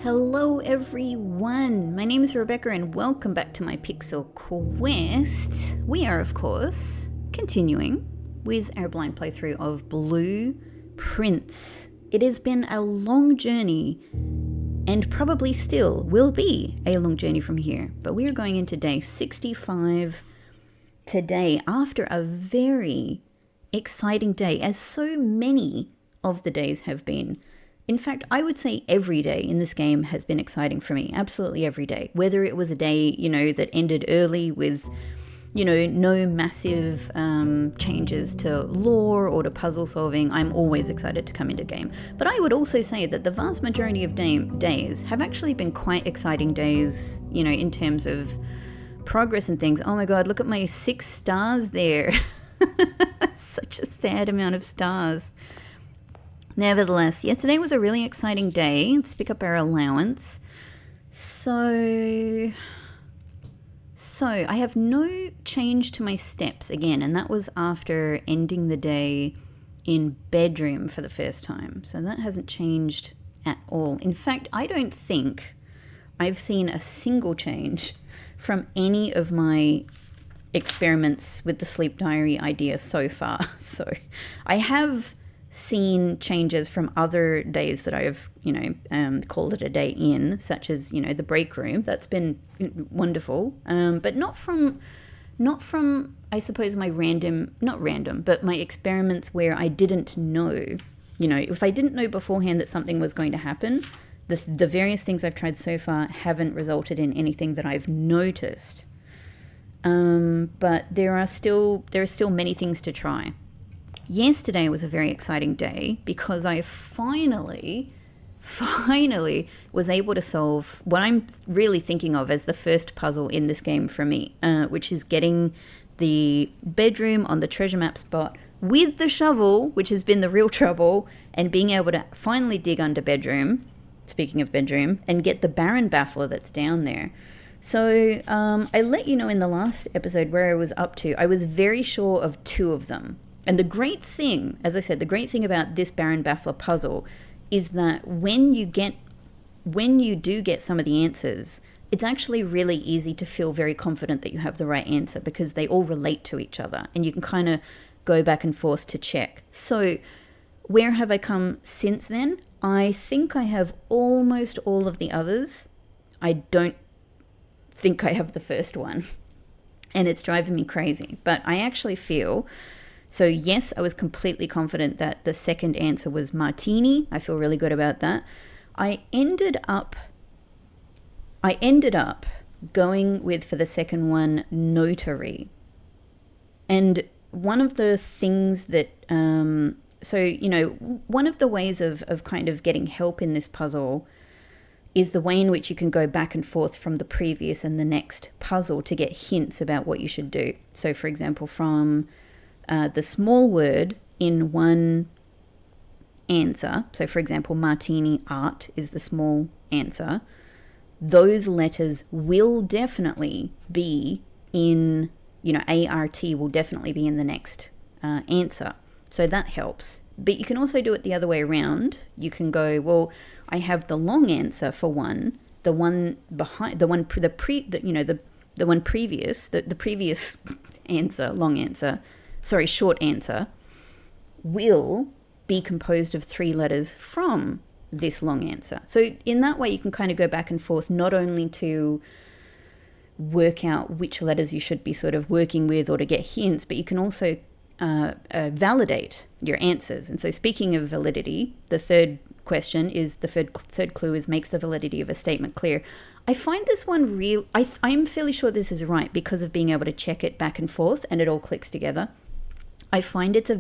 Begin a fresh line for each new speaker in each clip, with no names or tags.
Hello everyone, my name is Rebecca and welcome back to my Pixel Quest. We are of course continuing with our blind playthrough of Blue Prince. It has been a long journey and probably still will be a long journey from here, but we are going into day 65 today after a very exciting day, as so many of the days have been. In fact, I would say every day in this game has been exciting for me. Absolutely every day. Whether it was a day, that ended early with, no massive changes to lore or to puzzle solving, I'm always excited to come into game. But I would also say that the vast majority of days have actually been quite exciting days, in terms of progress and things. Oh my god, look at my 6 stars there. Such a sad amount of stars. Nevertheless, yesterday was a really exciting day. Let's pick up our allowance. So I have no change to my steps again, and that was after ending the day in bedroom for the first time. So that hasn't changed at all. In fact, I don't think I've seen a single change from any of my experiments with the sleep diary idea so far. So I have seen changes from other days that I've, called it a day in, such as, the break room. That's been wonderful. But not from, I suppose, my but my experiments where I didn't know, if I didn't know beforehand that something was going to happen, the various things I've tried so far haven't resulted in anything that I've noticed. But there are still many things to try. Yesterday was a very exciting day because I finally was able to solve what I'm really thinking of as the first puzzle in this game for me, which is getting the bedroom on the treasure map spot with the shovel, which has been the real trouble, and being able to finally dig under bedroom, speaking of bedroom, and get the Baron Baffler that's down there. So I let you know in the last episode where I was up to. I was very sure of 2 of them. And the great thing, as I said, the great thing about this Baron Baffler puzzle is that when you do get some of the answers, it's actually really easy to feel very confident that you have the right answer because they all relate to each other and you can kind of go back and forth to check. So where have I come since then? I think I have almost all of the others. I don't think I have the first one, and it's driving me crazy. But I actually feel... So yes, I was completely confident that the second answer was martini. I feel really good about that. I ended up going with, for the second one, notary. And one of the things that, one of the ways of kind of getting help in this puzzle is the way in which you can go back and forth from the previous and the next puzzle to get hints about what you should do. So for example, from the small word in one answer, so for example, martini art is the small answer, those letters will definitely be in, ART will definitely be in the next answer. So that helps. But you can also do it the other way around. You can go, well, I have the long answer for one, the one behind, the previous answer, short answer, will be composed of 3 letters from this long answer. So in that way, you can kind of go back and forth, not only to work out which letters you should be sort of working with or to get hints, but you can also validate your answers. And so speaking of validity, the third question is, the third clue is makes the validity of a statement clear. I find this one real, I'm fairly sure this is right because of being able to check it back and forth and it all clicks together. I find it's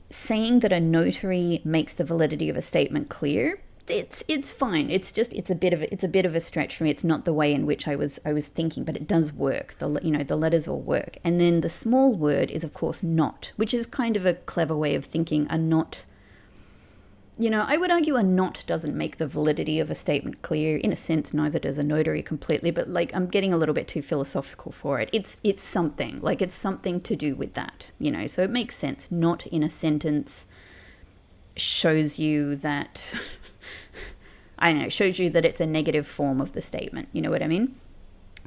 saying that a notary makes the validity of a statement clear. It's fine. It's a bit of a stretch for me. It's not the way in which I was thinking, but it does work. The letters all work. And then the small word is of course not, which is kind of a clever way of thinking. A not, I would argue a not doesn't make the validity of a statement clear. In a sense, neither does a notary completely, but I'm getting a little bit too philosophical for it. It's something, it's something to do with that, so it makes sense. Not in a sentence shows you that, I don't know, shows you that it's a negative form of the statement. You know what I mean?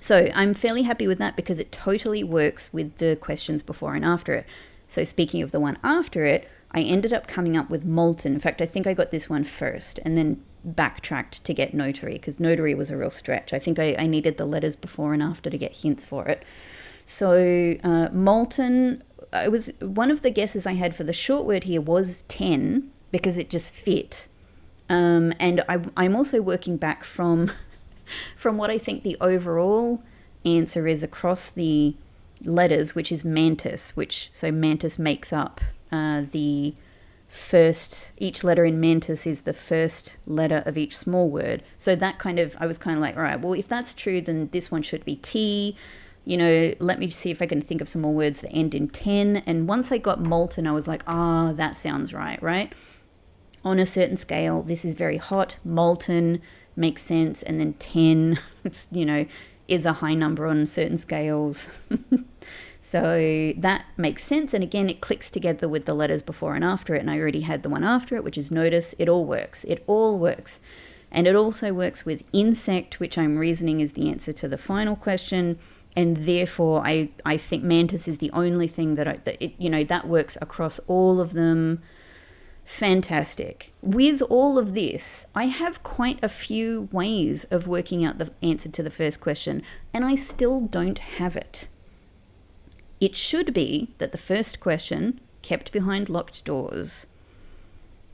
So I'm fairly happy with that because it totally works with the questions before and after it. So speaking of the one after it, I ended up coming up with molten. In fact, I think I got this one first and then backtracked to get notary because notary was a real stretch. I think I needed the letters before and after to get hints for it. So molten, it was one of the guesses I had for the short word here was 10 because it just fit. And I'm also working back from what I think the overall answer is across the letters, which is mantis, so mantis makes up the first, each letter in mantis is the first letter of each small word. So that I was kind of like, all right, well, if that's true, then this one should be T. You know, let me see if I can think of some more words that end in 10. And once I got molten, I was like, that sounds right? On a certain scale, this is very hot. Molten makes sense. And then 10, is a high number on certain scales. So that makes sense. And again, it clicks together with the letters before and after it. And I already had the one after it, which is notice. It all works. It all works. And it also works with insect, which I'm reasoning is the answer to the final question. And therefore, I think mantis is the only thing that works across all of them. Fantastic. With all of this, I have quite a few ways of working out the answer to the first question, and I still don't have it. It should be that the first question kept behind locked doors.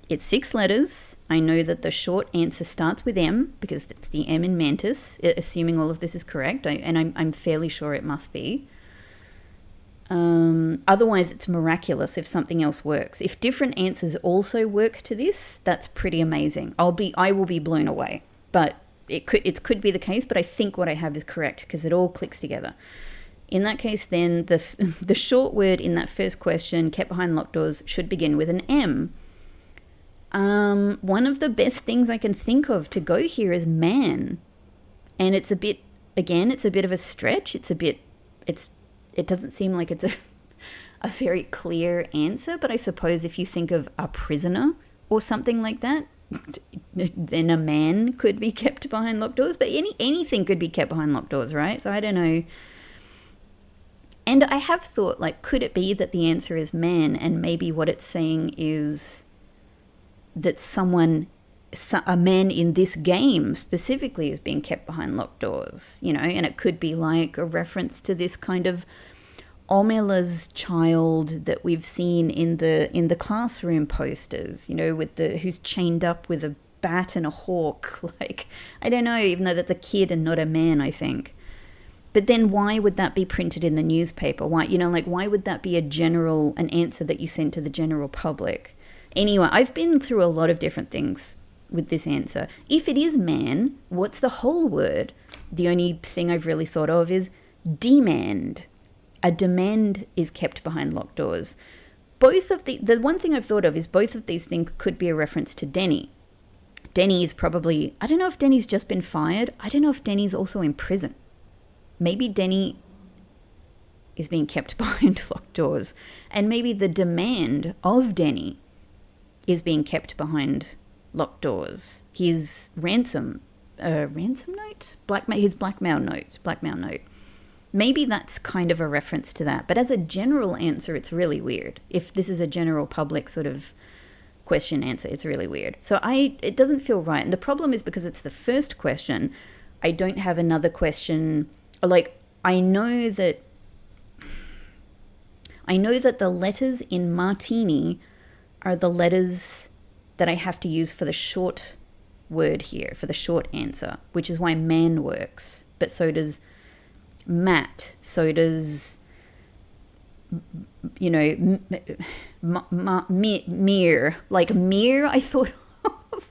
It's 6 letters. I know that the short answer starts with M because it's the M in mantis, assuming all of this is correct, and I'm fairly sure it must be. Otherwise, it's miraculous if something else works. If different answers also work to this, that's pretty amazing. I will be blown away. But it could be the case, but I think what I have is correct because it all clicks together. In that case, then the short word in that first question, kept behind locked doors, should begin with an M. One of the best things I can think of to go here is man. And it's a bit of a stretch. It doesn't seem like it's a very clear answer, but I suppose if you think of a prisoner or something like that, then a man could be kept behind locked doors, but anything could be kept behind locked doors, right? So I don't know. And I have thought, could it be that the answer is man, and maybe what it's saying is that a man in this game specifically is being kept behind locked doors, and it could be like a reference to this kind of Omela's child that we've seen in the classroom posters, who's chained up with a bat and a hawk. I don't know, even though that's a kid and not a man, I think. But then why would that be printed in the newspaper? Why, why would that be an answer that you send to the general public? Anyway, I've been through a lot of different things with this answer. If it is man, what's the whole word? The only thing I've really thought of is demand. A demand is kept behind locked doors. The one thing I've thought of is both of these things could be a reference to Denny. Denny is probably, I don't know if Denny's just been fired. I don't know if Denny's also in prison. Maybe Denny is being kept behind locked doors. And maybe the demand of Denny is being kept behind locked doors. His ransom note? His blackmail note. Maybe that's kind of a reference to that. But as a general answer, it's really weird. If this is a general public sort of question answer, it's really weird. So it doesn't feel right. And the problem is because it's the first question, I don't have another question. I know that the letters in martini are the letters that I have to use for the short word here, for the short answer, which is why man works. But so does Matt, so does, myrrh. Myrrh, I thought of,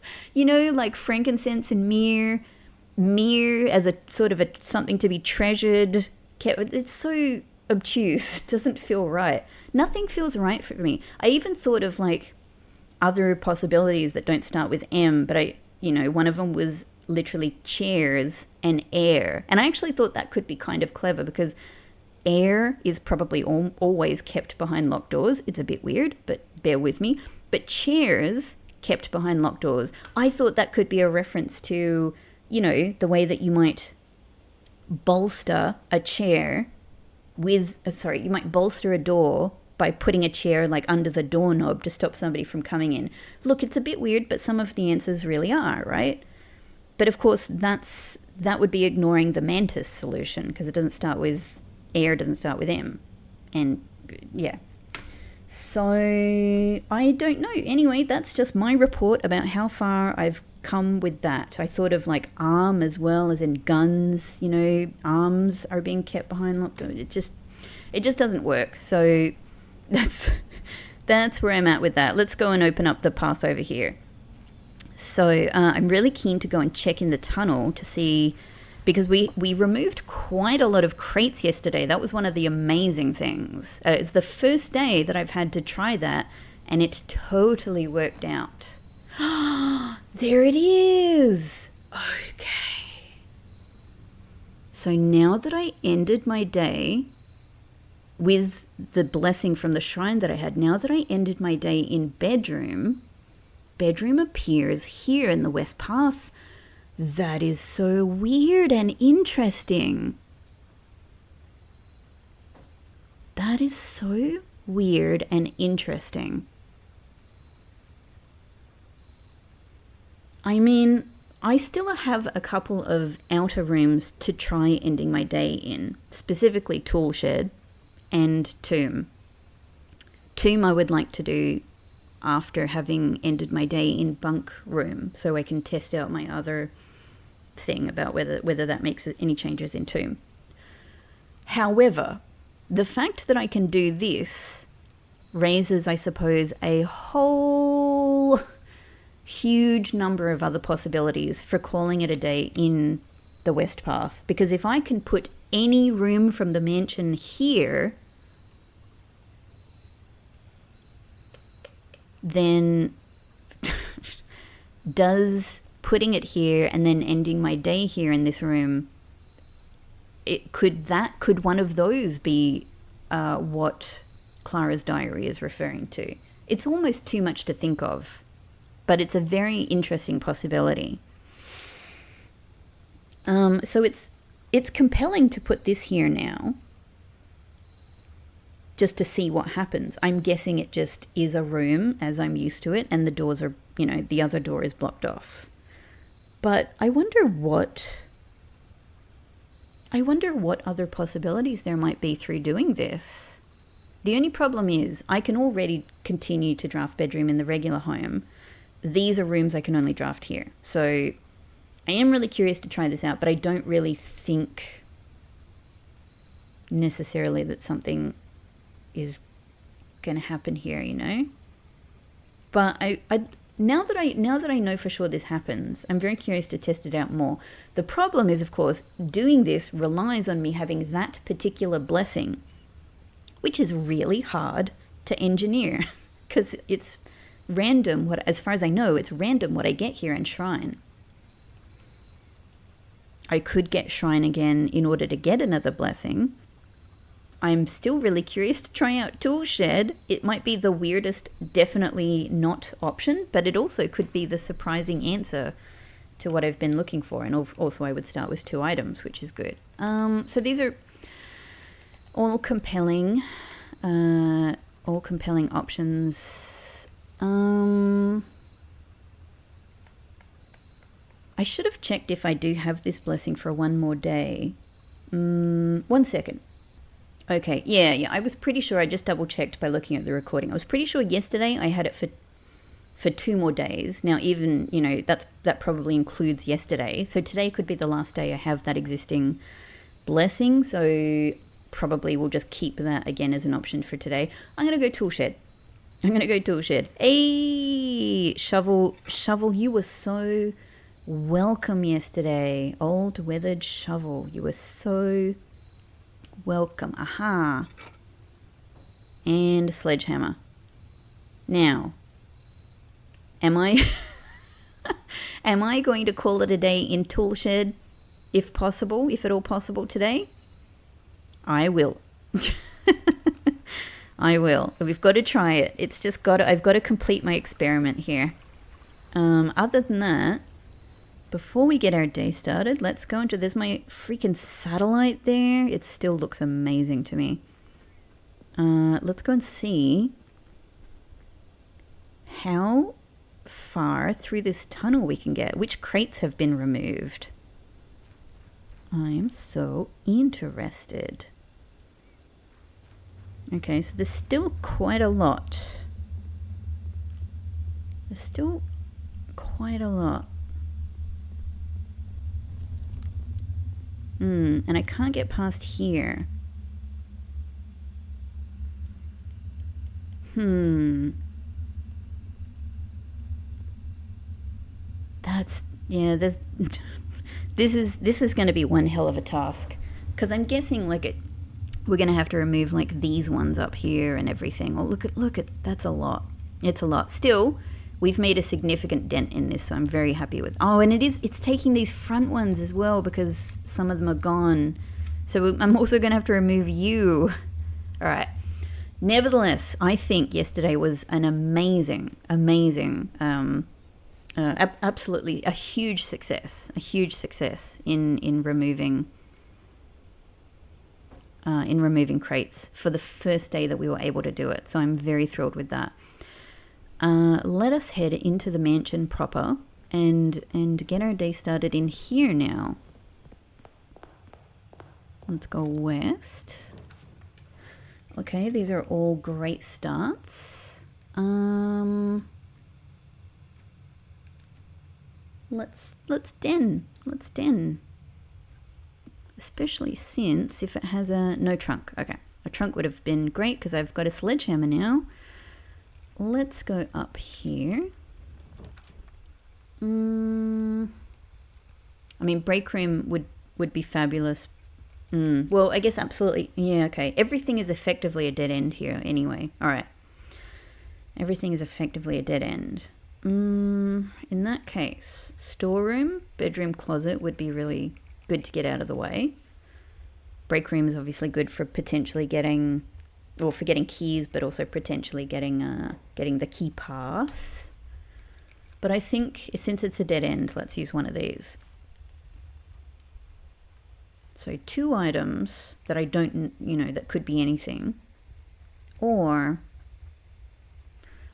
frankincense and myrrh as a sort of something to be treasured. It's so obtuse, doesn't feel right. Nothing feels right for me. I even thought of other possibilities that don't start with M, but one of them was literally chairs and air. And I actually thought that could be kind of clever because air is probably always kept behind locked doors. It's a bit weird, but bear with me. But chairs kept behind locked doors. I thought that could be a reference to, the way that you might bolster a chair you might bolster a door by putting a chair like under the doorknob to stop somebody from coming in. Look, it's a bit weird, but some of the answers really are, right? But of course, that would be ignoring the mantis solution, because it doesn't start with air, doesn't start with M. And yeah. So I don't know. Anyway, that's just my report about how far I've come with that. I thought of like arm as well, as in guns, arms are being kept behind locked doors. It just doesn't work. So that's where I'm at with that. Let's go and open up the path over here. So I'm really keen to go and check in the tunnel to see, because we removed quite a lot of crates yesterday. That was one of the amazing things. It's the first day that I've had to try that, and it totally worked out. There it is. Okay. So now that I ended my day with the blessing from the shrine that I had, now that I ended my day in bedroom appears here in the west path. That is so weird and interesting. That is so weird and interesting. I mean, I still have a couple of outer rooms to try ending my day in, specifically tool shed and tomb. Tomb I would like to do after having ended my day in bunk room, so I can test out my other thing about whether that makes any changes in tomb. However, the fact that I can do this raises, I suppose, a whole huge number of other possibilities for calling it a day in the west path, because if I can put any room from the mansion here, then does putting it here and then ending my day here in this room, could one of those be what Clara's diary is referring to? It's almost too much to think of, but it's a very interesting possibility. So it's compelling to put this here now, just to see what happens. I'm guessing it just is a room as I'm used to it, and the doors are, the other door is blocked off. But I wonder what other possibilities there might be through doing this. The only problem is I can already continue to draft bedroom in the regular home. These are rooms I can only draft here. So I am really curious to try this out, but I don't really think necessarily that something is going to happen here, But now that I know for sure this happens, I'm very curious to test it out more. The problem is, of course, doing this relies on me having that particular blessing, which is really hard to engineer because it's random. As far as I know, it's random what I get here in Shrine. I could get Shrine again in order to get another blessing. I'm still really curious to try out Tool Shed. It might be the weirdest, definitely not option, but it also could be the surprising answer to what I've been looking for. And also I would start with 2 items, which is good. So these are all compelling options. I should have checked if I do have this blessing for one more day. 1 second. Okay, yeah, I was pretty sure. I just double-checked by looking at the recording. I was pretty sure yesterday I had it for 2 more days. Now, even, that probably includes yesterday. So today could be the last day I have that existing blessing. So probably we'll just keep that again as an option for today. I'm going to go Tool Shed. Hey, Shovel, you were so welcome yesterday. Old weathered Shovel, you were so welcome. Aha. And Sledgehammer. Now, am I going to call it a day in Tool Shed if possible, if at all possible today? I will. I will. We've got to try it. It's just got to, I've got to complete my experiment here. Other than that, before we get our day started, let's go into, there's my freaking satellite there. It still looks amazing to me. Let's go and see how far through this tunnel we can get. Which crates have been removed? I am so interested. Okay, so there's still quite a lot. There's still quite a lot. And I can't get past here. That's, yeah, there's this is going to be one hell of a task, because I'm guessing like we're going to have to remove like these ones up here and everything. Oh, look at that's a lot. It's a lot. Still, we've made a significant dent in this, so I'm very happy with. Oh, and it's taking these front ones as well because some of them are gone. So I'm also going to have to remove you. All right. Nevertheless, I think yesterday was an amazing, absolutely a huge success in removing crates for the first day that we were able to do it. So I'm very thrilled with that. Let us head into the mansion proper and get our day started in here now. Let's go west. Okay, these are all great starts. Let's den. Especially since if it has no trunk. Okay, a trunk would have been great because I've got a sledgehammer now. Let's go up here. I mean, break room would be fabulous. Well, I guess absolutely. Yeah, okay. Everything is effectively a dead end here anyway. All right. Everything is effectively a dead end. In that case, storeroom, bedroom, closet would be really good to get out of the way. Break room is obviously good for potentially getting, or for getting keys, but also potentially getting the key pass. But I think since it's a dead end, let's use one of these. So 2 items that I don't, that could be anything. Or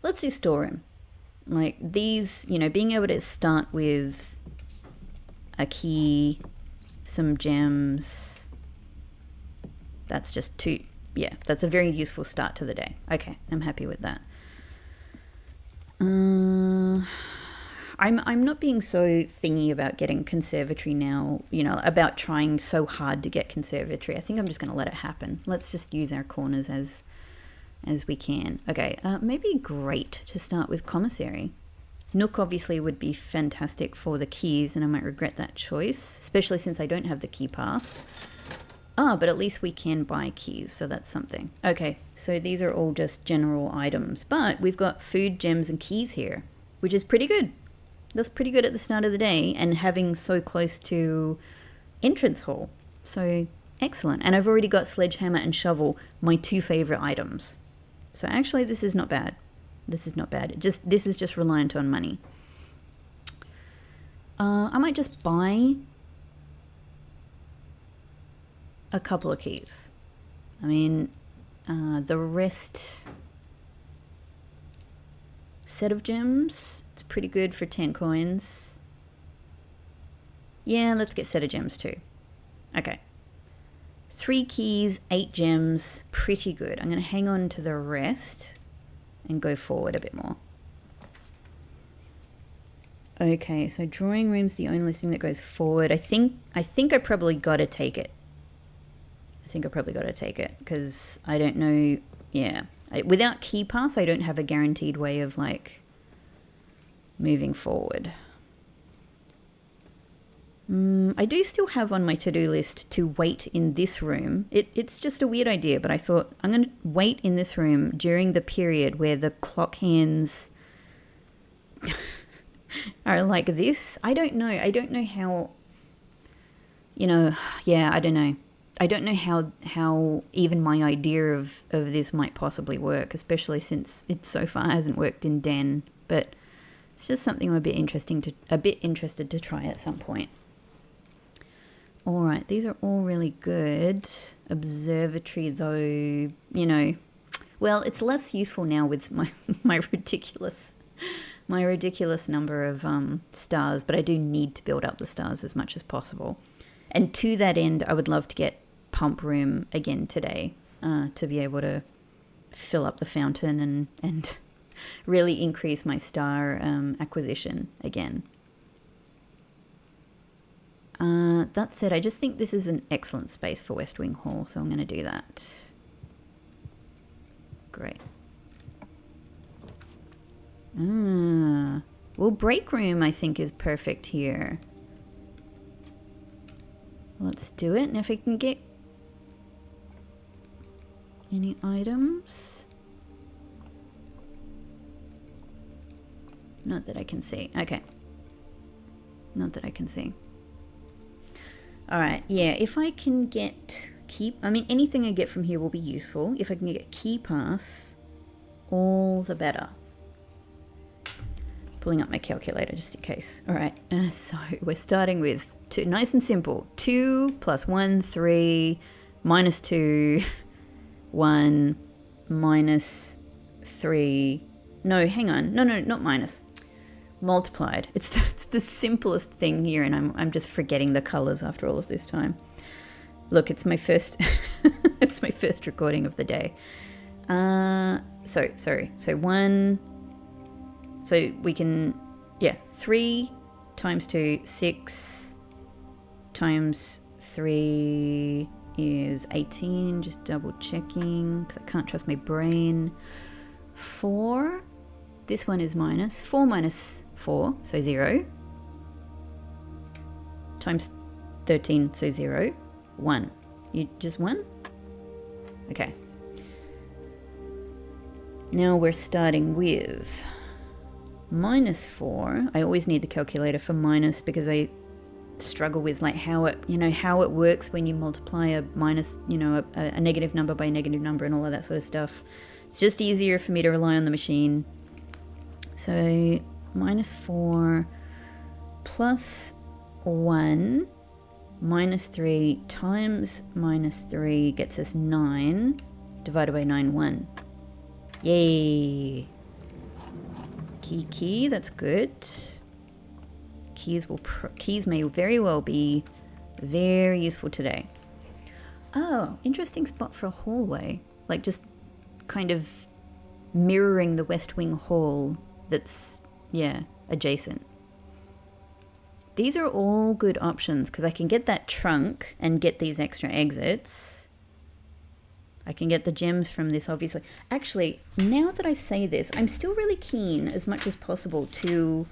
let's do storeroom. Like these, being able to start with a key, some gems. That's just 2. Yeah, that's a very useful start to the day. Okay, I'm happy with that. I'm not being so thingy about getting conservatory now, about trying so hard to get conservatory. I think I'm just going to let it happen. Let's just use our corners as we can. Okay, maybe great to start with commissary. Nook obviously would be fantastic for the keys, and I might regret that choice, especially since I don't have the key pass. But at least we can buy keys, so that's something. Okay, so these are all just general items, but we've got food, gems, and keys here, which is pretty good. That's pretty good at the start of the day, and having so close to entrance hall. So excellent. And I've already got sledgehammer and shovel, my 2 favorite items. So actually this is not bad. This is not bad. This is just reliant on money. I might just buy a couple of keys. I mean, the rest, set of gems, it's pretty good for 10 coins. Yeah, let's get set of gems too. Okay. 3 keys, 8 gems, pretty good. I'm going to hang on to the rest and go forward a bit more. Okay, so drawing room's the only thing that goes forward. I think I probably got to take it. Because I don't know. Yeah, without key pass, I don't have a guaranteed way of like moving forward. I do still have on my to-do list to wait in this room. It's just a weird idea, but I thought I'm going to wait in this room during the period where the clock hands are like this. I don't know how, yeah, I don't know. I don't know how even my idea of this might possibly work, especially since it so far hasn't worked in Den. But it's just something I'm a bit interested to try at some point. All right, these are all really good. Observatory, though, you know, well, it's less useful now with my ridiculous number of stars, but I do need to build up the stars as much as possible. And to that end, I would love to get pump room again today to be able to fill up the fountain and really increase my star acquisition again. That said, I just think this is an excellent space for West Wing Hall, so I'm going to do that. Great. Well, break room I think is perfect here. Let's do it. And if I can get any items. Not that I can see. Okay. Not that I can see. Alright, yeah, if I can get anything I get from here will be useful. If I can get key pass, all the better. Pulling up my calculator just in case. Alright, so we're starting with 2, nice and simple. 2 plus 1, 3, minus 2, 1, minus 3. No, hang on. No, not minus. Multiplied. It's the simplest thing here, and I'm just forgetting the colors after all of this time. Look, it's my first it's my first recording of the day. So 1, so we can, 3 times 2, 6 times 3 is 18, just double checking because I can't trust my brain. 4, this one is minus 4 minus 4, so 0, times 13, so 0, 1. You just 1? Okay. Now we're starting with minus 4. I always need the calculator for minus because I struggle with like how it works when you multiply a minus, a negative number by a negative number and all of that sort of stuff. It's just easier for me to rely on the machine. So minus 4 plus 1 minus 3 times minus 3 gets us 9 divided by 9, 1. Yay! Key, that's good. Keys may very well be very useful today. Oh, interesting spot for a hallway. Like just kind of mirroring the West Wing Hall that's, adjacent. These are all good options because I can get that trunk and get these extra exits. I can get the gems from this, obviously. Actually, now that I say this, I'm still really keen, as much as possible, to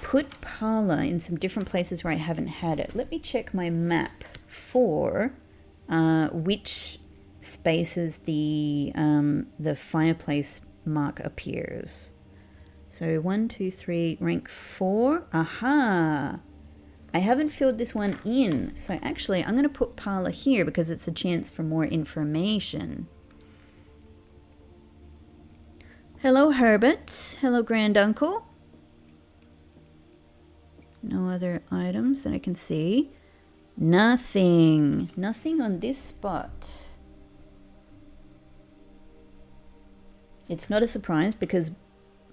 put parlor in some different places where I haven't had it. Let me check my map for which spaces the fireplace mark appears. So 1, 2, 3, rank 4. Aha! I haven't filled this one in. So actually, I'm going to put parlor here because it's a chance for more information. Hello, Herbert. Hello, Granduncle. No other items that I can see. Nothing. Nothing on this spot. It's not a surprise because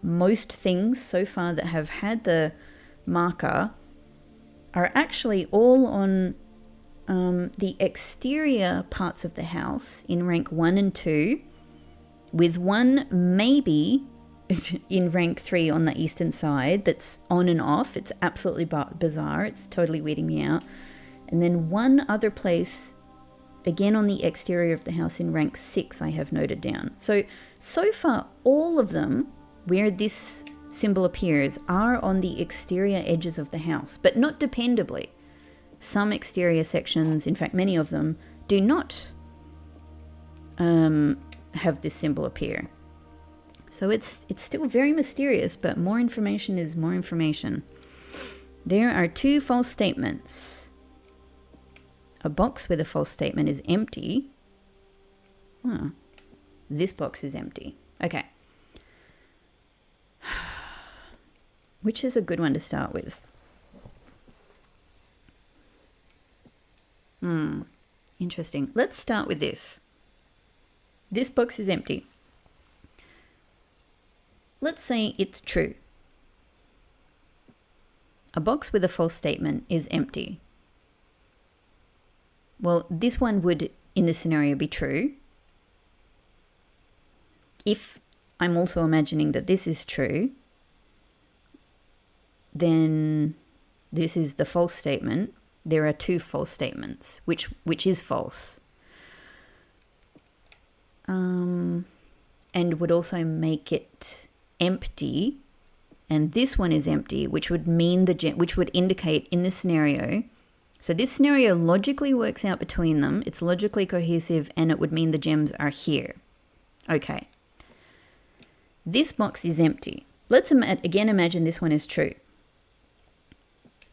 most things so far that have had the marker are actually all on the exterior parts of the house in rank 1 and 2, with one maybe in rank 3 on the eastern side that's on and off. It's absolutely bizarre. It's totally weirding me out. And then one other place, again on the exterior of the house in rank 6, I have noted down. So far, all of them where this symbol appears are on the exterior edges of the house, but not dependably. Some exterior sections, in fact many of them, do not have this symbol appear. So it's still very mysterious, but more information is more information. There are 2 false statements. A box with a false statement is empty. Huh. This box is empty. Okay. Which is a good one to start with? Interesting. Let's start with this. This box is empty. Let's say it's true. A box with a false statement is empty. Well, this one would, in this scenario, be true. If I'm also imagining that this is true, then this is the false statement. There are two false statements. Which is false? And would also make it empty. And this one is empty, which would mean which would indicate in this scenario. So this scenario logically works out between them. It's logically cohesive, and it would mean the gems are here. Okay. This box is empty. Let's again imagine this one is true.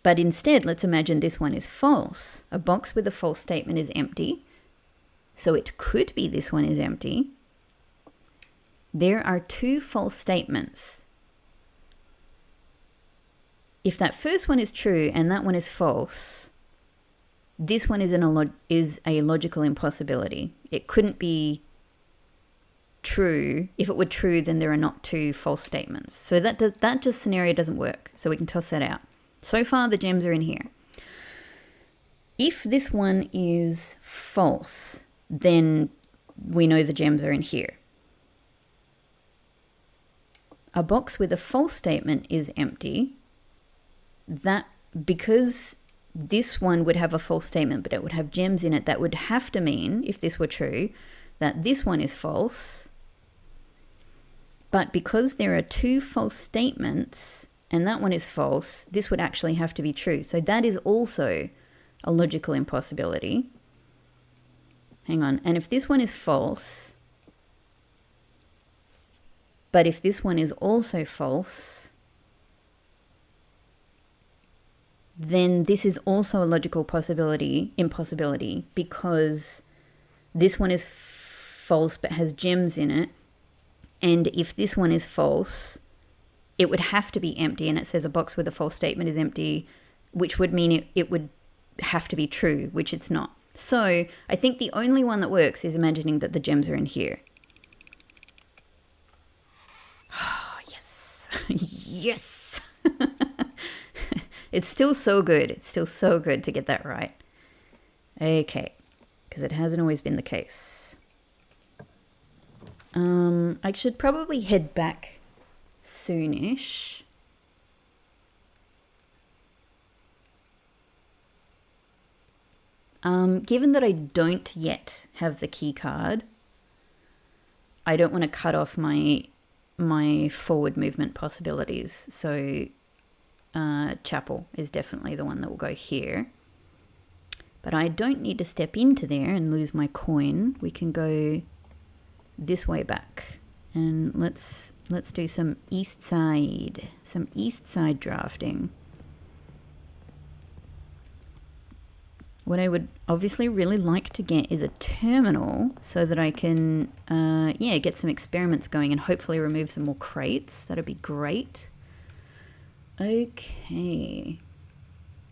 But instead, let's imagine this one is false. A box with a false statement is empty. So it could be this one is empty. There are two false statements. If that first one is true and that one is false, this one is a logical impossibility. It couldn't be true. If it were true, then there are not two false statements. So that just scenario doesn't work. So we can toss that out. So far, the gems are in here. If this one is false, then we know the gems are in here. A box with a false statement is empty. That because this one would have a false statement, but it would have gems in it, that would have to mean, if this were true, that this one is false. But because there are two false statements, and that one is false, this would actually have to be true. So that is also a logical impossibility. Hang on. And if this one is false, but if this one is also false, then this is also a logical impossibility, because this one is false but has gems in it. And if this one is false, it would have to be empty, and it says a box with a false statement is empty, which would mean it would have to be true, which it's not. So I think the only one that works is imagining that the gems are in here. Oh, yes. Yes. It's still so good. It's still so good to get that right. Okay, because it hasn't always been the case. I should probably head back soonish. Given that I don't yet have the key card, I don't want to cut off my forward movement possibilities. So chapel is definitely the one that will go here. But I don't need to step into there and lose my coin. We can go this way back. And let's do some east side drafting. What I would obviously really like to get is a terminal so that I can, get some experiments going and hopefully remove some more crates. That'd be great. Okay.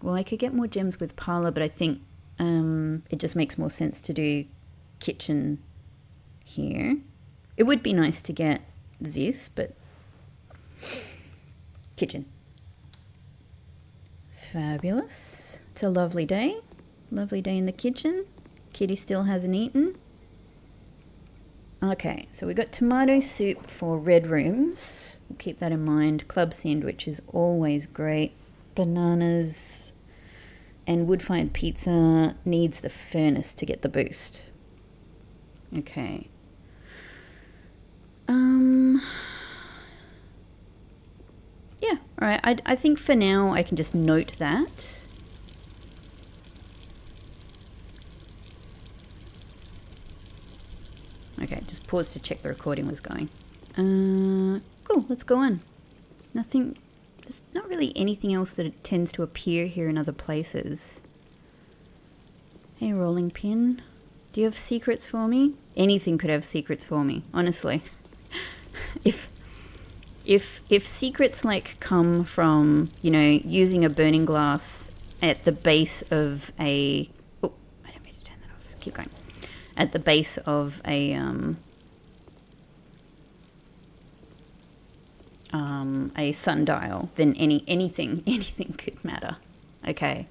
Well, I could get more gems with parlor, but I think it just makes more sense to do kitchen here. It would be nice to get this, but kitchen. Fabulous. It's a lovely day. Lovely day in the kitchen. Kitty still hasn't eaten. Okay, so we got tomato soup for red rooms. We'll keep that in mind. Club sandwich is always great. Bananas and wood-fired pizza needs the furnace to get the boost. Okay. Yeah, all right. I think for now I can just note that. Okay, just pause to check the recording was going. Cool, let's go on. Nothing, there's not really anything else that tends to appear here in other places. Hey, rolling pin. Do you have secrets for me? Anything could have secrets for me, honestly. If secrets like come from, using a burning glass at the base of a... Oh, I don't mean to turn that off. Keep going. At the base of a sundial, then anything could matter. Okay.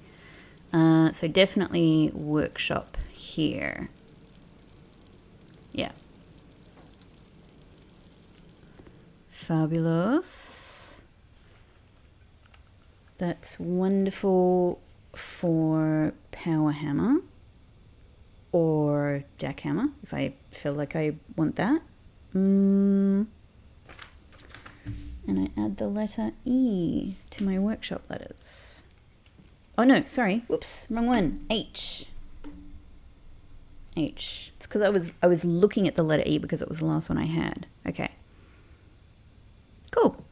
So definitely workshop here. Yeah. Fabulous. That's wonderful for power hammer or jackhammer if I feel like I want that. And I add the letter E to my workshop letters. Oh no, sorry. Whoops, wrong one. H. It's because I was looking at the letter E because it was the last one I had. Okay. Cool.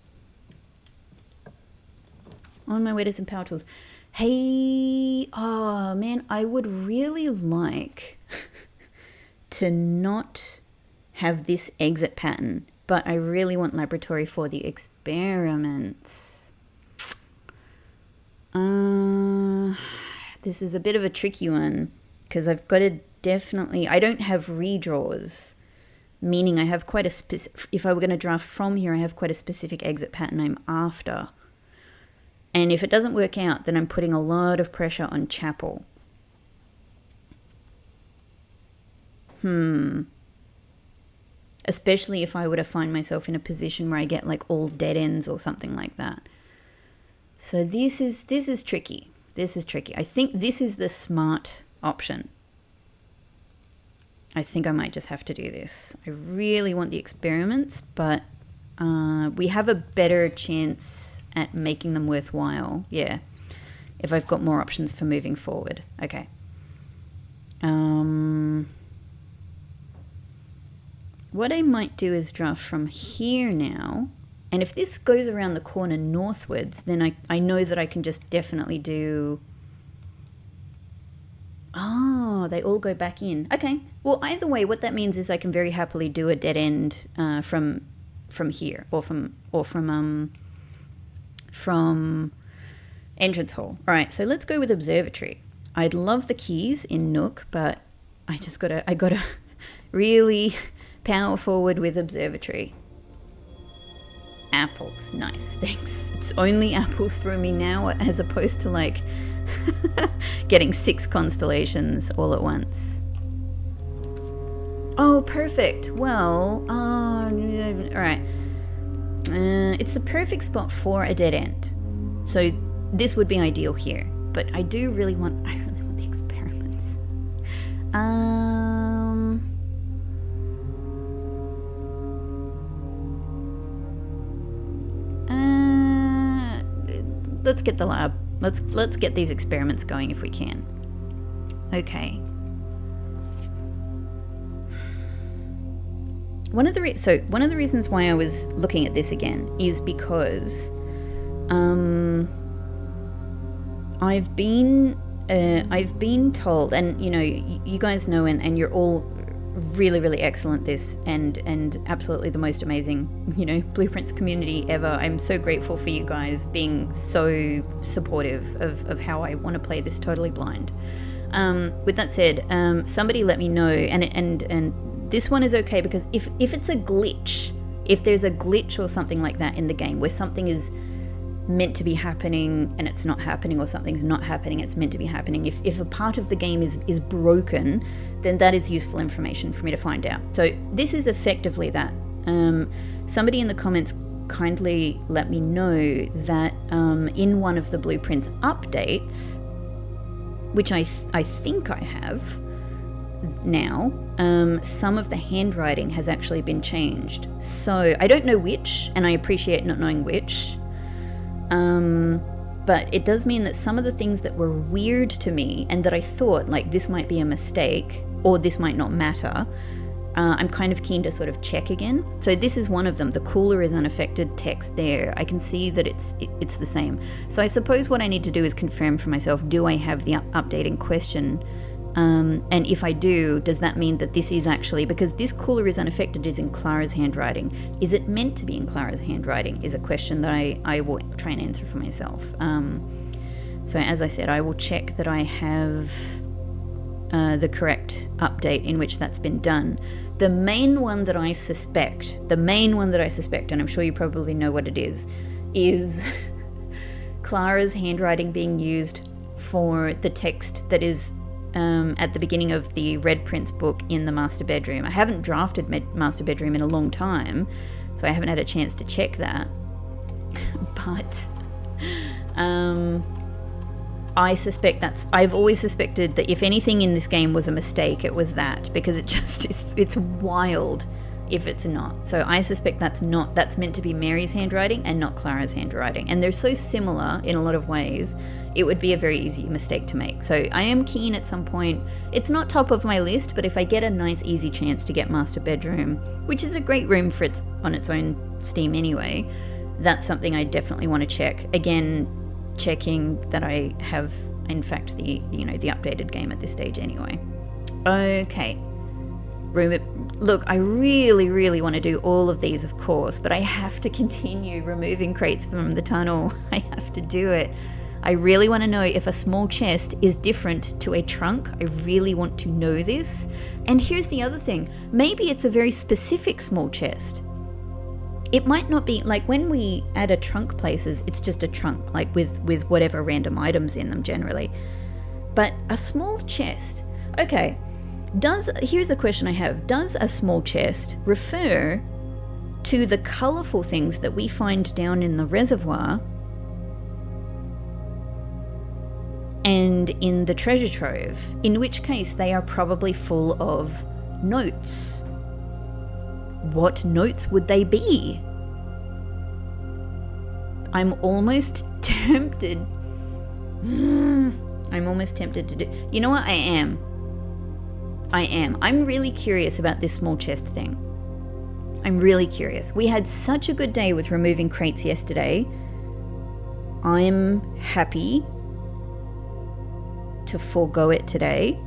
On my way to some power tools. Hey, oh man, I would really like to not have this exit pattern, but I really want laboratory for the experiments. This is a bit of a tricky one because I've got to definitely, I don't have redraws, meaning I have quite a specific, if I were going to draft from here, I have quite a specific exit pattern I'm after. And if it doesn't work out, then I'm putting a lot of pressure on Chapel. Especially if I were to find myself in a position where I get like all dead ends or something like that. So this is tricky. This is tricky. I think this is the smart option. I think I might just have to do this. I really want the experiments, but we have a better chance at making them worthwhile. Yeah. If I've got more options for moving forward. Okay. What I might do is draft from here now. And if this goes around the corner northwards, then I know that I can just definitely do... Oh, they all go back in. Okay. Well, either way, what that means is I can very happily do a dead end from here or from entrance hall. All right, so let's go with observatory. I'd love the keys in Nook, but I gotta really power forward with observatory. Apples, nice, thanks. It's only apples for me now, as opposed to like getting 6 constellations all at once. Oh, perfect. Well, all right. It's the perfect spot for a dead end. So this would be ideal here. But I really want the experiments. Let's get the lab. Let's get these experiments going if we can. Okay. One of the reasons why I was looking at this again is because I've been told, and you guys know, and you're all really excellent this and absolutely the most amazing Blueprints community ever. I'm so grateful for you guys being so supportive of how I want to play this totally blind. With that said, somebody let me know, and this one is okay because if it's a glitch, if there's a glitch or something like that in the game where something is meant to be happening and it's not happening, or something's not happening, it's meant to be happening, if a part of the game is broken, then that is useful information for me to find out. So this is effectively that. Somebody in the comments kindly let me know that in one of the Blueprints updates, which I think I have now, some of the handwriting has actually been changed. So I don't know which, and I appreciate not knowing which. But it does mean that some of the things that were weird to me and that I thought like this might be a mistake or this might not matter, I'm kind of keen to sort of check again. So this is one of them. The cooler is unaffected text there. I can see that it's the same. So I suppose what I need to do is confirm for myself, do I have the update in question And if I do, does that mean that this is actually, because this cooler is unaffected is in Clara's handwriting, is it meant to be in Clara's handwriting is a question that I will try and answer for myself. So as I said, I will check that I have the correct update in which that's been done. The main one that I suspect, and I'm sure you probably know what it is Clara's handwriting being used for the text that is at the beginning of the Red Prince book in the master bedroom. I haven't drafted master bedroom in a long time, so I haven't had a chance to check that. But I suspect I've always suspected that if anything in this game was a mistake, it was that, because it just it's wild if it's not. So I suspect that's meant to be Mary's handwriting and not Clara's handwriting. And they're so similar in a lot of ways, it would be a very easy mistake to make. So I am keen at some point. It's not top of my list, but if I get a nice easy chance to get master bedroom, which is a great room for on its own steam anyway, that's something I definitely want to check. Again, checking that I have in fact the updated game at this stage anyway. Okay. Look, I really want to do all of these, of course, but I have to continue removing crates from the tunnel. I have to do it. I really want to know if a small chest is different to a trunk. I really want to know this. And here's the other thing. Maybe it's a very specific small chest. It might not be, like when we add a trunk places, it's just a trunk, like with whatever random items in them generally. But a small chest, okay. Here's a question I have. Does a small chest refer to the colourful things that we find down in the reservoir and in the treasure trove? In which case they are probably full of notes. What notes would they be? I'm almost tempted. I'm almost tempted to do. You know what? I am. I'm really curious about this small chest thing. I'm really curious. We had such a good day with removing crates yesterday. I'm happy to forego it today.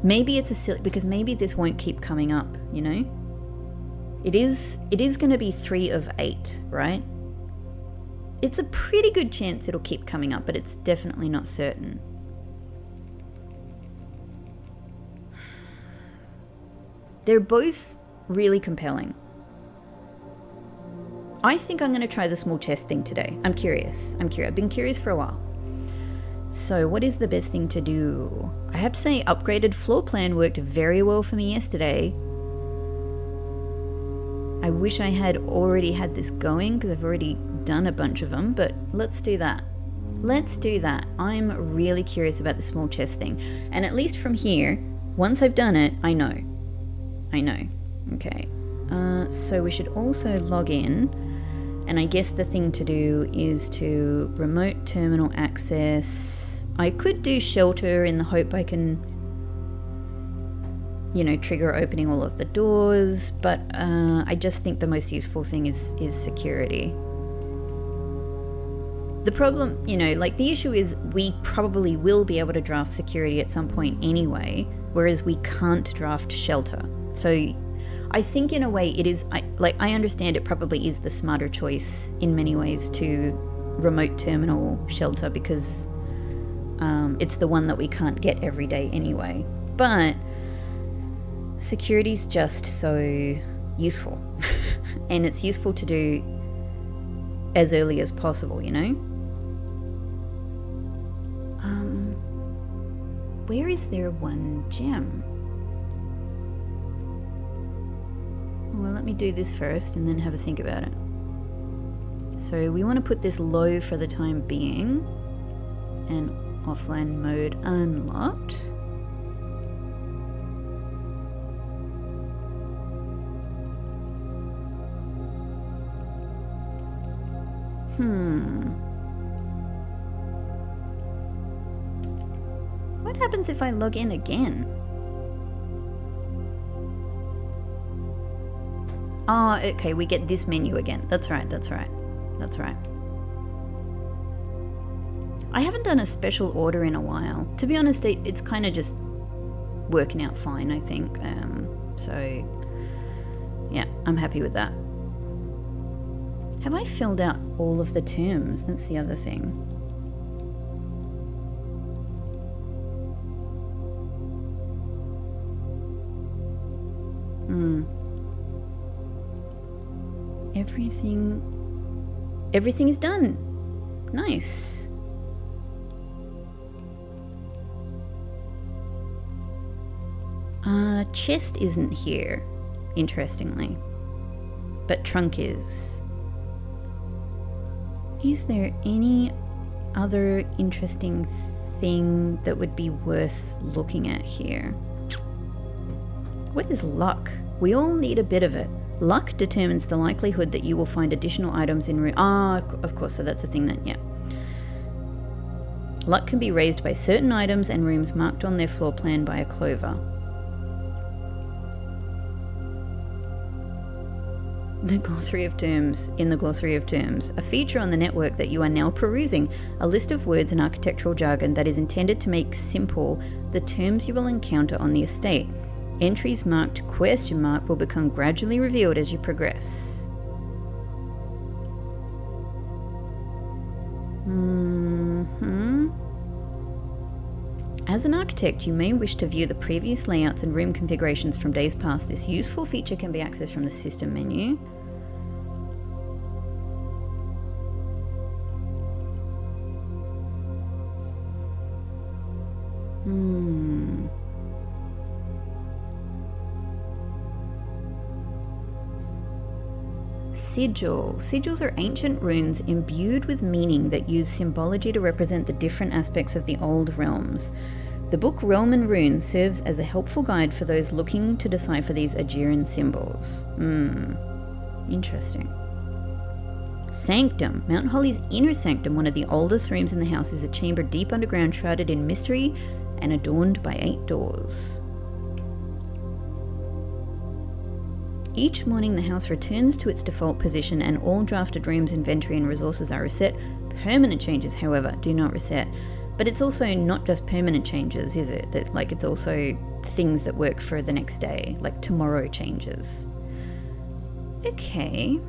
Maybe it's a silly, because maybe this won't keep coming up, you know? It is going to be 3 of 8, right? It's a pretty good chance it'll keep coming up, but it's definitely not certain. They're both really compelling. I think I'm going to try the small chest thing today. I'm curious. I've been curious for a while. So what is the best thing to do? I have to say, upgraded floor plan worked very well for me yesterday. I wish I had already had this going because I've already done a bunch of them, but let's do that. I'm really curious about the small chest thing. And at least from here, once I've done it, I know. Okay. So we should also log in. And I guess the thing to do is to remote terminal access. I could do shelter in the hope I can, trigger opening all of the doors, but I just think the most useful thing is security. The problem, the issue is we probably will be able to draft security at some point anyway, whereas we can't draft shelter. So I think in a way it is, I understand it probably is the smarter choice in many ways to remote terminal shelter because it's the one that we can't get every day anyway. But security's just so useful and it's useful to do as early as possible, Where is there one gem? Well, let me do this first and then have a think about it. So we want to put this low for the time being and offline mode unlocked. What happens if I log in again? Oh, okay, we get this menu again. That's right. I haven't done a special order in a while. To be honest, it's kind of just working out fine, I think. So, yeah, I'm happy with that. Have I filled out all of the terms? That's the other thing. Everything is done. Nice. Chest isn't here, interestingly, but trunk is. Is there any other interesting thing that would be worth looking at here? What is luck? We all need a bit of it. Luck determines the likelihood that you will find additional items in room. Of course, so that's a thing that, yeah. Luck can be raised by certain items and rooms marked on their floor plan by a clover. The glossary of terms. In the glossary of terms, a feature on the network that you are now perusing, a list of words and architectural jargon that is intended to make simple the terms you will encounter on the estate. Entries marked ? Will become gradually revealed as you progress. As an architect, you may wish to view the previous layouts and room configurations from days past. This useful feature can be accessed from the system menu. Sigil. Sigils are ancient runes imbued with meaning that use symbology to represent the different aspects of the old realms. The book Realm and Rune serves as a helpful guide for those looking to decipher these Aegean symbols. Interesting. Sanctum. Mount Holly's inner sanctum, one of the oldest rooms in the house, is a chamber deep underground shrouded in mystery and adorned by 8 doors. Each morning the house returns to its default position and all drafted rooms, inventory and resources are reset. Permanent changes, however, do not reset. But it's also not just permanent changes, is it? That, like, it's also things that work for the next day, like tomorrow changes. Okay.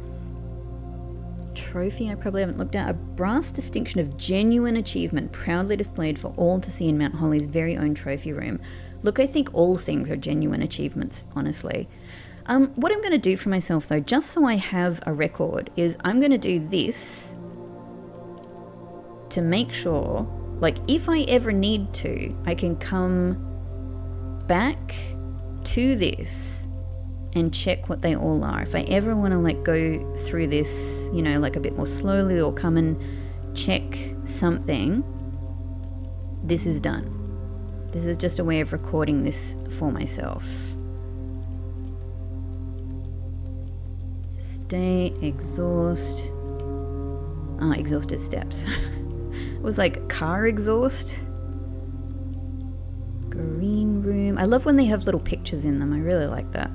Trophy I probably haven't looked at. A brass distinction of genuine achievement proudly displayed for all to see in Mount Holly's very own trophy room. Look, I think all things are genuine achievements, honestly. What I'm going to do for myself, though, just so I have a record, is I'm going to do this to make sure, like, if I ever need to, I can come back to this and check what they all are. If I ever want to, like, go through this, you know, like a bit more slowly or come and check something, this is done. This is just a way of recording this for myself. Stay, exhaust. Exhausted steps. It was like car exhaust. Green room. I love when they have little pictures in them. I really like that.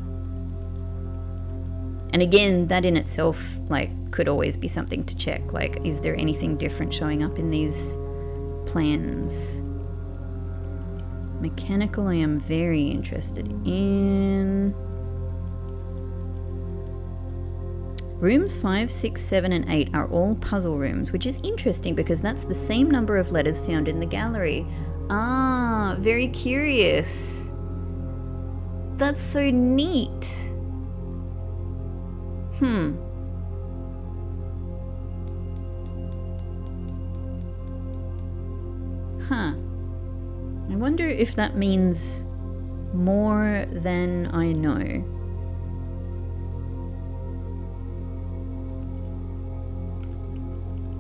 And again, that in itself, like, could always be something to check. Like, is there anything different showing up in these plans? Mechanical, I am very interested in. Rooms 5, 6, 7 and 8 are all puzzle rooms, which is interesting because that's the same number of letters found in the gallery. Ah, very curious. That's so neat. I wonder if that means more than I know.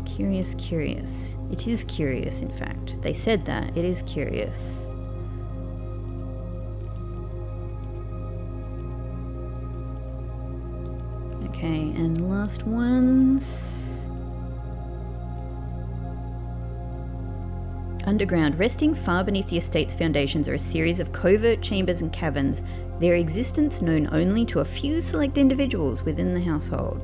Curious, curious. It is curious, in fact. They said that. It is curious. Okay, and last ones. Underground. Resting far beneath the estate's foundations are a series of covert chambers and caverns, their existence known only to a few select individuals within the household.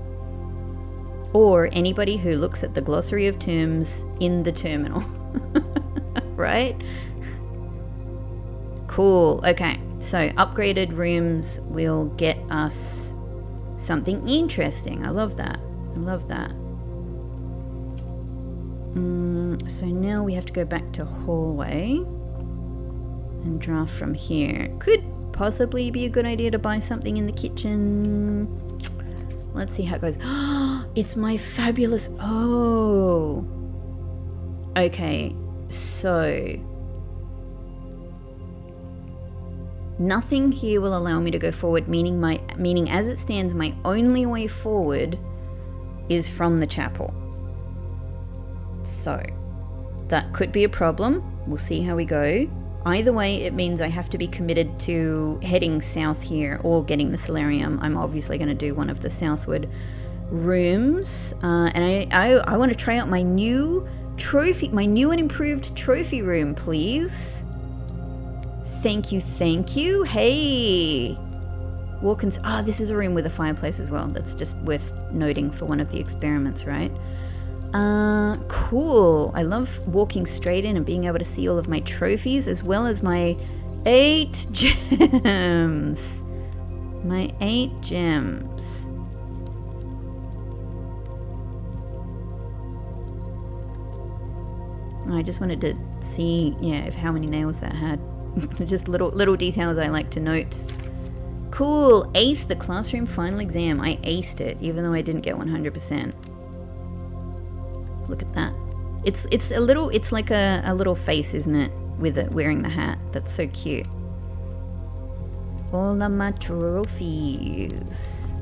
Or anybody who looks at the glossary of terms in the terminal. Right? Cool. Okay, so upgraded rooms will get us something interesting. I love that. I love that. So now we have to go back to hallway and draft from here. Could possibly be a good idea to buy something in the kitchen. Let's see how it goes. It's my fabulous... Oh. Okay, so... Nothing here will allow me to go forward, meaning as it stands, my only way forward is from the chapel. So, that could be a problem. We'll see how we go. Either way, it means I have to be committed to heading south here or getting the solarium. I'm obviously going to do one of the southward rooms. And I want to try out my new and improved trophy room, please. Thank you, thank you. Hey! Walk-ins. Ah, this is a room with a fireplace as well. That's just worth noting for one of the experiments, right? Cool. I love walking straight in and being able to see all of my trophies as well as my 8 gems. My 8 gems. I just wanted to see, yeah, how many nails that had. Just little details I like to note. Cool. Ace the classroom final exam. I aced it, even though I didn't get 100%. Look at that. It's like a little face, isn't it? With it wearing the hat. That's so cute. All of my trophies.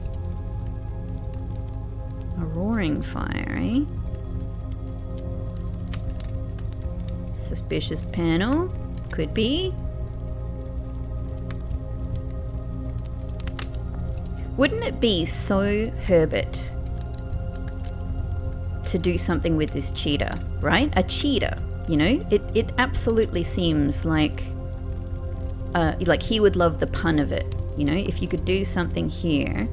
A roaring fire, eh? Suspicious panel. Could be. Wouldn't it be so Herbert to do something with this cheetah, right? A cheetah, you know? It absolutely seems like he would love the pun of it, you know? If you could do something here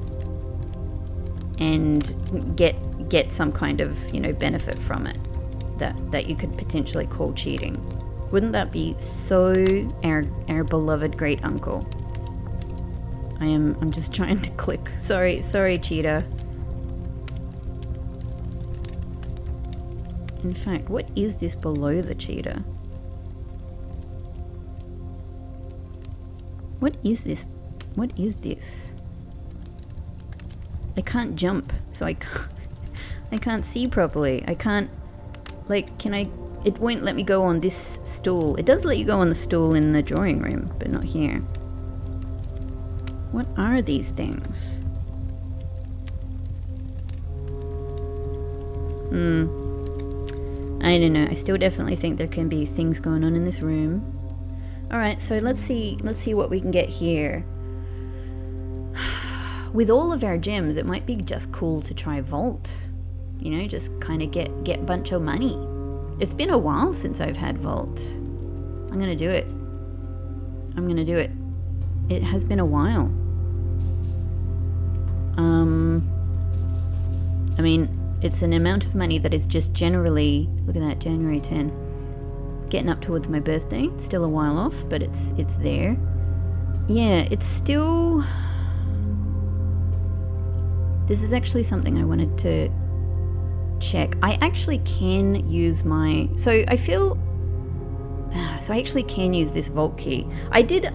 and get some kind of, you know, benefit from it that you could potentially call cheating. Wouldn't that be so our beloved great uncle? I'm just trying to click. Sorry, cheetah. In fact, what is this below the cheetah? What is this? What is this? I can't jump, so I can't see properly. I can't, like, can I? It won't let me go on this stool. It does let you go on the stool in the drawing room, but not here. What are these things? I don't know. I still definitely think there can be things going on in this room. Alright, so let's see what we can get here. With all of our gems, it might be just cool to try Vault. You know, just kind of get a bunch of money. It's been a while since I've had Vault. I'm gonna do it. I'm gonna do it. It has been a while. I mean, it's an amount of money that is just generally, look at that, January 10. Getting up towards my birthday. Still a while off, but it's there. Yeah, it's still... This is actually something I wanted to check. I actually can use my... So I actually can use this vault key. I did...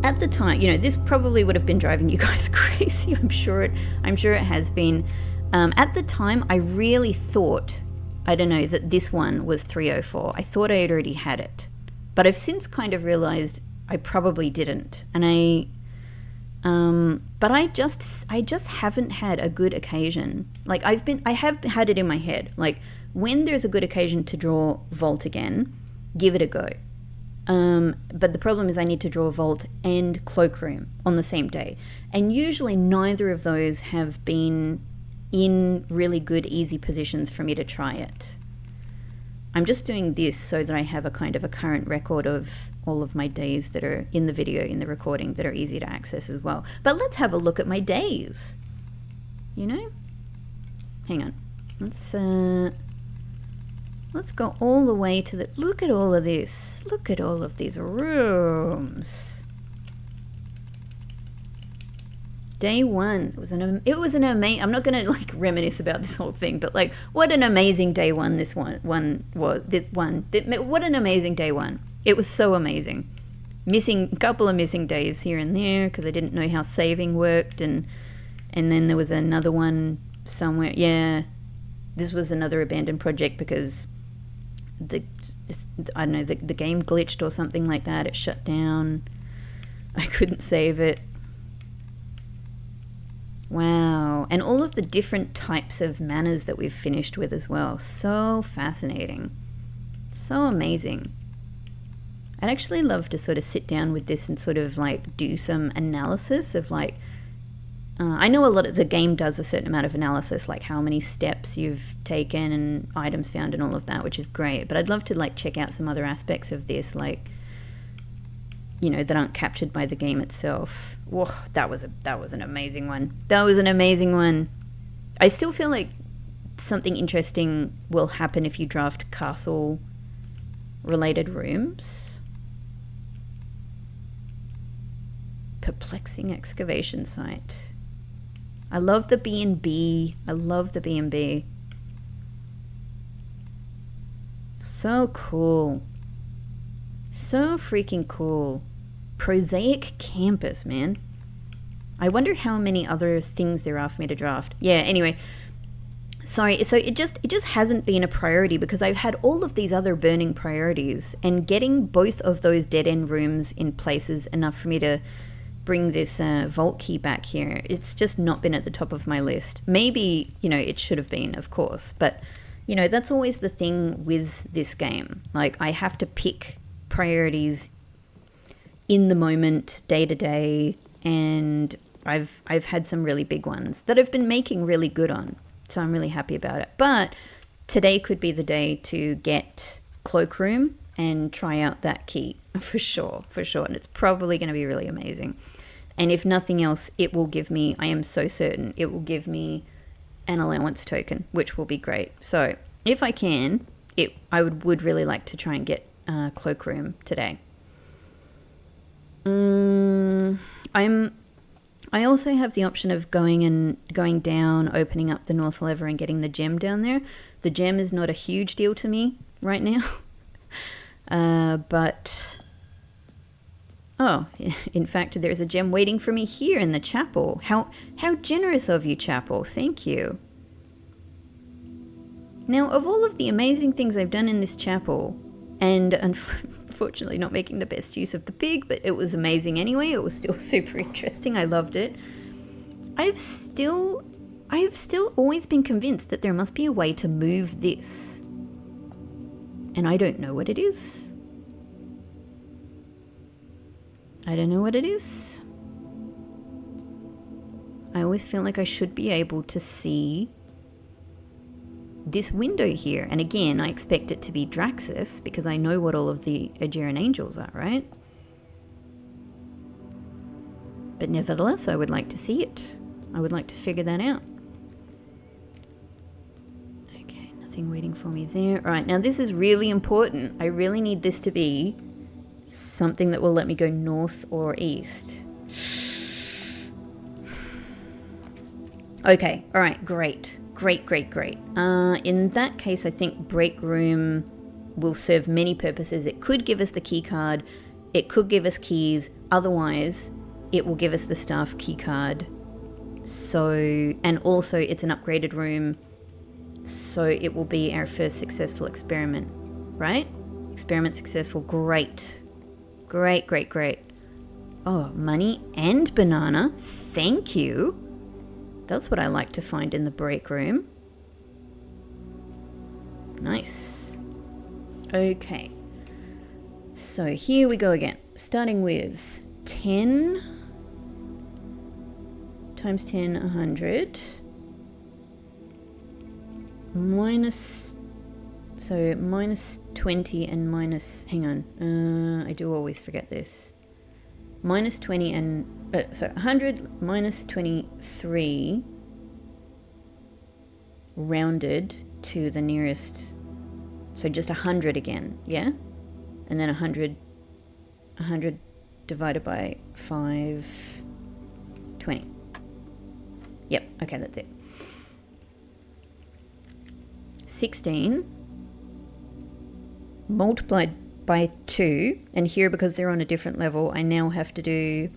At the time, you know, this probably would have been driving you guys crazy. I'm sure it has been. At the time, I really thought, I don't know, that this one was 304. I thought I had already had it, but I've since kind of realized I probably didn't. And but I just haven't had a good occasion. Like I have had it in my head. Like when there's a good occasion to draw Vault again, give it a go. But the problem is I need to draw Vault and Cloakroom on the same day. And usually neither of those have been in really good, easy positions for me to try it. I'm just doing this so that I have a kind of a current record of all of my days that are in the video, in the recording, that are easy to access as well. But let's have a look at my days. You know? Hang on. Let's Let's go all the way to the... Look at all of this. Look at all of these rooms. Day one. It was an amazing... I'm not going to like reminisce about this whole thing, but like what an amazing day one this one was. What an amazing day one. It was so amazing. Missing a couple of missing days here and there because I didn't know how saving worked, and then there was another one somewhere. Yeah, this was another abandoned project because I don't know, the game glitched or something like that. It shut down. I couldn't save it. Wow. And all of the different types of manners that we've finished with as well. So fascinating. So amazing. I'd actually love to sort of sit down with this and sort of like do some analysis of like, I know a lot of the game does a certain amount of analysis, like how many steps you've taken and items found and all of that, which is great. But I'd love to like check out some other aspects of this, like, you know, that aren't captured by the game itself. Whoa, that was an amazing one. That was an amazing one. I still feel like something interesting will happen if you draft castle related rooms. Perplexing excavation site. I love the B&B. I love the B&B. So cool. So freaking cool. Prosaic campus, man. I wonder how many other things there are for me to draft. Yeah, anyway. Sorry, so it just hasn't been a priority because I've had all of these other burning priorities, and getting both of those dead-end rooms in place is enough for me to bring this vault key back here. It's just not been at the top of my list. Maybe, you know, it should have been, of course, but, you know, that's always the thing with this game. Like, I have to pick priorities in the moment, day to day, and I've had some really big ones that I've been making really good on, so I'm really happy about it. But today could be the day to get Cloakroom and try out that key for sure, and it's probably going to be really amazing. And if nothing else, it will give me, I am so certain, it will give me an allowance token, which will be great. So if I can, I would really like to try and get Cloakroom today. I also have the option of going down, opening up the north lever and getting the gem down there. The gem is not a huge deal to me right now. But oh, in fact, there's a gem waiting for me here in the chapel. How generous of you, chapel. Thank you. Now, of all of the amazing things I've done in this chapel, and unfortunately not making the best use of the pig, but it was amazing anyway. It was still super interesting. I loved it. I have still always been convinced that there must be a way to move this. And I don't know what it is. I don't know what it is. I always feel like I should be able to see this window here. And again, I expect it to be Draxus because I know what all of the Aegean angels are, right? But nevertheless, I would like to see it. I would like to figure that out. Okay, nothing waiting for me there. All right, now this is really important. I really need this to be something that will let me go north or east. Okay, all right, great. In that case, I think break room will serve many purposes. It could give us the key card. It could give us keys. Otherwise, it will give us the staff key card. So, and also it's an upgraded room. So it will be our first successful experiment, right? Experiment successful. Great. Oh, money and banana. Thank you. That's what I like to find in the break room. Nice. Okay. So here we go again. Starting with 10 times 10, 100. Minus 20 and minus, hang on. I do always forget this. Minus 20 and, 100 minus 23 rounded to the nearest So just 100 again, yeah? And then 100 divided by 5, 20. Yep, okay, that's it. 16 multiplied by 2, and here, because they're on a different level, I now have to do,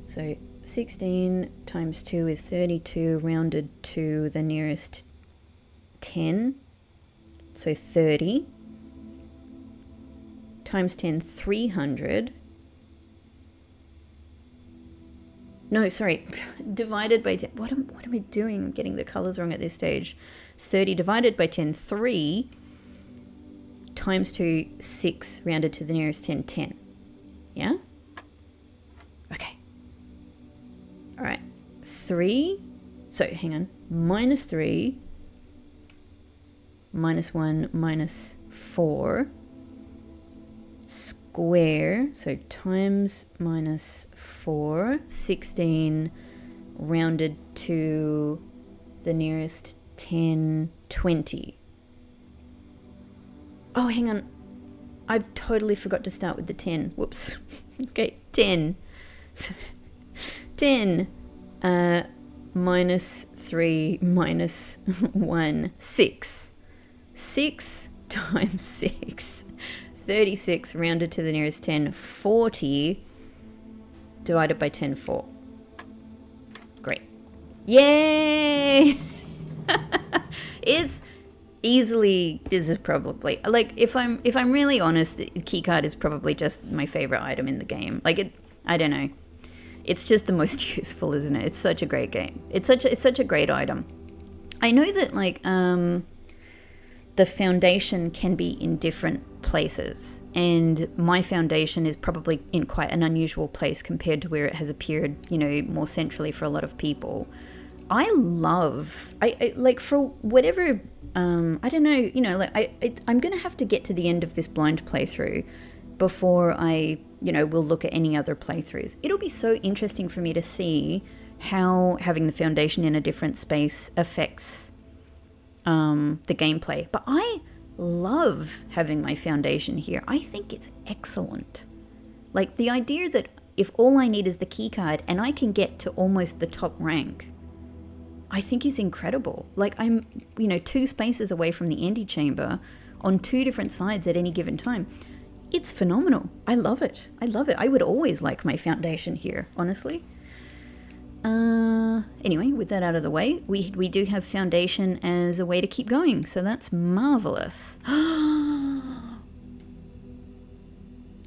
so 16 times 2 is 32, rounded to the nearest 10, so 30, times 10, 300. No, sorry, divided by 10. What am I doing? I'm getting the colors wrong at this stage. 30 divided by 10, 3, times 2, 6, rounded to the nearest 10, 10. Yeah? Okay. All right. 3, so hang on, minus 3, minus 1, minus 4, square, so times minus 4, 16, rounded to the nearest 10, 20. Oh, hang on. I've totally forgot to start with the 10. Whoops. Okay, 10. So, 10 minus 3 minus 1, 6. 6 times 6. 36 rounded to the nearest 10, 40 divided by 10, 4. Great. Yay! It's easily, this is probably, like, if I'm really honest, keycard is probably just my favorite item in the game. Like, I don't know. It's just the most useful, isn't it? It's such a great game. It's such a great item. I know that, like, the foundation can be in different places, and my foundation is probably in quite an unusual place compared to where it has appeared, you know, more centrally for a lot of people. I like, for whatever, I don't know, you know, like, I'm gonna have to get to the end of this blind playthrough before I, you know, will look at any other playthroughs. It'll be so interesting for me to see how having the foundation in a different space affects the gameplay. But I love having my foundation here. I think it's excellent. Like, the idea that if all I need is the keycard and I can get to almost the top rank, I think is incredible. Like, I'm, you know, 2 spaces away from the antechamber on 2 different sides at any given time. It's phenomenal. I love it. I love it. I would always like my foundation here, honestly. Anyway, with that out of the way, we do have foundation as a way to keep going, so that's marvelous.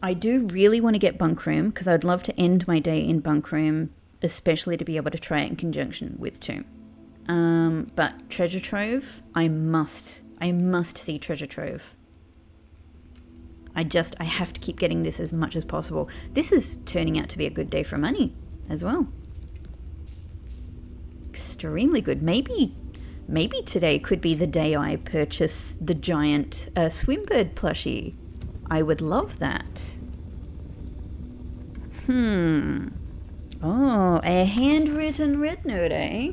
I do really want to get bunk room, because I'd love to end my day in bunk room, especially to be able to try it in conjunction with tomb. But treasure trove, I must see treasure trove. I have to keep getting this as much as possible. This is turning out to be a good day for money as well. Extremely good. Maybe today could be the day I purchase the giant swimbird plushie. I would love that. Oh, a handwritten red note, eh?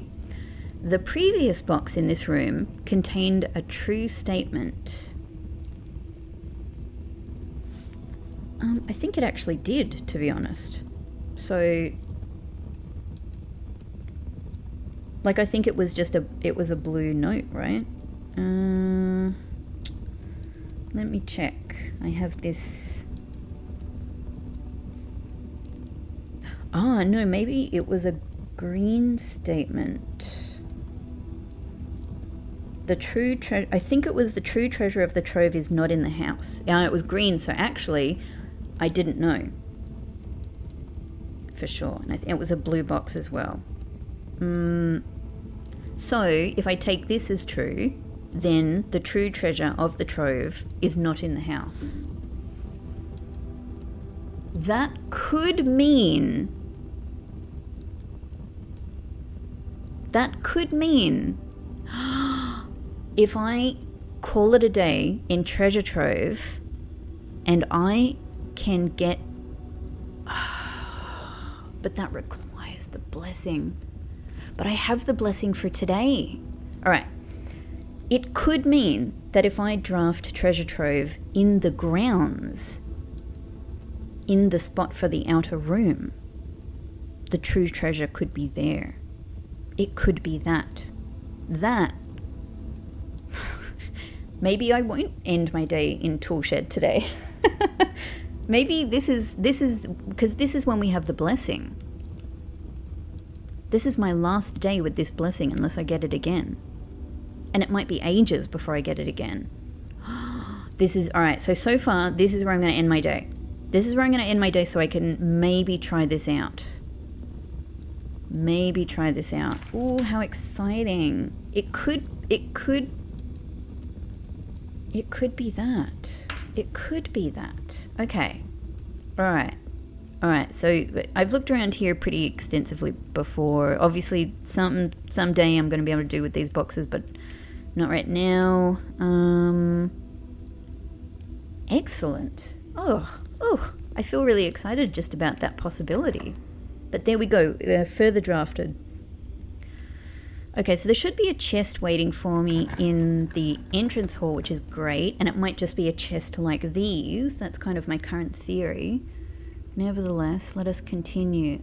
The previous box in this room contained a true statement. I think it actually did, to be honest. So, like, I think it was just it was a blue note, right? Let me check. I have this. No, maybe it was a green statement. The true treasure, I think it was the true treasure of the trove is not in the house. It was green, so actually, I didn't know for sure. And I think it was a blue box as well. So, if I take this as true, then the true treasure of the trove is not in the house. That could mean if I call it a day in treasure trove and I can get, but that requires the blessing. But I have the blessing for today. All right. It could mean that if I draft treasure trove in the grounds, in the spot for the outer room, the true treasure could be there. It could be that. Maybe I won't end my day in Toolshed today. Maybe this is because this is when we have the blessing. This is my last day with this blessing unless I get it again. And it might be ages before I get it again. This is, all right, so far, this is where I'm going to end my day. This is where I'm going to end my day so I can maybe try this out. Maybe try this out. Ooh, how exciting. It could be that. It could be that. Okay. All right. So I've looked around here pretty extensively before. Obviously, someday I'm going to be able to do with these boxes, but not right now. Excellent. Oh, I feel really excited just about that possibility. But there we go, further drafted. Okay, so there should be a chest waiting for me in the entrance hall, which is great. And it might just be a chest like these. That's kind of my current theory. Nevertheless, let us continue.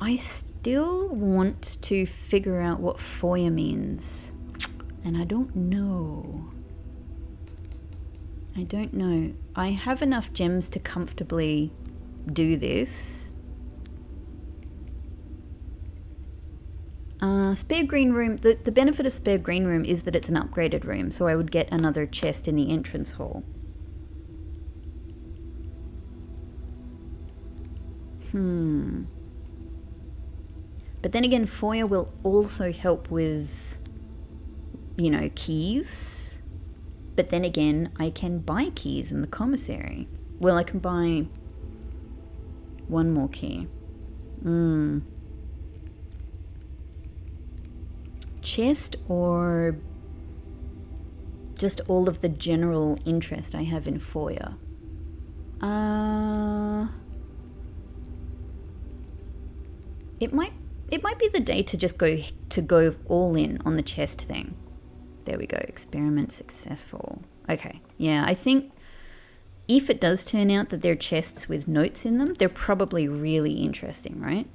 I still want to figure out what foyer means. And I don't know. I have enough gems to comfortably do this. Spare green room. The benefit of spare green room is that it's an upgraded room, so I would get another chest in the entrance hall. But then again, foyer will also help with, keys. But then again, I can buy keys in the commissary. Well, I can buy one more key. Chest or just all of the general interest I have in foyer? It might be the day to just go all in on the chest thing. There we go. Experiment successful. Okay. Yeah, I think if it does turn out that they're chests with notes in them, they're probably really interesting, right?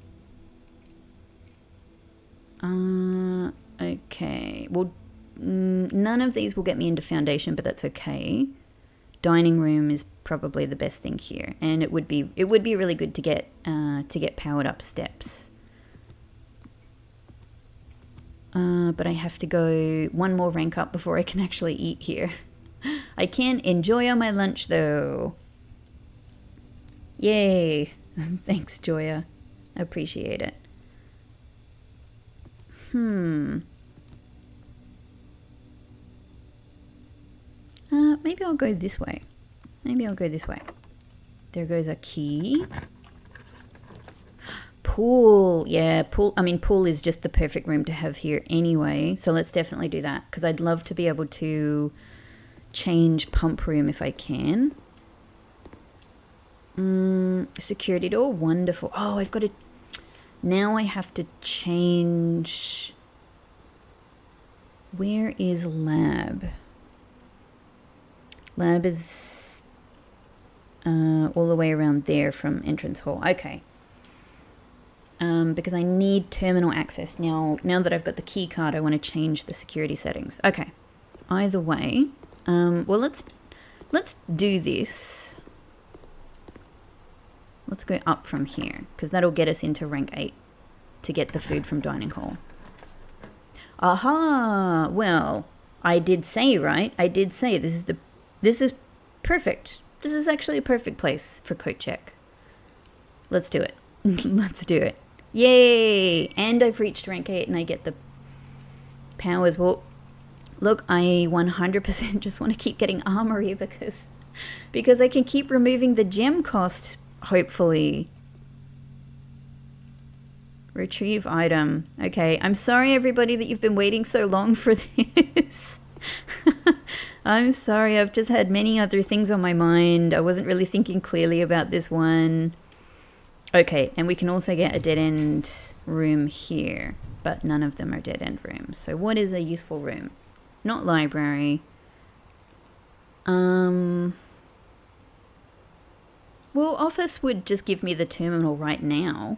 Okay. Well, none of these will get me into foundation, but that's okay. Dining room is probably the best thing here, and it would be really good to get powered up steps. But I have to go one more rank up before I can actually eat here. I can enjoy my lunch though. Yay. Thanks, Joya. I appreciate it. Maybe I'll go this way. There goes a key. Pool. Yeah, pool. I mean, pool is just the perfect room to have here anyway. So let's definitely do that, because I'd love to be able to change pump room if I can. Security door. Wonderful. Oh, I've got to... Now I have to change... Where is lab? Lab is all the way around there from entrance hall. Okay. Because I need terminal access. Now that I've got the key card, I want to change the security settings. Okay. Either way. Well, let's do this. Let's go up from here, because that'll get us into rank 8 to get the food from dining hall. Aha! Well, I did say, right? I did say this is perfect. This is actually a perfect place for coat check. Let's do it. Let's do it. Yay! And I've reached rank 8 and I get the powers. Well, look, I 100% just want to keep getting armory because I can keep removing the gem cost, hopefully. Retrieve item. Okay, I'm sorry everybody that you've been waiting so long for this. I'm sorry, I've just had many other things on my mind. I wasn't really thinking clearly about this one. Okay, and we can also get a dead end room here. but none of them are dead-end rooms. So what is a useful room? Not library. Well, office would just give me the terminal right now.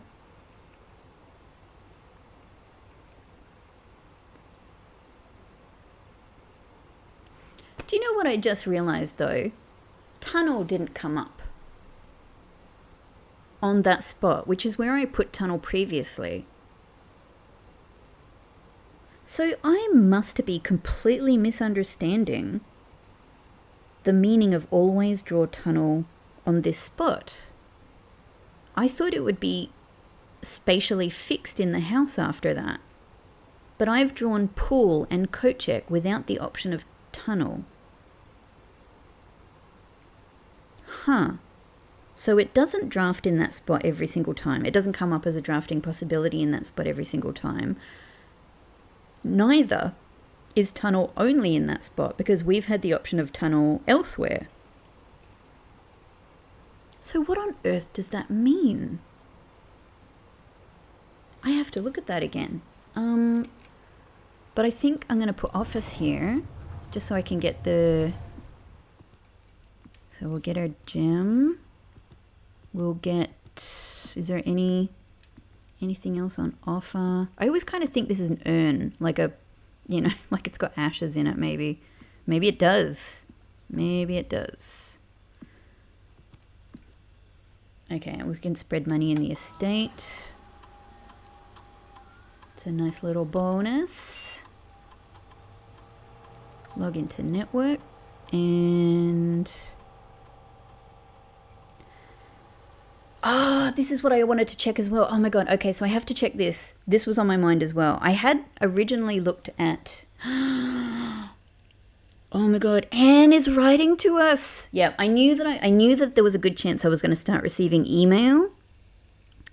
Do you know what I just realized though? Tunnel didn't come up on that spot, which is where I put tunnel previously. So I must be completely misunderstanding the meaning of always draw tunnel on this spot. I thought it would be spatially fixed in the house after that. But I've drawn pool and coat check without the option of tunnel. Huh. So it doesn't draft in that spot every single time. It doesn't come up as a drafting possibility in that spot every single time. Neither is tunnel only in that spot because we've had the option of tunnel elsewhere. So what on earth does that mean? I have to look at that again. But I think I'm going to put office here just so I can get the... So we'll get our gem. We'll get... Is there anything else on offer? I always kind of think this is an urn, like a, you know, like it's got ashes in it maybe. Maybe it does. Maybe it does. Okay, we can spread money in the estate. It's a nice little bonus. Log into network and... Ah, this is what I wanted to check as well. Oh my God. Okay, so I have to check this. This was on my mind as well. I had originally looked at... Oh my God, Anne is writing to us. Yeah, I knew that there was a good chance I was going to start receiving email.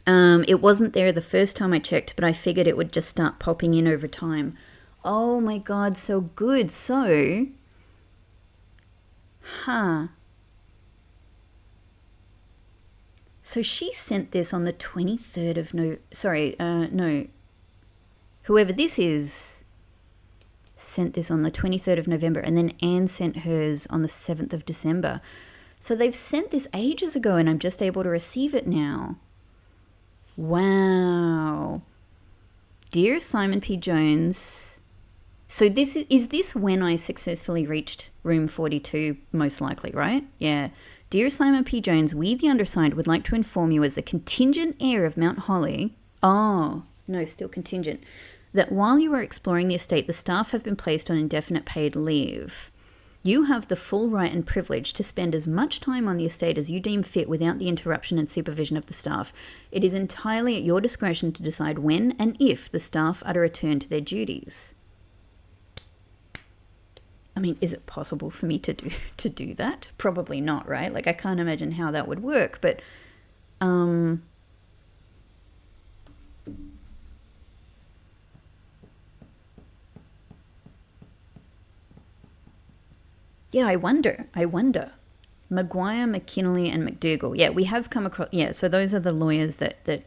It wasn't there the first time I checked, but I figured it would just start popping in over time. Oh my God, so good. So, So she sent this on the 23rd of whoever this is sent this on the 23rd of November, and then Anne sent hers on the 7th of December. So they've sent this ages ago and I'm just able to receive it now. Wow. Dear Simon P. Jones, so is this when I successfully reached room 42, most likely, right? Yeah. Dear Simon P. Jones, we, the undersigned, would like to inform you as the contingent heir of Mount Holly... Oh, no, still contingent. That while you are exploring the estate, the staff have been placed on indefinite paid leave. You have the full right and privilege to spend as much time on the estate as you deem fit without the interruption and supervision of the staff. It is entirely at your discretion to decide when and if the staff are to return to their duties. I mean, is it possible for me to do that? Probably not, right? Like, I can't imagine how that would work, but yeah, I wonder. Maguire, McKinley, and McDougall. Yeah, we have come across... Yeah, so those are the lawyers that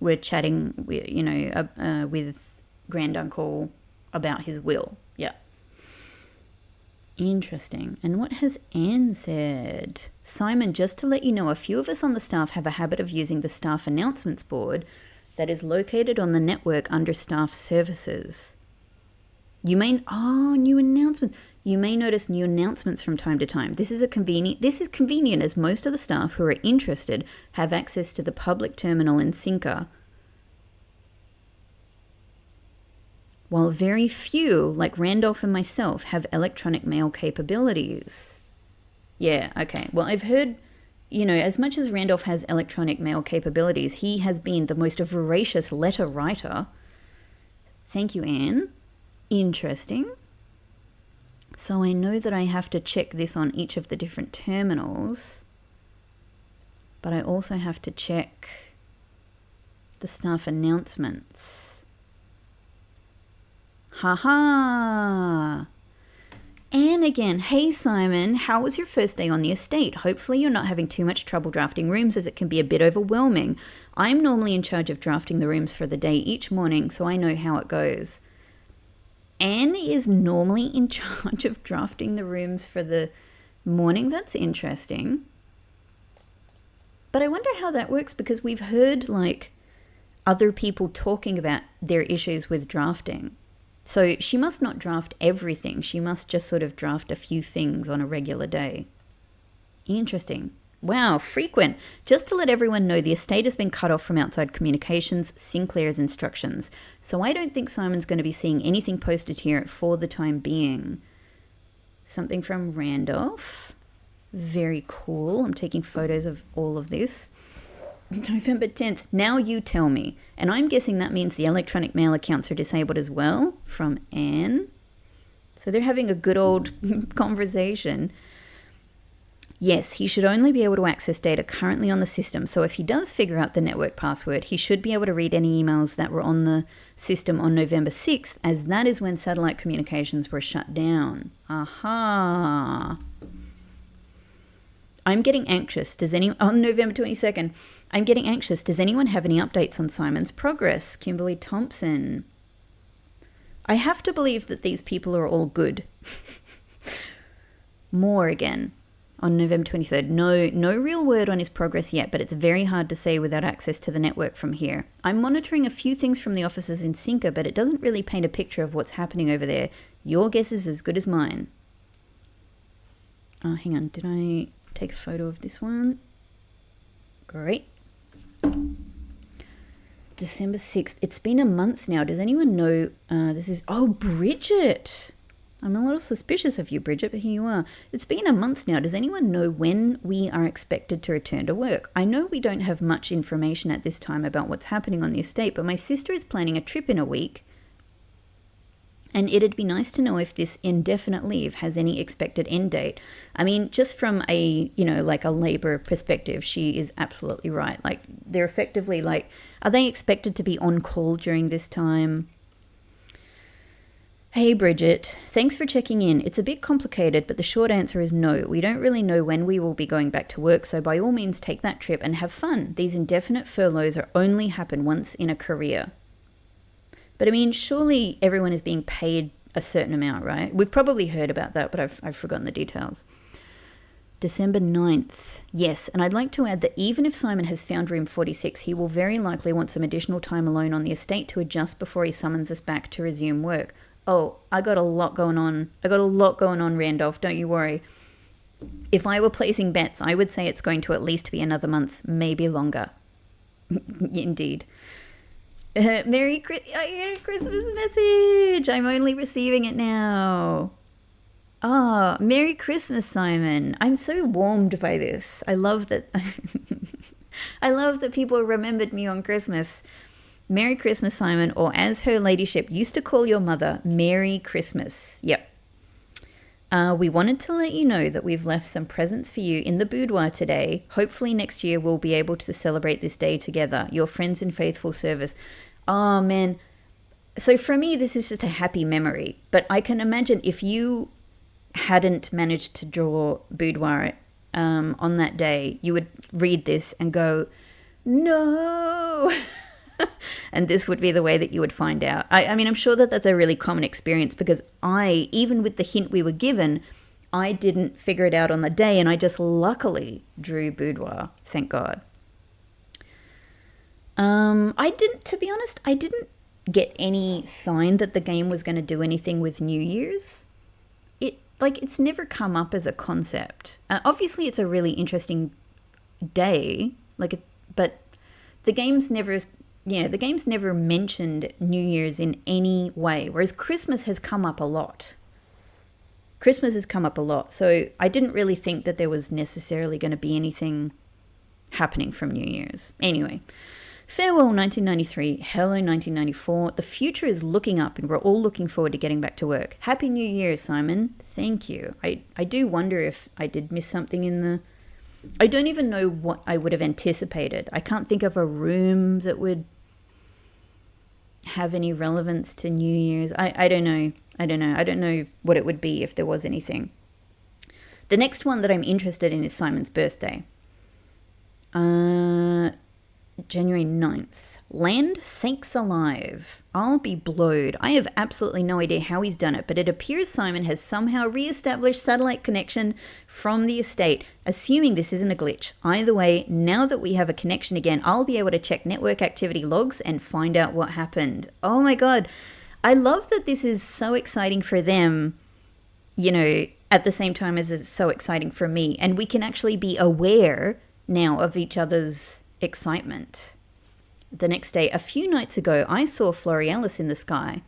were chatting with, with Granduncle about his will. Yeah. Interesting. And what has Anne said? Simon, just to let you know, a few of us on the staff have a habit of using the staff announcements board that is located on the network under staff services. New announcements. You may notice new announcements from time to time. This is convenient as most of the staff who are interested have access to the public terminal in Sinker, while very few, like Randolph and myself, have electronic mail capabilities. Yeah, okay. Well, I've heard, as much as Randolph has electronic mail capabilities, he has been the most voracious letter writer. Thank you, Anne. Interesting. So I know that I have to check this on each of the different terminals, but I also have to check the staff announcements. Haha! And again, hey Simon, how was your first day on the estate? Hopefully you're not having too much trouble drafting rooms as it can be a bit overwhelming. I'm normally in charge of drafting the rooms for the day each morning, so I know how it goes. Anne is normally in charge of drafting the rooms for the morning. That's interesting. But I wonder how that works, because we've heard like other people talking about their issues with drafting. So she must not draft everything. She must just sort of draft a few things on a regular day. Interesting. Wow, frequent. Just to let everyone know, the estate has been cut off from outside communications, Sinclair's instructions. So I don't think Simon's going to be seeing anything posted here for the time being. Something from Randolph. Very cool. I'm taking photos of all of this. November 10th. Now you tell me. And I'm guessing that means the electronic mail accounts are disabled as well, from Anne. So they're having a good old conversation. Yes, he should only be able to access data currently on the system. So if he does figure out the network password, he should be able to read any emails that were on the system on November 6th, as that is when satellite communications were shut down. Aha. I'm getting anxious. On November 22nd, I'm getting anxious. Does anyone have any updates on Simon's progress? Kimberly Thompson. I have to believe that these people are all good. More again on November 23rd. No real word on his progress yet, but it's very hard to say without access to the network from here. I'm monitoring a few things from the offices in Sinker, but it doesn't really paint a picture of what's happening over there. Your guess is as good as mine. Oh, hang on. Did I take a photo of this one? Great. December 6th. It's been a month now. Does anyone know this is... Oh, Bridget. I'm a little suspicious of you, Bridget, but here you are. It's been a month now. Does anyone know when we are expected to return to work? I know we don't have much information at this time about what's happening on the estate, but my sister is planning a trip in a week, and it'd be nice to know if this indefinite leave has any expected end date. I mean, just from a, like a labor perspective, she is absolutely right. Like, they're effectively like, are they expected to be on call during this time? Hey, Bridget, thanks for checking in. It's a bit complicated, but the short answer is no. We don't really know when we will be going back to work, so by all means take that trip and have fun. These indefinite furloughs only happen once in a career. But I mean, surely everyone is being paid a certain amount, right? We've probably heard about that, but I've forgotten the details. December 9th. Yes, and I'd like to add that even if Simon has found room 46, he will very likely want some additional time alone on the estate to adjust before he summons us back to resume work. Oh, I got a lot going on. Randolph. Don't you worry. If I were placing bets, I would say it's going to at least be another month, maybe longer. Indeed. Merry Christmas message. I'm only receiving it now. Ah, Merry Christmas, Simon. I'm so warmed by this. I love that. I love that people remembered me on Christmas. Merry Christmas, Simon, or as her ladyship used to call your mother, Merry Christmas. Yep. We wanted to let you know that we've left some presents for you in the boudoir today. Hopefully next year we'll be able to celebrate this day together. Your friends in faithful service. Oh, man. So for me, this is just a happy memory. But I can imagine if you hadn't managed to draw boudoir on that day, you would read this and go, no. And this would be the way that you would find out. I mean, I'm sure that that's a really common experience, because even with the hint we were given, I didn't figure it out on the day, and I just luckily drew boudoir. Thank God. To be honest, I didn't get any sign that the game was going to do anything with New Year's. It's never come up as a concept. Obviously, it's a really interesting day, but the game's never mentioned New Year's in any way, whereas Christmas has come up a lot. So I didn't really think that there was necessarily going to be anything happening from New Year's. Anyway, farewell 1993, hello 1994. The future is looking up, and we're all looking forward to getting back to work. Happy New Year, Simon. Thank you. I do wonder if I did miss something in the... I don't even know what I would have anticipated. I can't think of a room that would have any relevance to New Year's. I don't know. I don't know. I don't know what it would be if there was anything. The next one that I'm interested in is Simon's birthday. January 9th. Land sakes alive. I'll be blowed. I have absolutely no idea how he's done it, but it appears Simon has somehow re-established satellite connection from the estate, assuming this isn't a glitch. Either way, now that we have a connection again, I'll be able to check network activity logs and find out what happened. Oh my god. I love that this is so exciting for them, you know, at the same time as it's so exciting for me. And we can actually be aware now of each other's excitement. The next day, a few nights ago, I saw Florealis in the sky.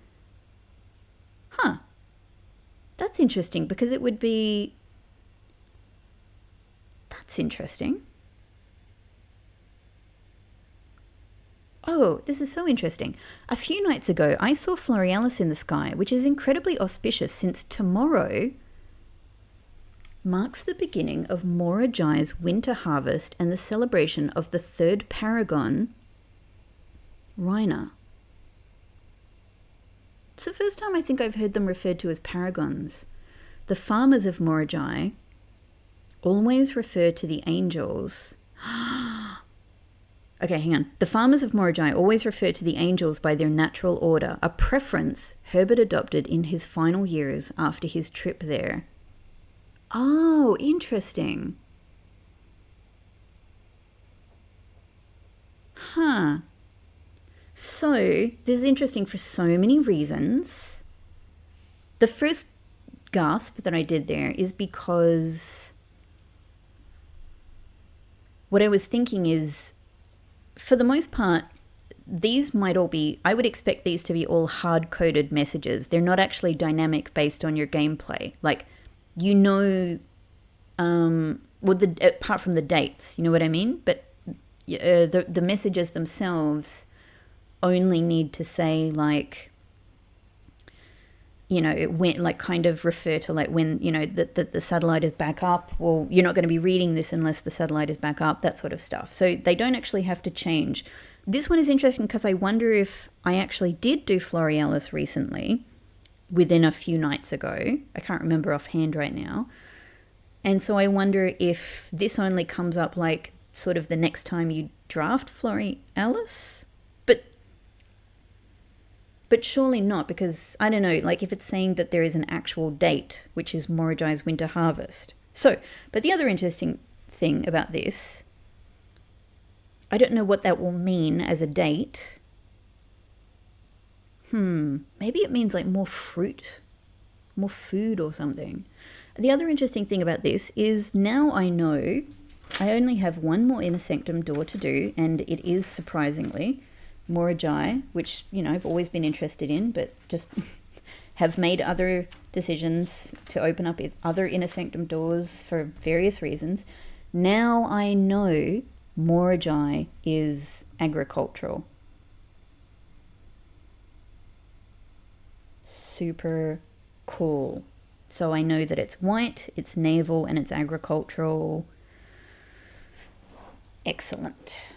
Huh. That's interesting because it would be... That's interesting. Oh, this is so interesting. A few nights ago, I saw Florealis in the sky, which is incredibly auspicious since tomorrow marks the beginning of Morajai's winter harvest and the celebration of the third paragon, Raina. It's the first time I think I've heard them referred to as paragons. The farmers of Morajai always refer to the angels. Okay, hang on. The farmers of Morajai always refer to the angels by their natural order, a preference Herbert adopted in his final years after his trip there. Oh, interesting. Huh. So, this is interesting for so many reasons. The first gasp that I did there is because what I was thinking is, for the most part, these might all be, I would expect these to be all hard-coded messages. They're not actually dynamic based on your gameplay. Like, you know, apart from the dates, you know what I mean? But the messages themselves only need to say, like, you know, when, like, kind of refer to, like, when, you know, that the satellite is back up. Well, you're not going to be reading this unless the satellite is back up, that sort of stuff. So they don't actually have to change. This one is interesting because I wonder if I actually did do Florealis recently, within a few nights ago. I can't remember offhand right now. And so I wonder if this only comes up like sort of the next time you draft Florealis. But surely not, because I don't know, like if it's saying that there is an actual date, which is Morajai's winter harvest. So, but the other interesting thing about this, I don't know what that will mean as a date. Maybe it means like more fruit, more food or something. The other interesting thing about this is now I know I only have one more inner sanctum door to do, and it is surprisingly Morajai, which, you know, I've always been interested in, but just have made other decisions to open up other inner sanctum doors for various reasons. Now I know Morajai is agricultural. Super cool. So I know that it's white, it's naval, and it's agricultural. Excellent.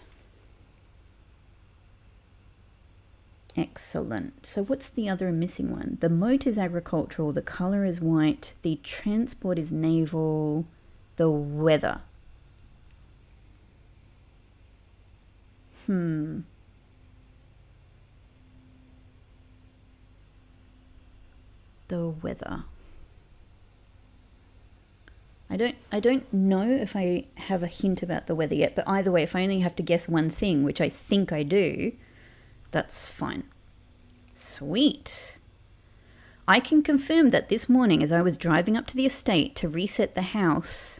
Excellent. So what's the other missing one? The moat is agricultural, the color is white, the transport is naval, the weather. The weather. I don't know if I have a hint about the weather yet, but either way, if I only have to guess one thing, which I think I do, that's fine. Sweet. I can confirm that this morning as I was driving up to the estate to reset the house,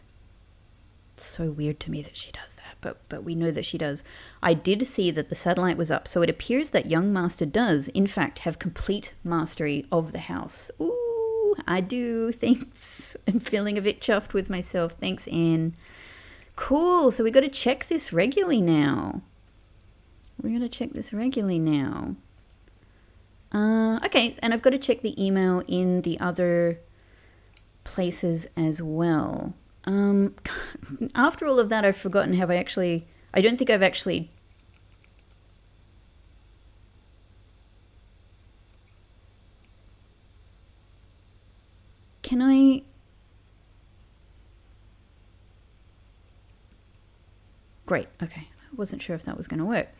it's so weird to me that she does that, but we know that she does. I did see that the satellite was up, so it appears that young master does, in fact, have complete mastery of the house. Ooh, I do. Thanks. I'm feeling a bit chuffed with myself. Thanks, Anne. Cool. So we got to check this regularly now. We're going to check this regularly now. Okay, and I've got to check the email in the other places as well. After all of that, I've forgotten, I don't think I've actually... can I... Great, okay. I wasn't sure if that was going to work.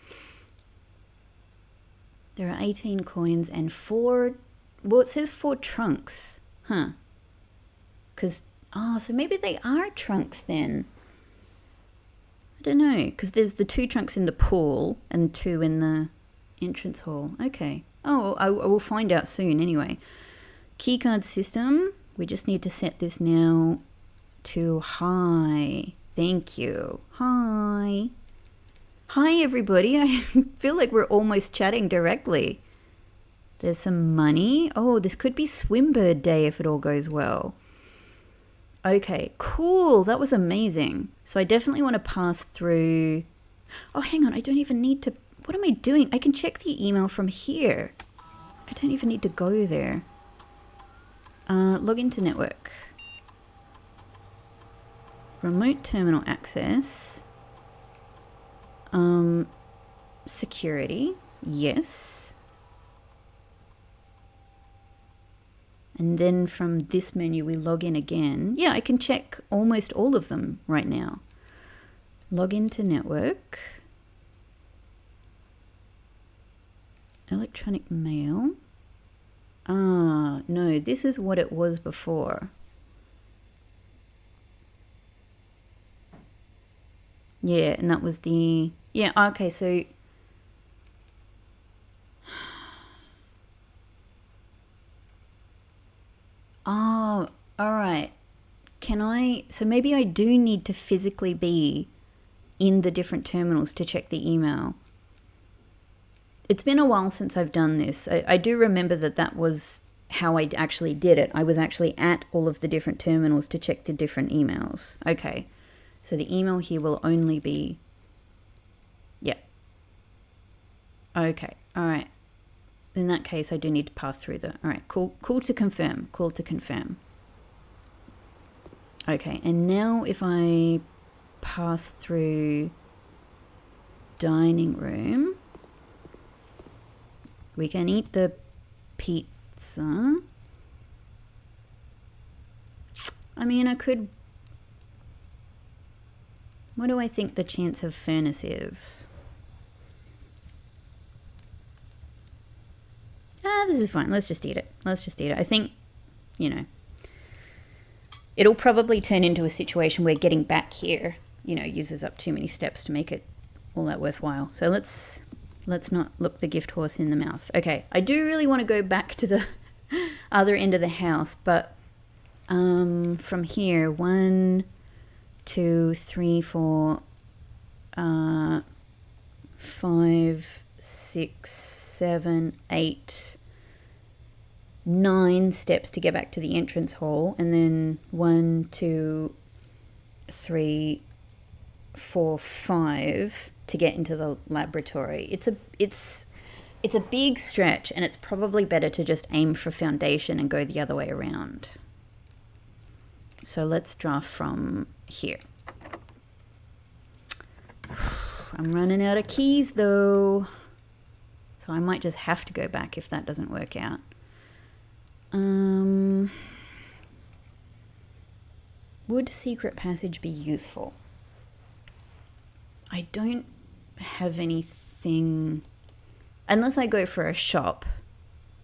There are 18 coins and 4... Well, it says 4 trunks. Huh. Because... Oh, so maybe they are trunks then. I don't know. Because there's the 2 trunks in the pool and 2 in the entrance hall. Okay. Oh, I will find out soon anyway. Keycard system. We just need to set this now to high. Thank you. Hi. Hi, everybody. I feel like we're almost chatting directly. There's some money. Oh, this could be Swimbird Day if it all goes well. Okay, cool. That was amazing. So I definitely want to pass through... Oh, hang on. I don't even need to... What am I doing? I can check the email from here. I don't even need to go there. Log into network. Remote terminal access. Security. Yes. And then from this menu, we log in again. Yeah, I can check almost all of them right now. Log into network. Electronic mail. Ah, no, this is what it was before. Yeah, and that was the... Yeah, okay, so... Oh, all right. Can I... So maybe I do need to physically be in the different terminals to check the email. It's been a while since I've done this. I do remember that was how I actually did it. I was actually at all of the different terminals to check the different emails. Okay. So the email here will only be... Yeah. Okay. All right. In that case, I do need to pass through the... All right. Cool. Cool to confirm. Cool to confirm. Okay. And now if I pass through dining room, we can eat the pizza. I mean, I could... What do I think the chance of furnace is? This is fine. Let's just eat it. Let's just eat it. I think, you know, it'll probably turn into a situation where getting back here, you know, uses up too many steps to make it all that worthwhile. So let's not look the gift horse in the mouth. Okay, I do really want to go back to the other end of the house, but from here, 1, 2, 3, 4, 5, 6, 7, 8, 9 steps to get back to the entrance hall, and then 1, 2, 3, 4, 5 to get into the laboratory. It's a big stretch, and it's probably better to just aim for foundation and go the other way around. So let's draft from here. I'm running out of keys though, so I might just have to go back if that doesn't work out. Would secret passage be useful? I don't have anything, unless I go for a shop.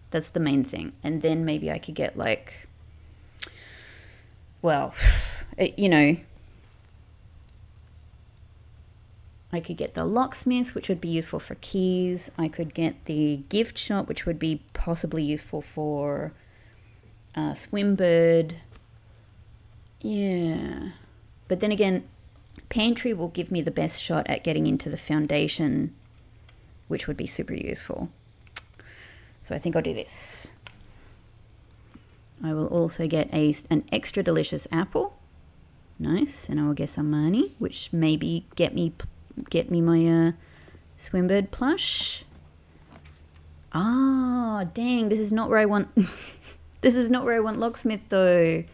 That's the main thing. And then maybe I could get like, well, you know, I could get the locksmith, which would be useful for keys. I could get the gift shop, which would be possibly useful for Swimbird. Yeah. But then again, pantry will give me the best shot at getting into the foundation, which would be super useful. So I think I'll do this. I will also get an extra delicious apple. Nice. And I will get some money, which maybe get me my Swimbird plush. Ah, dang, this is not where I want this is not where I want locksmith though.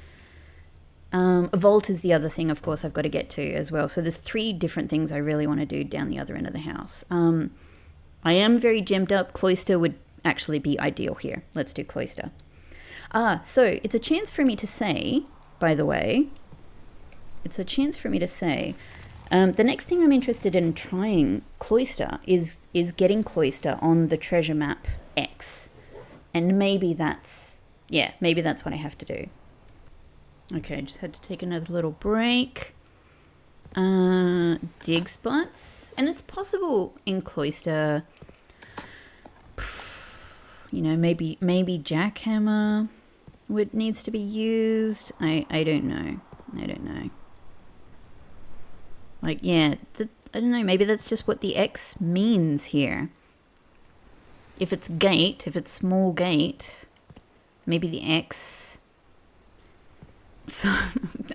A vault is the other thing, of course, I've got to get to as well. So there's 3 different things I really want to do down the other end of the house. I am very gemmed up. Cloister would actually be ideal here. Let's do cloister. So it's a chance for me to say, by the way, it's a chance for me to say, the next thing I'm interested in trying Cloister is getting Cloister on the treasure map X. And maybe that's what I have to do. Okay, just had to take another little break. Dig spots. And it's possible in Cloister, you know, maybe jackhammer needs to be used. I don't know. Like, yeah, I don't know, maybe that's just what the X means here. If it's gate, if it's small gate, maybe the X... So,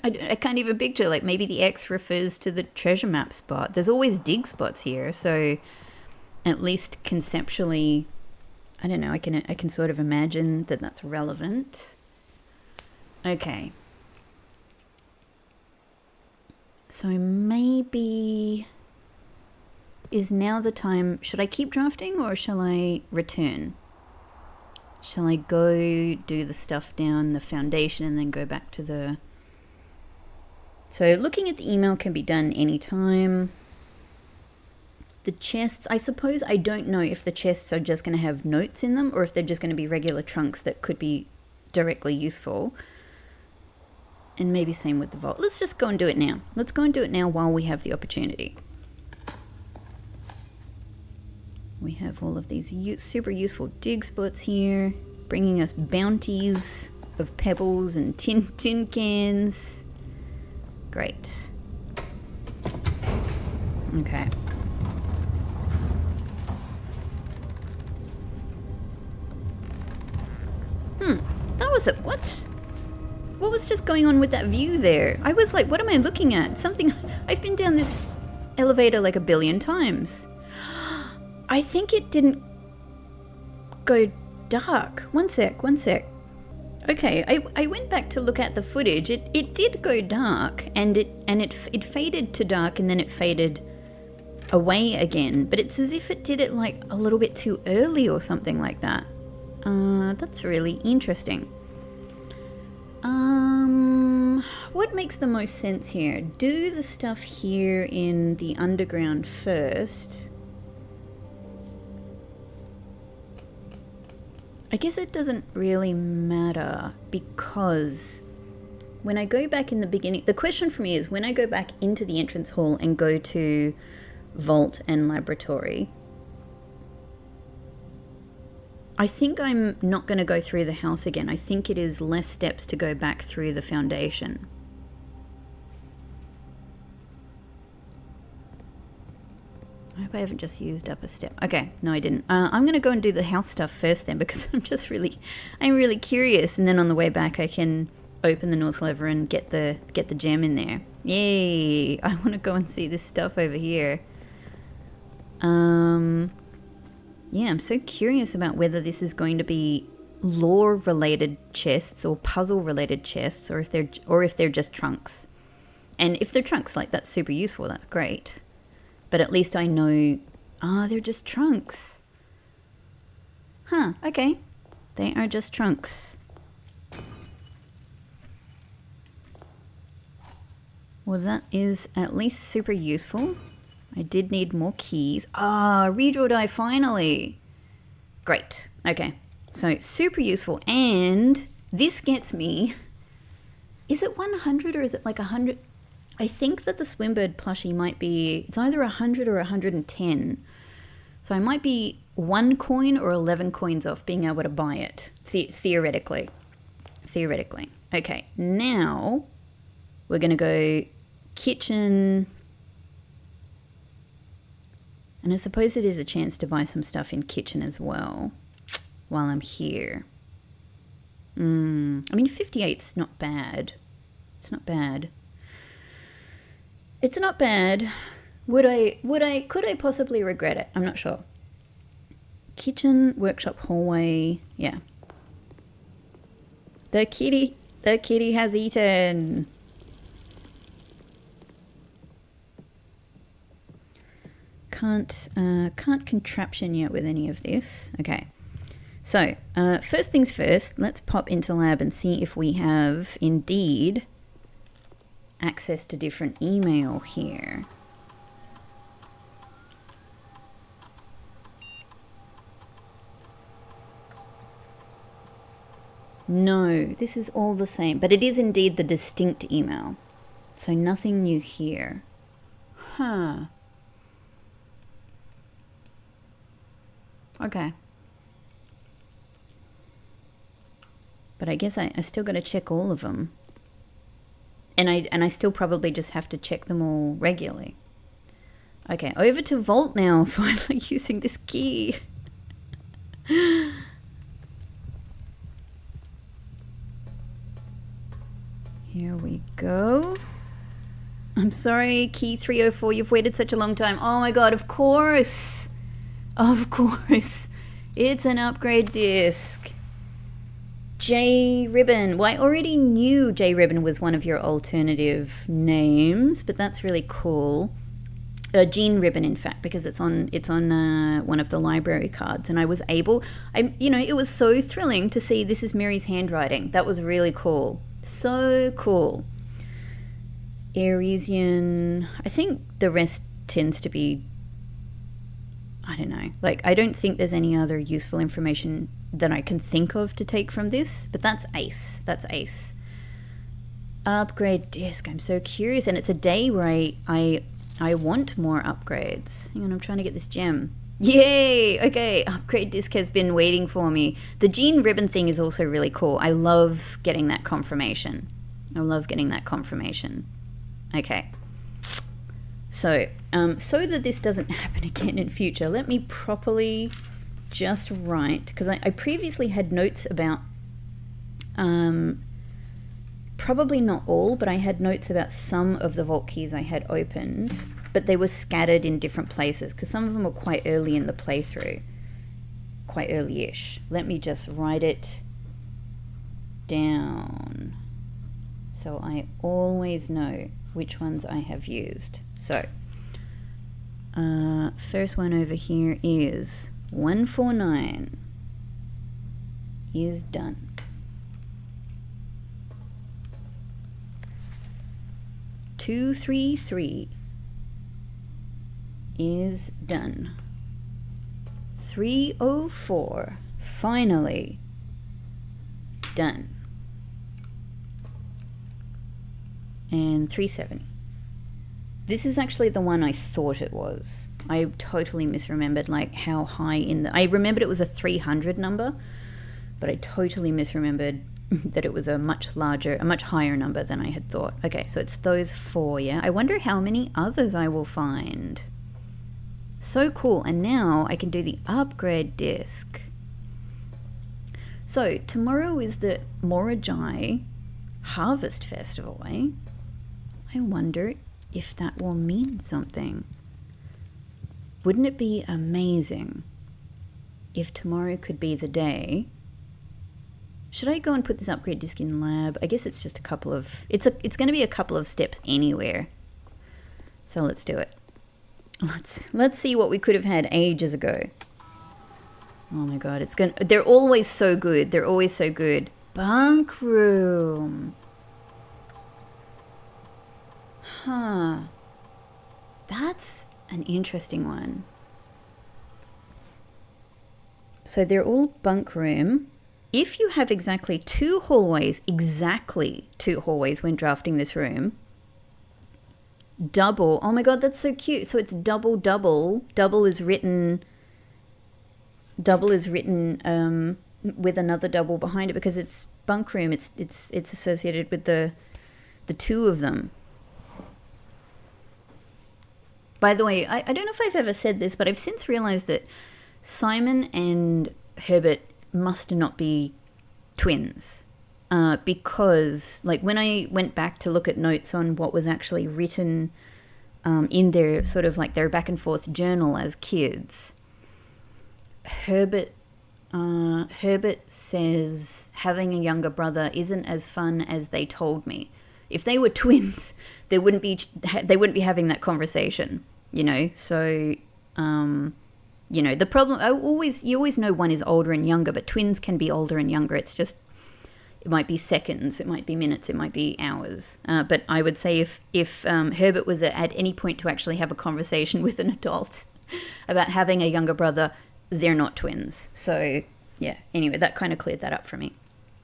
I can't even picture, like, maybe the X refers to the treasure map spot. There's always dig spots here, so at least conceptually, I don't know, I can sort of imagine that that's relevant. Okay. So maybe is now the time. Should I keep drafting or shall I return? Shall I go do the stuff down the foundation and then go back to the... So looking at the email can be done anytime. The chests, I suppose, I don't know if the chests are just going to have notes in them or if they're just going to be regular trunks that could be directly useful. And maybe same with the vault. Let's just go and do it now. Let's go and do it now while we have the opportunity. We have all of these super useful dig spots here, bringing us bounties of pebbles and tin cans. Great. Okay. That was it. What? What was just going on with that view there? I was like, what am I looking at? Something... I've been down this elevator like a billion times. I think it didn't go dark. One sec. Okay, I went back to look at the footage. It did go dark, and it faded to dark, and then it faded away again. But it's as if it did it like a little bit too early or something like that. That's really interesting. What makes the most sense here? Do the stuff here in the underground first. I guess it doesn't really matter because when I go back in the beginning, the question for me is when I go back into the entrance hall and go to vault and laboratory, I think I'm not going to go through the house again. I think it is less steps to go back through the foundation. I hope I haven't just used up a step. Okay, no I didn't. I'm going to go and do the house stuff first then because I'm really curious, and then on the way back I can open the north lever and get the gem in there. Yay! I want to go and see this stuff over here. Yeah, I'm so curious about whether this is going to be lore-related chests or puzzle-related chests, or if they're just trunks. And if they're trunks, like, that's super useful. That's great. But at least I know, they're just trunks. Huh, okay. They are just trunks. Well, that is at least super useful. I did need more keys. Redraw die, finally. Great. Okay. So, super useful. And this gets me... Is it 100 or is it like 100? I think that the Swimbird plushie might be... It's either 100 or 110. So I might be 1 coin or 11 coins off being able to buy it. Theoretically. Okay. Now, we're going to go kitchen... And I suppose it is a chance to buy some stuff in kitchen as well while I'm here. I mean, 58's not bad. It's not bad. Could I possibly regret it? I'm not sure. Kitchen, workshop, hallway. Yeah. The kitty has eaten. Can't contraption yet with any of this. Okay. So, first things first, let's pop into lab and see if we have indeed access to different email here. No, this is all the same, but it is indeed the distinct email. So nothing new here. Huh. Okay. But I guess I still got to check all of them. And I still probably just have to check them all regularly. Okay, over to Vault now, finally using this key. Here we go. I'm sorry, key 304, you've waited such a long time. Oh my god, of course. Of course. It's an upgrade disc. J Ribbon. Well, I already knew J Ribbon was one of your alternative names, but that's really cool. Jean Ribbon, in fact, because it's on one of the library cards, and I was able. It was so thrilling to see this is Mary's handwriting. That was really cool. So cool. Aresian. I think the rest tends to be. I don't know. Like, I don't think there's any other useful information that I can think of to take from this, but that's ace. That's ace. Upgrade disc. I'm so curious, and it's a day where I want more upgrades. Hang on, I'm trying to get this gem. Yay! Okay, upgrade disc has been waiting for me. The Jean Ribbon thing is also really cool. I love getting that confirmation. Okay. So, so that this doesn't happen again in future, let me properly just write, because I previously had notes about, probably not all, but I had notes about some of the vault keys I had opened, but they were scattered in different places, because some of them were quite early in the playthrough, quite early-ish. Let me just write it down, so I always know which ones I have used. So, first one over here is 149 is done. Two, 3 is done. 304 finally done. And 370. This is actually the one I thought it was. I totally misremembered like how high in the... I remembered it was a 300 number, but I totally misremembered that it was a much higher number than I had thought. Okay, so it's those 4, yeah? I wonder how many others I will find. So cool. And now I can do the upgrade disc. So tomorrow is the Morajai Harvest Festival, eh? I wonder if that will mean something. Wouldn't it be amazing if tomorrow could be the day? Should I go and put this upgrade disc in lab? I guess it's just a couple of... It's going to be a couple of steps anywhere. So let's do it. Let's see what we could have had ages ago. Oh my god, they're always so good. They're always so good. Bunk room. Huh. That's an interesting one. So they're all bunk room. If you have exactly two hallways when drafting this room, double. Oh my god, that's so cute. So it's double. Double is written with another double behind it because it's bunk room. It's associated with the two of them. By the way, I don't know if I've ever said this, but I've since realized that Simon and Herbert must not be twins. Because, like, when I went back to look at notes on what was actually written in their sort of like their back and forth journal as kids, Herbert says having a younger brother isn't as fun as they told me. If they were twins, they wouldn't be having that conversation, you know. So, you know, the problem, you always know one is older and younger, but twins can be older and younger. It's just, it might be seconds, it might be minutes, it might be hours. But I would say if Herbert was at any point to actually have a conversation with an adult about having a younger brother, they're not twins. So yeah, anyway, that kind of cleared that up for me.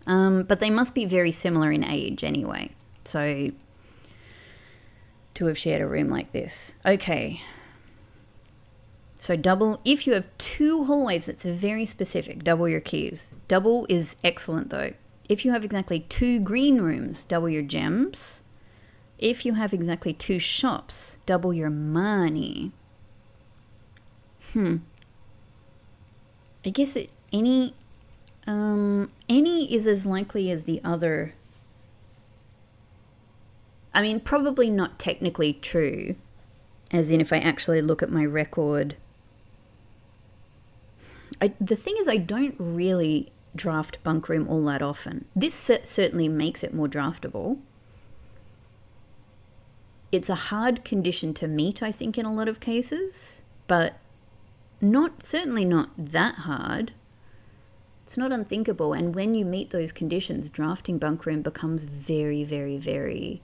But they must be very similar in age anyway. So to have shared a room like this. Okay. So double, if you have 2 hallways, that's very specific, double your keys. Double is excellent though. If you have exactly 2 green rooms, double your gems. If you have exactly 2 shops, double your money. I guess any is as likely as the other. I mean, probably not technically true, as in if I actually look at my record. The thing is, I don't really draft bunk room all that often. This certainly makes it more draftable. It's a hard condition to meet, I think, in a lot of cases, but certainly not that hard. It's not unthinkable, and when you meet those conditions, drafting bunk room becomes very, very, very,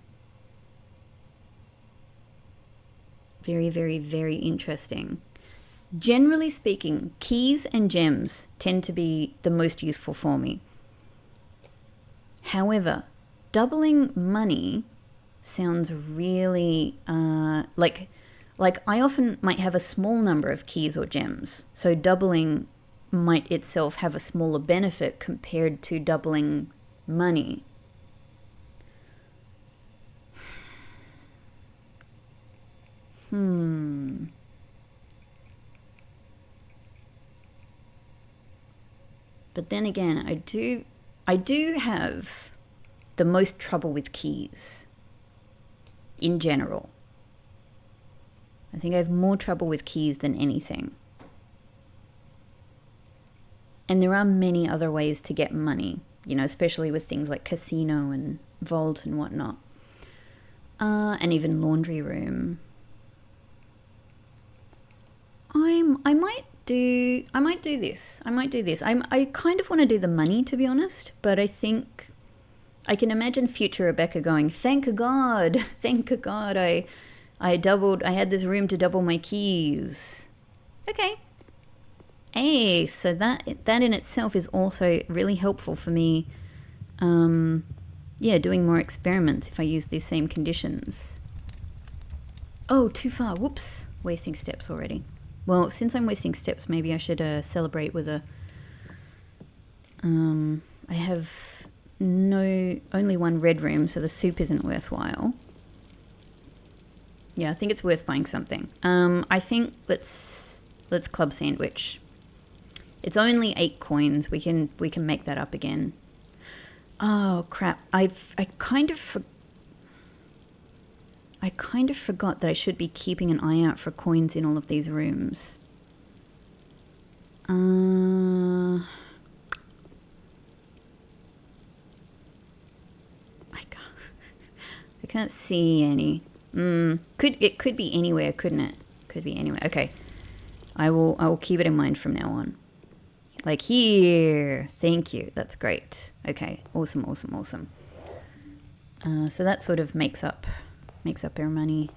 very, very, very interesting. Generally speaking, keys and gems tend to be the most useful for me. However, doubling money sounds really like I often might have a small number of keys or gems, so doubling might itself have a smaller benefit compared to doubling money. But then again, I do have the most trouble with keys in general. I think I have more trouble with keys than anything. And there are many other ways to get money, you know, especially with things like casino and vault and whatnot. And even laundry room. I might do this. I kind of want to do the money, to be honest, but I think I can imagine future Rebecca going, thank God, I had this room to double my keys. Okay. Hey, so that in itself is also really helpful for me. Doing more experiments if I use these same conditions. Oh, too far. Whoops. Wasting steps already. Well, since I'm wasting steps, maybe I should celebrate with a... I have only 1 red room, so the soup isn't worthwhile. Yeah, I think it's worth buying something. I think let's club sandwich. It's only 8 coins. We can make that up again. Oh crap! I kind of forgot that I should be keeping an eye out for coins in all of these rooms. I can't see any. It could be anywhere, couldn't it? Could be anywhere. Okay. I will keep it in mind from now on. Like here. Thank you. That's great. Okay. Awesome. So that sort of makes up our money.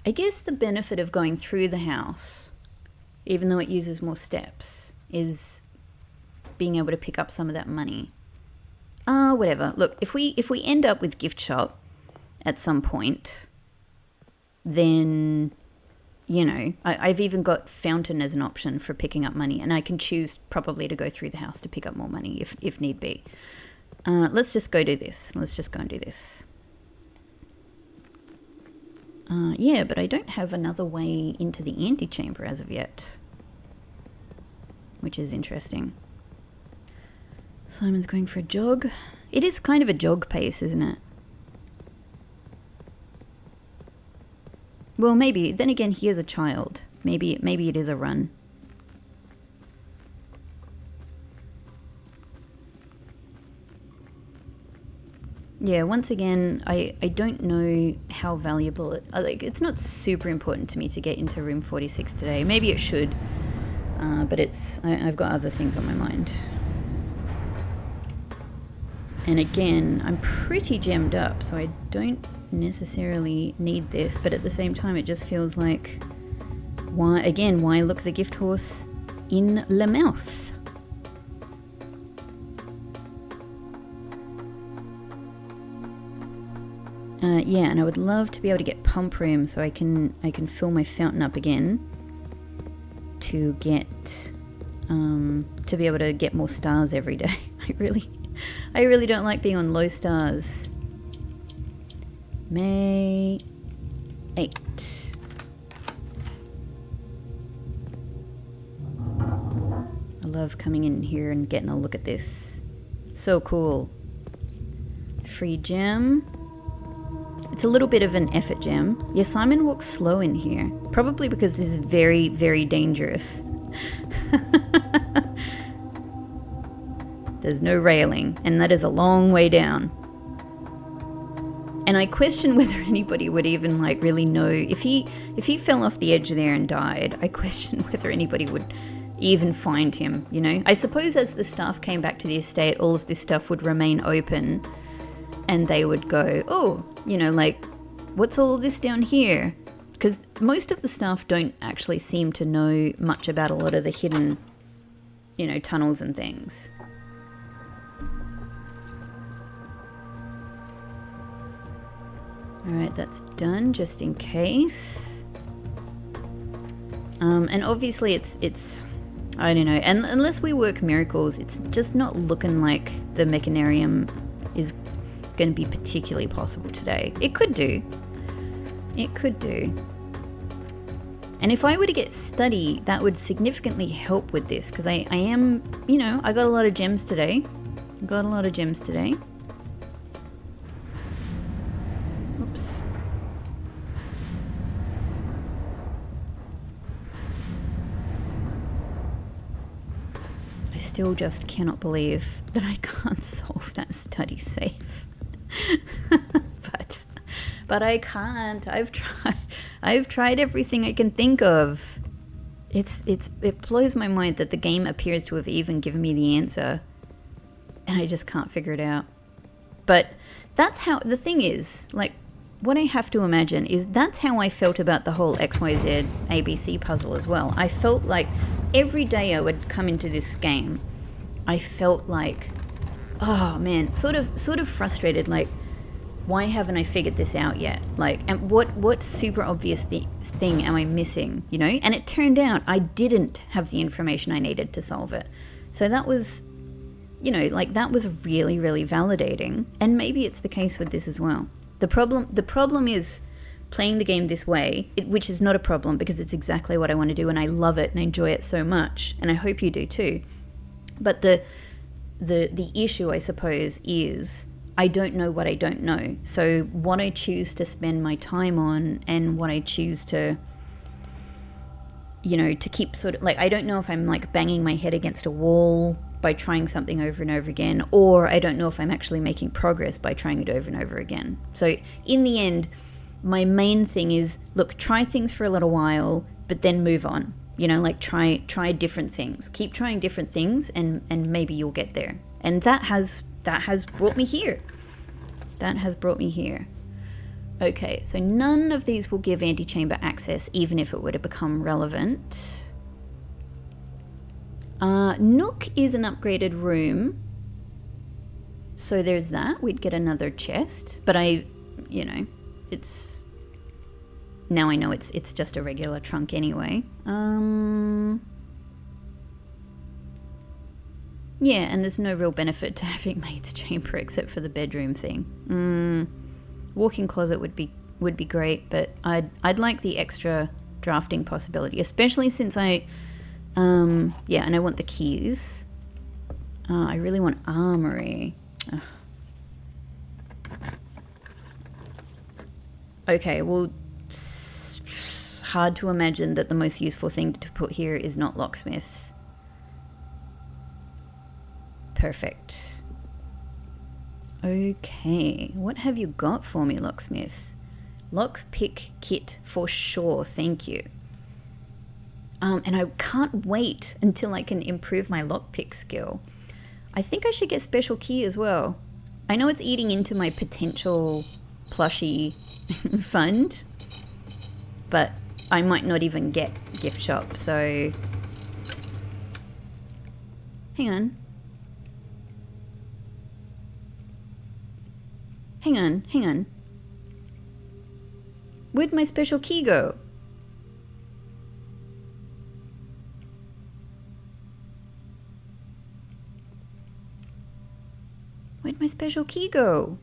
I guess the benefit of going through the house, even though it uses more steps, is being able to pick up some of that money. Whatever. Look, if we end up with gift shop at some point, then, you know, I've even got fountain as an option for picking up money, and I can choose probably to go through the house to pick up more money if need be. Let's just go do this. Let's just go and do this. Yeah, but I don't have another way into the antechamber as of yet, which is interesting. Simon's going for a jog. It is kind of a jog pace, isn't it? Well, maybe. Then again, he is a child. Maybe it is a run. Yeah, once again, I don't know how valuable it... Like, it's not super important to me to get into room 46 today. Maybe it should, but I've got other things on my mind. And again, I'm pretty gemmed up, so I don't necessarily need this, but at the same time, it just feels like, why look the gift horse in the mouth? Yeah, and I would love to be able to get pump room so I can fill my fountain up again to get to be able to get more stars every day. I really don't like being on low stars. May 8. I love coming in here and getting a look at this. So cool. Free gem. It's a little bit of an effort gem. Yeah, Simon walks slow in here. Probably because this is very, very dangerous. There's no railing, and that is a long way down. And I question whether anybody would even like really know if he fell off the edge there and died. I question whether anybody would even find him, you know? I suppose as the staff came back to the estate, all of this stuff would remain open and they would go, oh, you know, like, what's all this down here? Because most of the staff don't actually seem to know much about a lot of the hidden, you know, tunnels and things. Alright, that's done, just in case. And obviously it's I don't know, and unless we work miracles, it's just not looking like the mechanarium is going to be particularly possible today. It could do. It could do. And if I were to get study, that would significantly help with this, because I am, you know, I got a lot of gems today. Oops. I still just cannot believe that I can't solve that study safe. but I can't. I've tried everything I can think of. It blows my mind that the game appears to have even given me the answer, and I just can't figure it out. But that's how the thing is, like, what I have to imagine is that's how I felt about the whole XYZ ABC puzzle as well. I felt like every day I would come into this game, I felt like, oh man, sort of frustrated, like, why haven't I figured this out yet? Like, and what super obvious thing am I missing, you know? And it turned out I didn't have the information I needed to solve it. So that was, you know, like, that was really, really validating. And maybe it's the case with this as well. The problem is playing the game this way, which is not a problem because it's exactly what I want to do and I love it and I enjoy it so much, and I hope you do too. But the issue, I suppose, is I don't know what I don't know. So what I choose to spend my time on and what I choose to, you know, to keep sort of, like, I don't know if I'm like banging my head against a wall by trying something over and over again, or I don't know if I'm actually making progress by trying it over and over again. So in the end, my main thing is, look, try things for a little while, but then move on. You know, like, try different things. Keep trying different things, and maybe you'll get there. And that has brought me here. That has brought me here. Okay, so none of these will give antechamber access, even if it were to become relevant. Nook is an upgraded room, so there's that. We'd get another chest, but you know, it's, now I know it's just a regular trunk anyway. Yeah, and there's no real benefit to having Maid's Chamber except for the bedroom thing. Walk-in closet would be great, but I'd like the extra drafting possibility, especially since yeah, and I want the keys. I really want armory. Ugh. Okay, well, it's hard to imagine that the most useful thing to put here is not locksmith. Perfect. Okay, what have you got for me, locksmith? Lockpick kit for sure, thank you. And I can't wait until I can improve my lockpick skill. I think I should get special key as well. I know it's eating into my potential plushie fund, but I might not even get gift shop, so... Hang on. Hang on, hang on. Where'd my special key go? Where'd my special key go?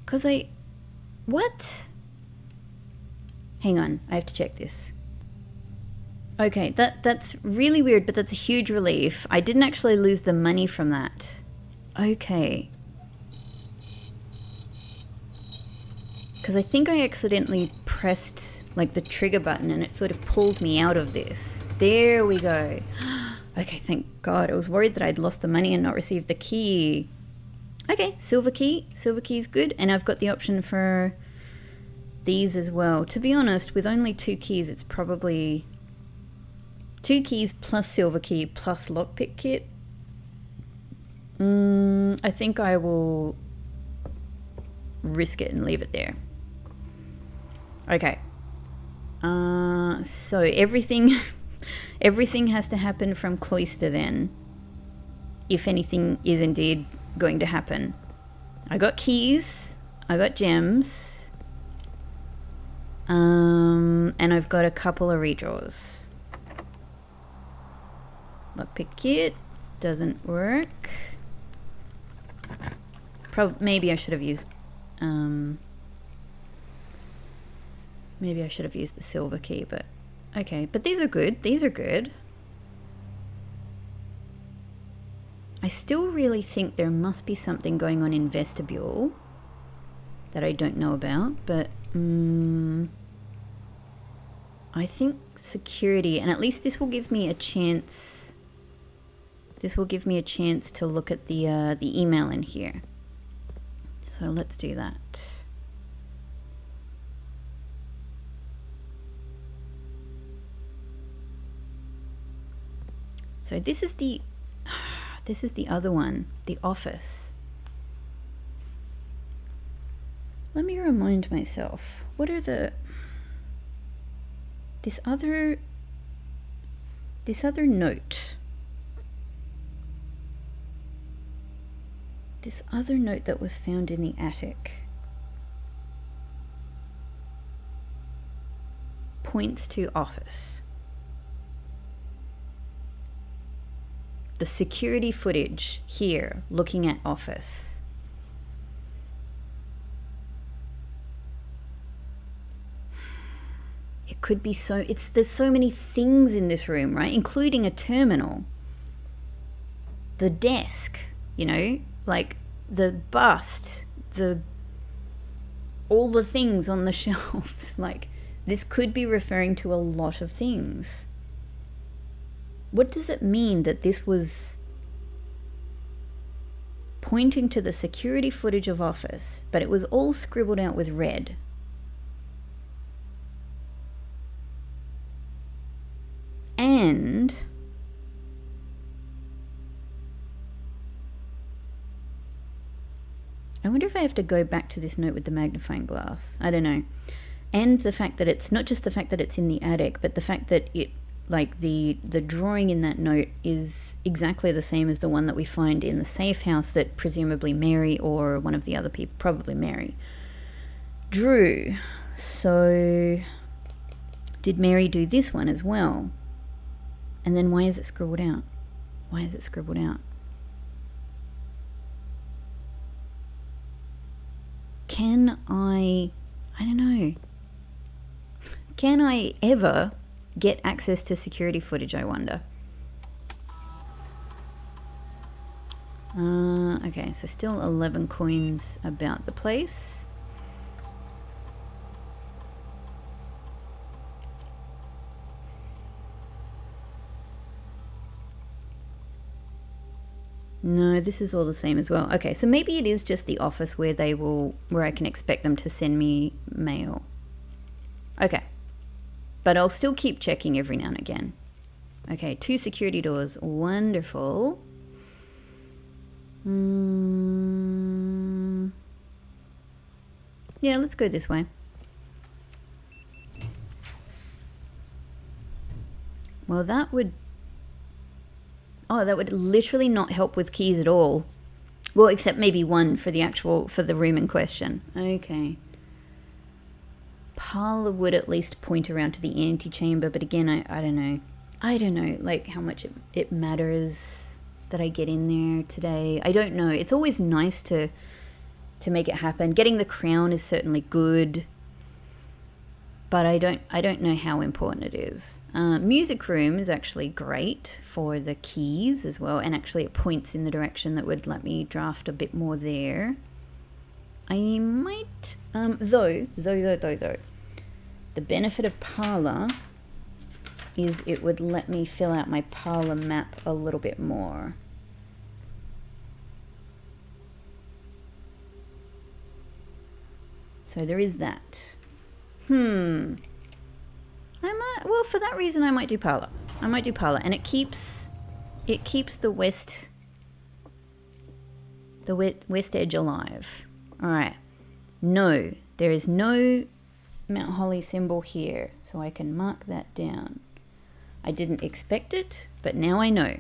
Cause what? Hang on, I have to check this. Okay, that's really weird, but that's a huge relief. I didn't actually lose the money from that. Okay. Because I think I accidentally pressed like the trigger button and it sort of pulled me out of this. There we go. Okay, thank God. I was worried that I'd lost the money and not received the key. Okay, silver key. Silver key is good. And I've got the option for these as well. To be honest, with only 2 keys, it's probably 2 keys plus silver key plus lockpick kit. I think I will risk it and leave it there. Okay. So everything has to happen from Cloister then, if anything is indeed going to happen. I got keys, I got gems, and I've got a couple of redraws. Lockpick kit doesn't work. Maybe I should have used maybe I should have used the silver key, but okay. But these are good. These are good. I still really think there must be something going on in vestibule that I don't know about, but I think security, and at least this will give me a chance. This will give me a chance to look at the email in here. So let's do that. So this is the other one, the office. Let me remind myself. What are the this other note. This other note that was found in the attic points to office. The security footage here looking at office. It could be so, there's so many things in this room, right? Including a terminal. The desk, you know, like the bust, all the things on the shelves. Like, this could be referring to a lot of things. What does it mean that this was pointing to the security footage of office, but it was all scribbled out with red? And I wonder if I have to go back to this note with the magnifying glass. I don't know. And the fact that it's not just the fact that it's in the attic, but the fact that it, like the drawing in that note is exactly the same as the one that we find in the safe house that presumably Mary or one of the other people, probably Mary, drew. So did Mary do this one as well? And then why is it scribbled out? Why is it scribbled out? Can I don't know. Can I ever get access to security footage, I wonder? Okay, so still 11 coins about the place. No, this is all the same as well. Okay, so maybe it is just the office where I can expect them to send me mail. Okay. But I'll still keep checking every now and again. Okay, 2 security doors. Wonderful. Yeah, let's go this way. Well, that would literally not help with keys at all. Well, except maybe one for the room in question. Okay. Parlor would at least point around to the antechamber, but again, I don't know. I don't know, like, how much it matters that I get in there today. I don't know. It's always nice to make it happen. Getting the crown is certainly good, but I don't know how important it is. Music room is actually great for the keys as well, and actually it points in the direction that would let me draft a bit more there. I might, though, the benefit of parlor is it would let me fill out my parlor map a little bit more. So there is that. Well, for that reason, I might do parlor. And it keeps the west edge alive. All right. No, there is no Mount Holly symbol here, so I can mark that down. I didn't expect it, but now I know.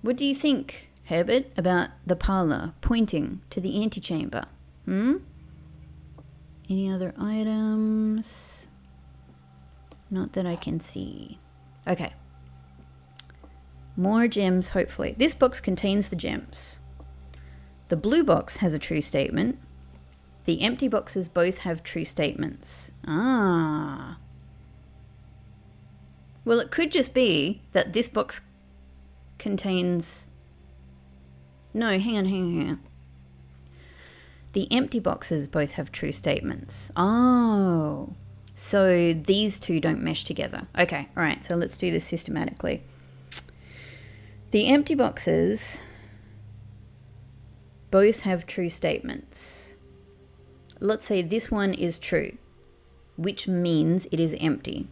What do you think, Herbert, about the parlor pointing to the antechamber? Any other items? Not that I can see. Okay. More gems, hopefully. This box contains the gems. The blue box has a true statement. The empty boxes both have true statements. Ah. Well, it could just be that this box contains... No, hang on. The empty boxes both have true statements. Oh. So these two don't mesh together. Okay, all right, so let's do this systematically. The empty boxes both have true statements. Let's say this one is true, which means it is empty.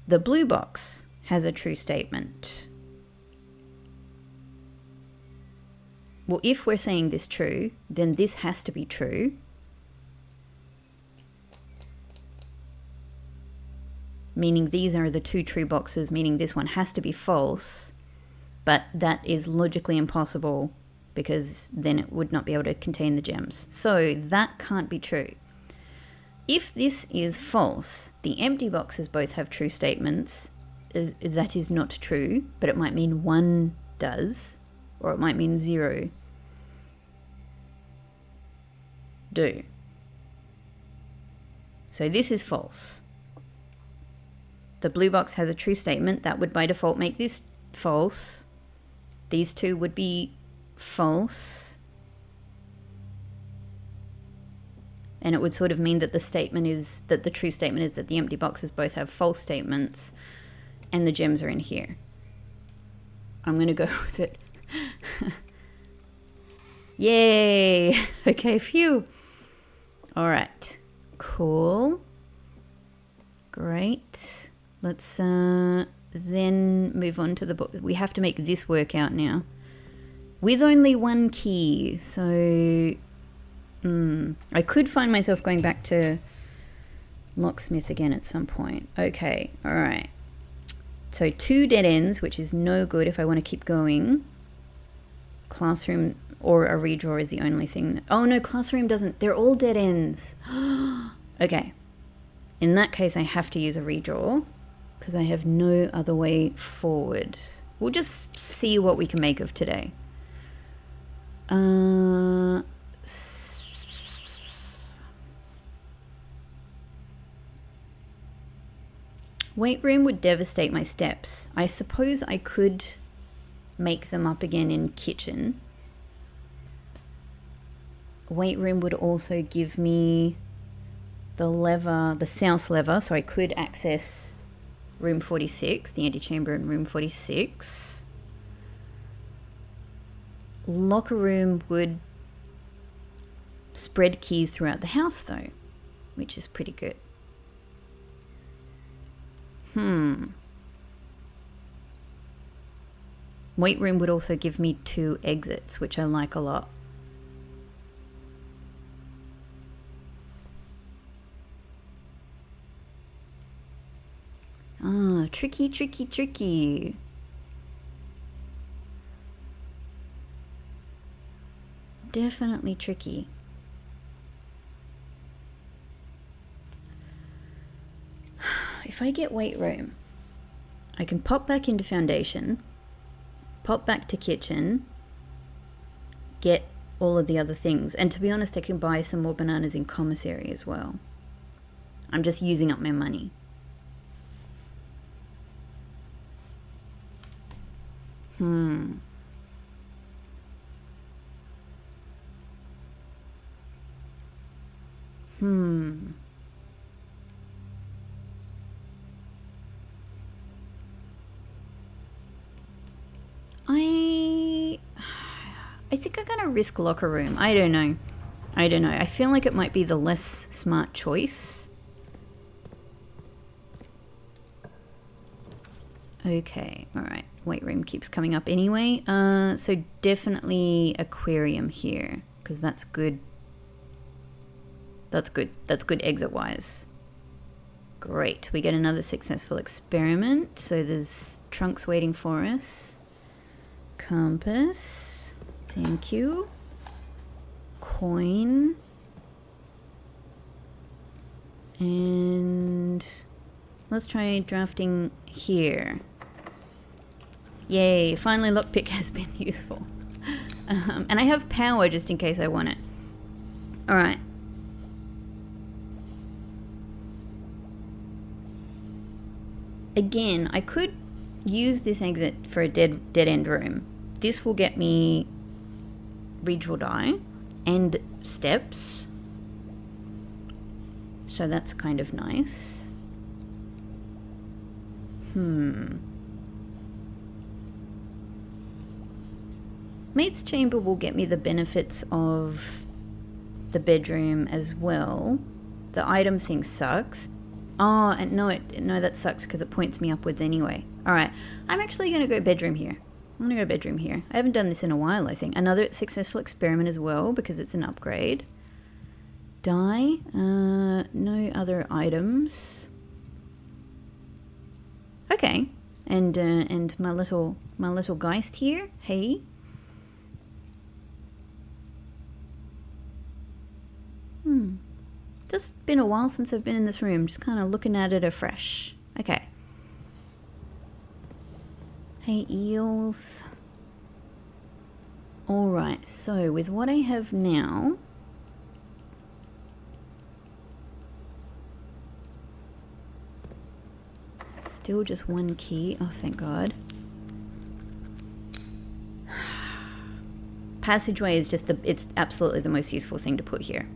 The blue box has a true statement. Well, if we're saying this true, then this has to be true. Meaning these are the two true boxes, meaning this one has to be false. But that is logically impossible because then it would not be able to contain the gems. So that can't be true. If this is false, the empty boxes both have true statements. That is not true, but it might mean one does, or it might mean 0 do. So this is false. The blue box has a true statement. That would by default make this false. These two would be false. And it would sort of mean that the true statement is that the empty boxes both have false statements and the gems are in here. I'm going to go with it. Yay! Okay, phew. All right. Cool. Great. Let's then move on to the book. We have to make this work out now. With only one key. So I could find myself going back to locksmith again at some point. Okay, all right. So 2 dead ends, which is no good if I want to keep going. Classroom or a redraw is the only thing. Oh no, classroom doesn't. They're all dead ends. Okay. In that case, I have to use a redraw because I have no other way forward. We'll just see what we can make of today. Weight room would devastate my steps. I suppose I could make them up again in kitchen. Weight room would also give me the lever, the south lever, so I could access room 46, the antechamber in room 46. Locker room would spread keys throughout the house though, which is pretty good. Weight room would also give me 2 exits, which I like a lot. Ah, tricky, tricky, tricky. Definitely tricky. If I get weight room, I can pop back into foundation, pop back to kitchen, get all of the other things. And to be honest, I can buy some more bananas in commissary as well. I'm just using up my money. I think I'm gonna risk locker room. I don't know. I feel like it might be the less smart choice. Okay, alright. Weight room keeps coming up anyway. So definitely aquarium here, because that's good. That's good. That's good exit-wise. Great. We get another successful experiment. So there's trunks waiting for us. Compass. Thank you. Coin. And let's try drafting here. Yay, finally lockpick has been useful. And I have power just in case I want it. Alright. Again, I could use this exit for a dead end room. This will get me regional die and steps. So that's kind of nice. Mate's chamber will get me the benefits of the bedroom as well. The item thing sucks. Oh, and no, that sucks because it points me upwards anyway. All right, I'm actually going to go bedroom here. I'm going to go bedroom here. I haven't done this in a while, I think. Another successful experiment as well because it's an upgrade. Die. No other items. Okay, and my little Geist here. Hey. Just been a while since I've been in this room. Just kind of looking at it afresh. Okay. Hey, eels. Alright, so with what I have now... Still just one key. Oh, thank God. Passageway is just it's absolutely the most useful thing to put here.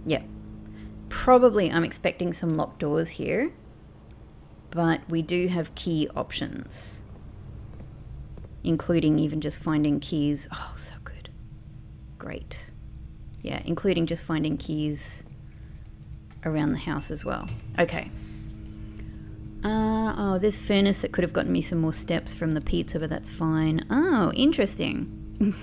Yep. Probably I'm expecting some locked doors here, but we do have key options, including even just finding keys. Oh, so good. Great. Yeah, including just finding keys around the house as well. Okay. Oh, there's furnace that could have gotten me some more steps from the pizza, but that's fine. Oh, interesting.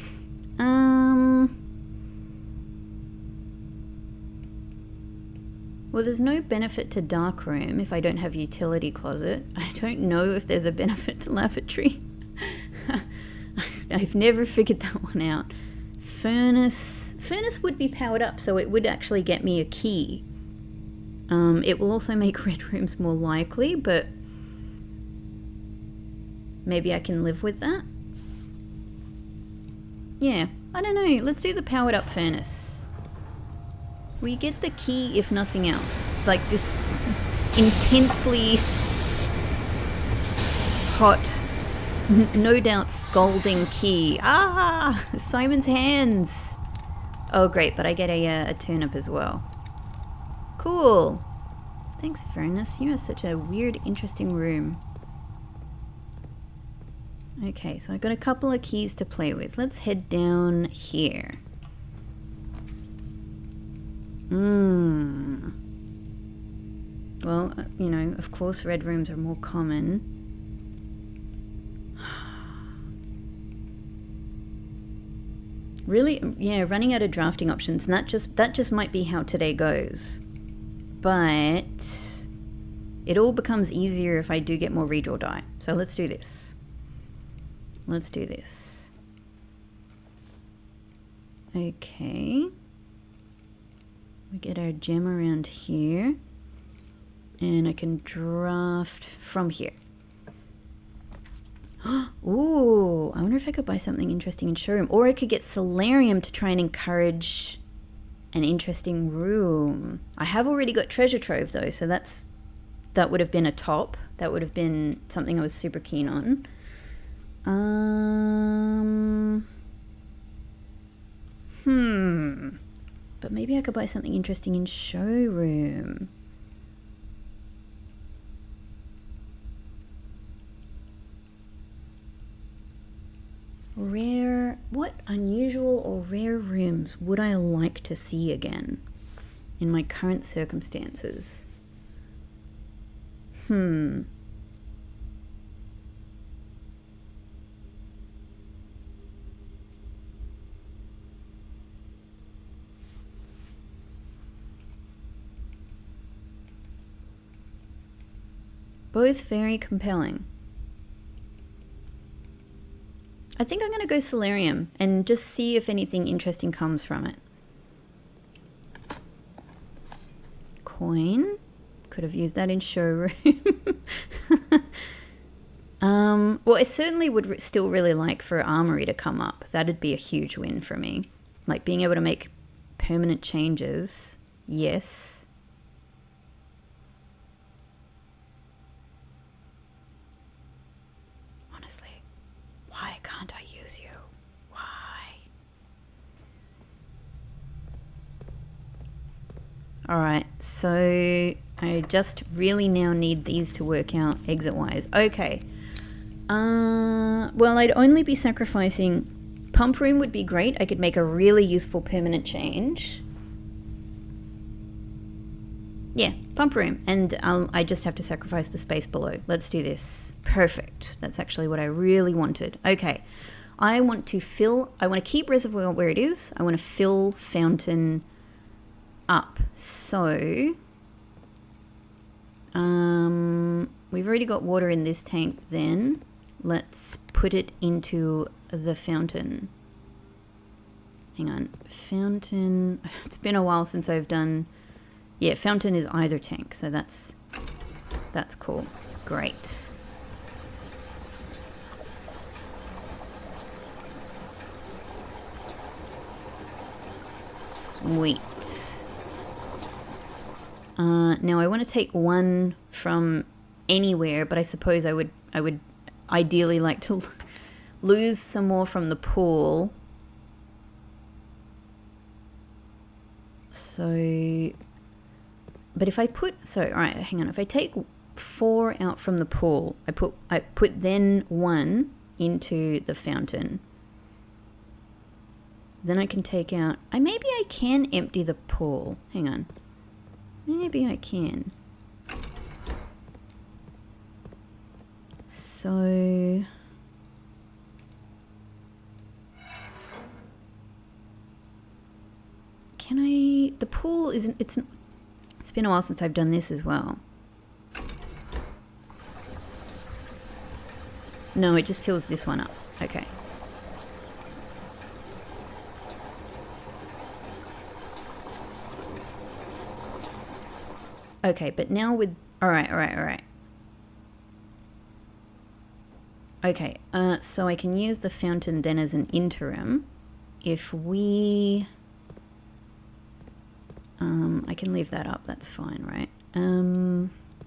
Well, there's no benefit to darkroom if I don't have utility closet. I don't know if there's a benefit to lavatory. I've never figured that one out. Furnace would be powered up, so it would actually get me a key. It will also make red rooms more likely, but maybe I can live with that. Yeah, I don't know. Let's do the powered up furnace. We get the key if nothing else. Like this intensely hot, no doubt scalding key. Ah, Simon's hands. Oh great, but I get a turnip as well. Cool. Thanks, Furnace. You are such a weird, interesting room. Okay, so I've got a couple of keys to play with. Let's head down here. Well, you know, of course red rooms are more common. Really, yeah, running out of drafting options, and that just might be how today goes. But it all becomes easier if I do get more redraw die. So let's do this. Let's do this. Okay. We get our gem around here. And I can draft from here. Ooh, I wonder if I could buy something interesting in showroom. Or I could get Solarium to try and encourage an interesting room. I have already got Treasure Trove though, so that would have been a top. That would have been something I was super keen on. But maybe I could buy something interesting in showroom. Rare, what unusual or rare rooms would I like to see again in my current circumstances? Both very compelling. I think I'm going to go Solarium and just see if anything interesting comes from it. Coin. Could have used that in showroom. Well, I certainly would still really like for Armory to come up. That'd be a huge win for me. Like being able to make permanent changes. Yes. Honestly, why can't I use you? Why? Alright, so I just really now need these to work out exit-wise. Okay. Well, I'd only be sacrificing... Pump room would be great. I could make a really useful permanent change. Yeah, pump room. And I just have to sacrifice the space below. Let's do this. Perfect. That's actually what I really wanted. Okay. I want to keep reservoir where it is. I want to fill fountain up. So... we've already got water in this tank then. Let's put it into the fountain. Hang on. Fountain... It's been a while since I've done... Yeah, fountain is either tank, so that's cool. Great. Sweet. Now I want to take one from anywhere, but I suppose I would ideally like to lose some more from the pool. So, but if I put, so all right, hang on. If I take 4 out from the pool, I put then 1 into the fountain. Then I can take out. Maybe I can empty the pool. Hang on. Maybe I can. So can I? The pool isn't. It's been a while since I've done this as well. No, it just fills this one up. Okay. Okay, but now with... All right. Okay, so I can use the fountain then as an interim. If we... I can leave that up, that's fine, right?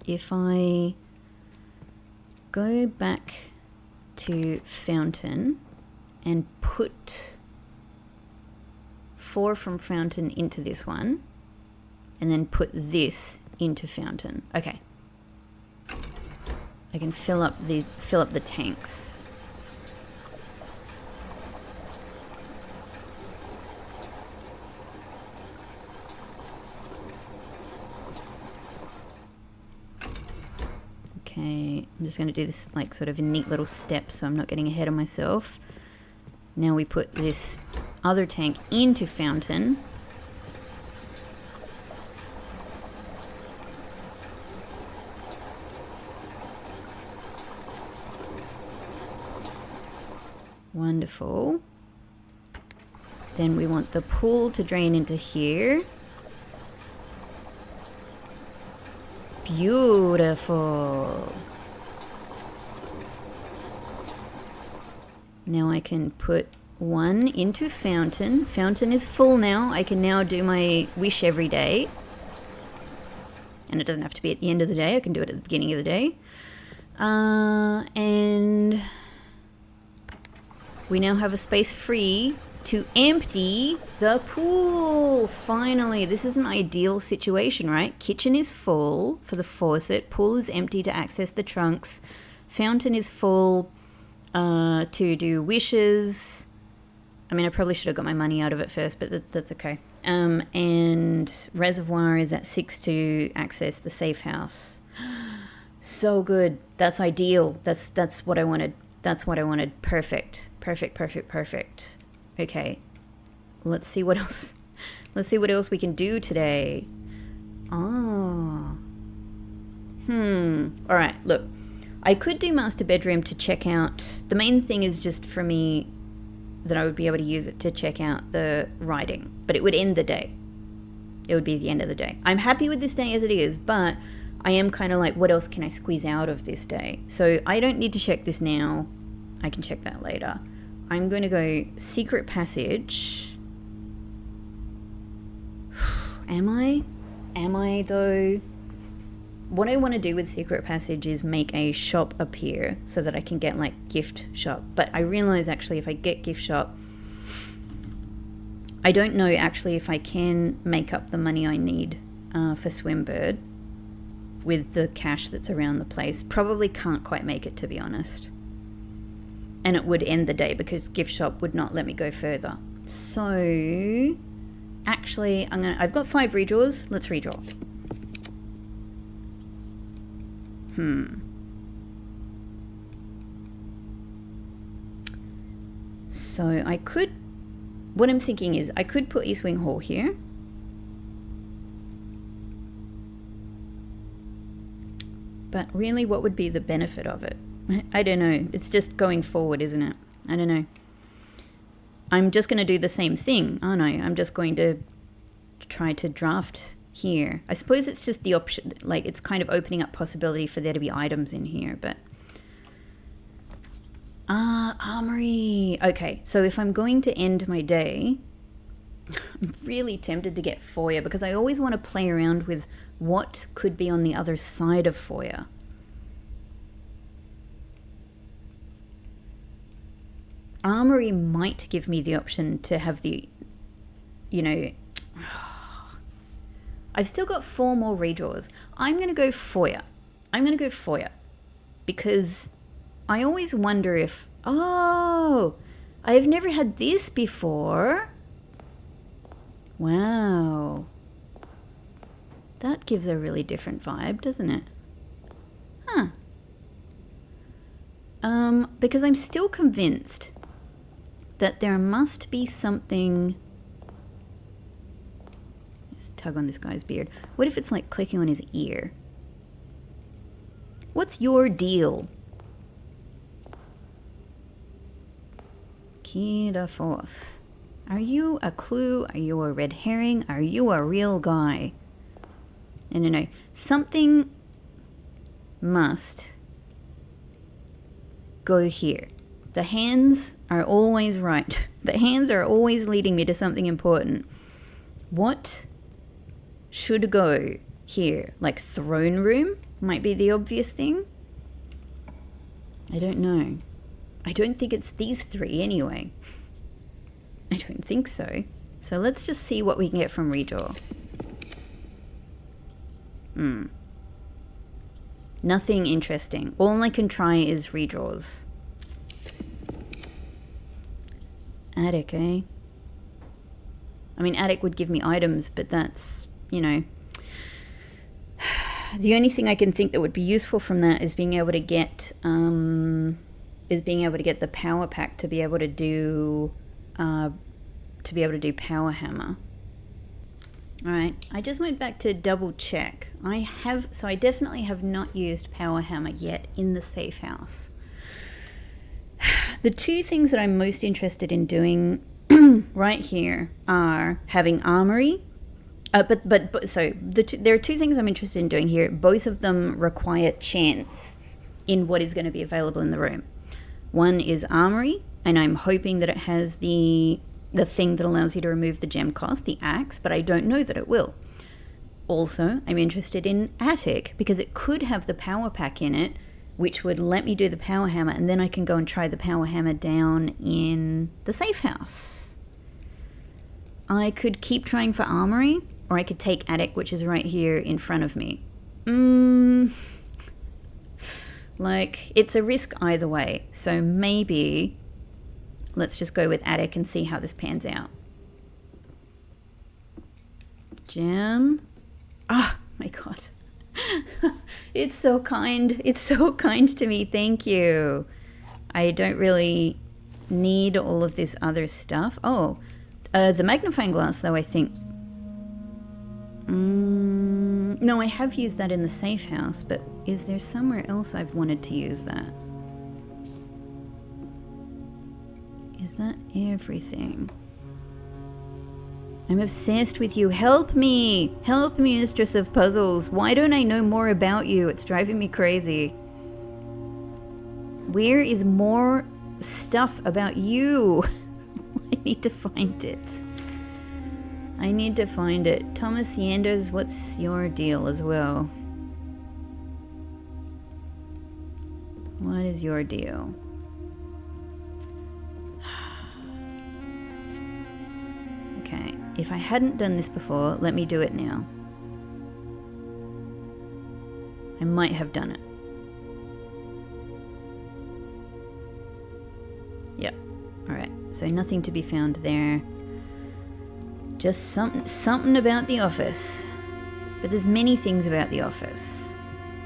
If I go back to fountain and put 4 from fountain into this one, and then put this into fountain. Okay. I can fill up the tanks. Okay, I'm just going to do this like sort of in neat little steps so I'm not getting ahead of myself. Now we put this other tank into fountain. Wonderful. Then we want the pool to drain into here. Beautiful. Now I can put one into fountain. Fountain is full now. I can now do my wish every day. And it doesn't have to be at the end of the day. I can do it at the beginning of the day. And we now have a space free to empty the pool. Finally, this is an ideal situation, right? Kitchen is full for the faucet. Pool is empty to access the trunks. Fountain is full to do wishes. I mean, I probably should have got my money out of it first, but that's okay. And reservoir is at 6 to access the safe house. So good. That's ideal. That's what I wanted. That's what I wanted. Perfect. Perfect, perfect, perfect. Okay. Let's see what else. Let's see what else we can do today. Oh. All right, look. I could do master bedroom to check out. The main thing is just for me that I would be able to use it to check out the writing, but it would end the day. It would be the end of the day. I'm happy with this day as it is, but I am kind of like, what else can I squeeze out of this day? So I don't need to check this now. I can check that later. I'm going to go secret passage. Am I? Am I though? What I want to do with secret passage is make a shop appear so that I can get like gift shop. But I realize actually if I get gift shop, I don't know actually if I can make up the money I need for Swimbird with the cash that's around the place. Probably can't quite make it, to be honest. And it would end the day because gift shop would not let me go further. So actually I've got 5 redraws. Let's redraw. So I could, what I'm thinking is I could put East Wing Hall here. But really, what would be the benefit of it? I don't know. It's just going forward, isn't it? I don't know. I'm just going to do the same thing, aren't I? I'm just going to try to draft here. I suppose it's just the option, like it's kind of opening up possibility for there to be items in here, but armory. Okay, so if I'm going to end my day, I'm really tempted to get foyer because I always want to play around with what could be on the other side of foyer. Armory might give me the option to have the, you know, I've still got 4 more redraws. I'm going to go foyer. I'm going to go foyer because I always wonder if, oh, I've never had this before. Wow. That gives a really different vibe, doesn't it? Huh. Because I'm still convinced that there must be something. Just tug on this guy's beard. What if it's like clicking on his ear? What's your deal? Key the 4th. Are you a clue? Are you a red herring? Are you a real guy? No. Something must go here. The hands are always right. The hands are always leading me to something important. What should go here? Like throne room might be the obvious thing. I don't know. I don't think it's these 3 anyway. I don't think so. So let's just see what we can get from redraw. Nothing interesting. All I can try is redraws. Attic, eh? I mean, attic would give me items, but that's, you know... The only thing I can think that would be useful from that is being able to get... the power pack to be able to do... power hammer. Alright, I just went back to double check. I definitely have not used power hammer yet in the safe house. The two things that I'm most interested in doing right here are having armory. There are two things I'm interested in doing here. Both of them require chance in what is going to be available in the room. One is armory, and I'm hoping that it has the thing that allows you to remove the gem cost, the axe, but I don't know that it will. Also, I'm interested in attic because it could have the power pack in it, which would let me do the power hammer, and then I can go and try the power hammer down in the safe house. I could keep trying for armory, or I could take attic, which is right here in front of me. Like, it's a risk either way, so maybe let's just go with attic and see how this pans out. Gem. Oh my god. It's so kind. It's so kind to me. Thank you. I don't really need all of this other stuff. Oh, the magnifying glass, though, I think... no, I have used that in the safe house, but is there somewhere else I've wanted to use that? Is that everything? I'm obsessed with you. Help me! Help me, Mistress of Puzzles. Why don't I know more about you? It's driving me crazy. Where is more stuff about you? I need to find it. I need to find it. Thomas Yanders, what's your deal as well? What is your deal? Okay, if I hadn't done this before, let me do it now. I might have done it. Yep. Alright, so nothing to be found there. Just something about the office. But there's many things about the office.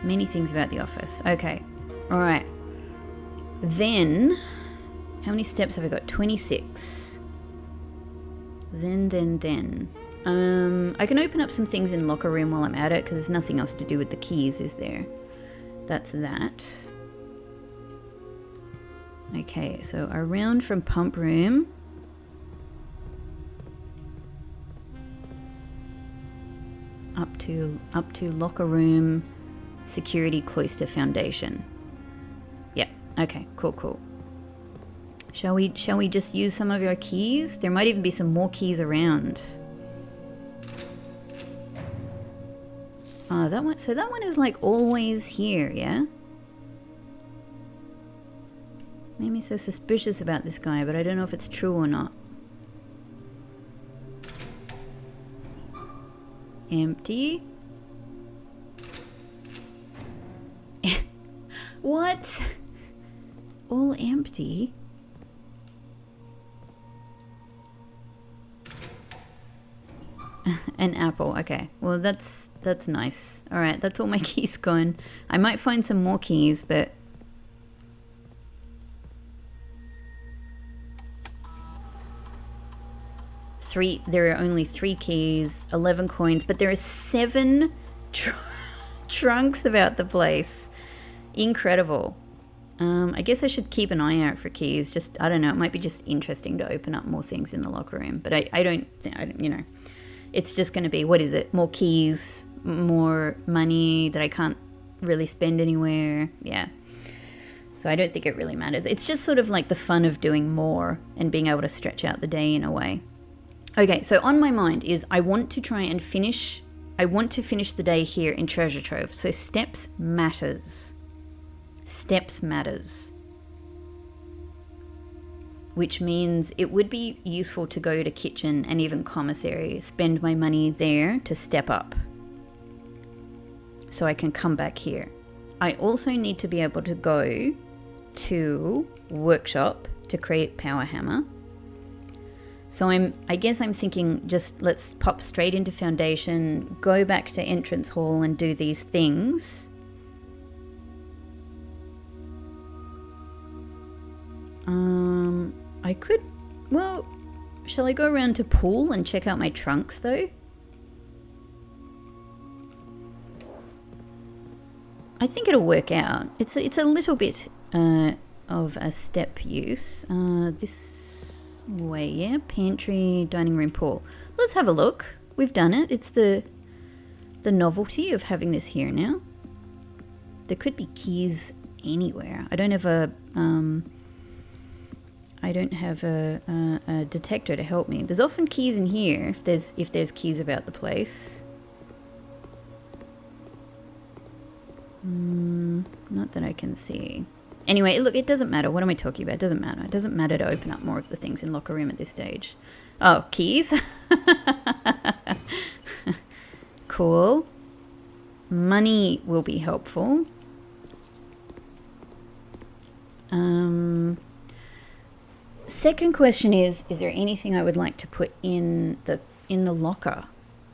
Many things about the office. Okay. Alright. Then, how many steps have I got? 26. Then. I can open up some things in locker room while I'm at it, because there's nothing else to do with the keys, is there? That's that. Okay, so around from pump room. Up to locker room, security cloister foundation. Yep. Okay. Cool. Shall we just use some of our keys? There might even be some more keys around. That one. So that one is like always here, yeah. Made me so suspicious about this guy, but I don't know if it's true or not. Empty. What? All empty? An apple. Okay. Well, that's nice. All right, that's all my keys gone. I might find some more keys, but there are only 3 keys, 11 coins, but there are 7 trunks about the place. Incredible. I guess I should keep an eye out for keys. Just, I don't know, it might be just interesting to open up more things in the locker room, but I don't, you know, it's just going to be, what is it? More keys, more money that I can't really spend anywhere. Yeah. So I don't think it really matters. It's just sort of like the fun of doing more and being able to stretch out the day in a way. Okay, so on my mind is I want to finish the day here in Treasure Trove. So steps matters. Steps matters. Which means it would be useful to go to kitchen and even commissary, spend my money there to step up. so I can come back here. I also need to be able to go to workshop to create power hammer. So I guess I'm thinking just let's pop straight into foundation, go back to entrance hall and do these things. I could, well, shall I go around to pool and check out my trunks though? I think it'll work out. It's a little bit of a step use. This way, yeah. Pantry, dining room, pool. Let's have a look. We've done it. It's the novelty of having this here now. There could be keys anywhere. I don't have a detector to help me. There's often keys in here if there's keys about the place. Not that I can see. Anyway, look, it doesn't matter. What am I talking about? It doesn't matter. It doesn't matter to open up more of the things in locker room at this stage. Oh, keys. Cool. Money will be helpful. Second question is there anything I would like to put in the locker,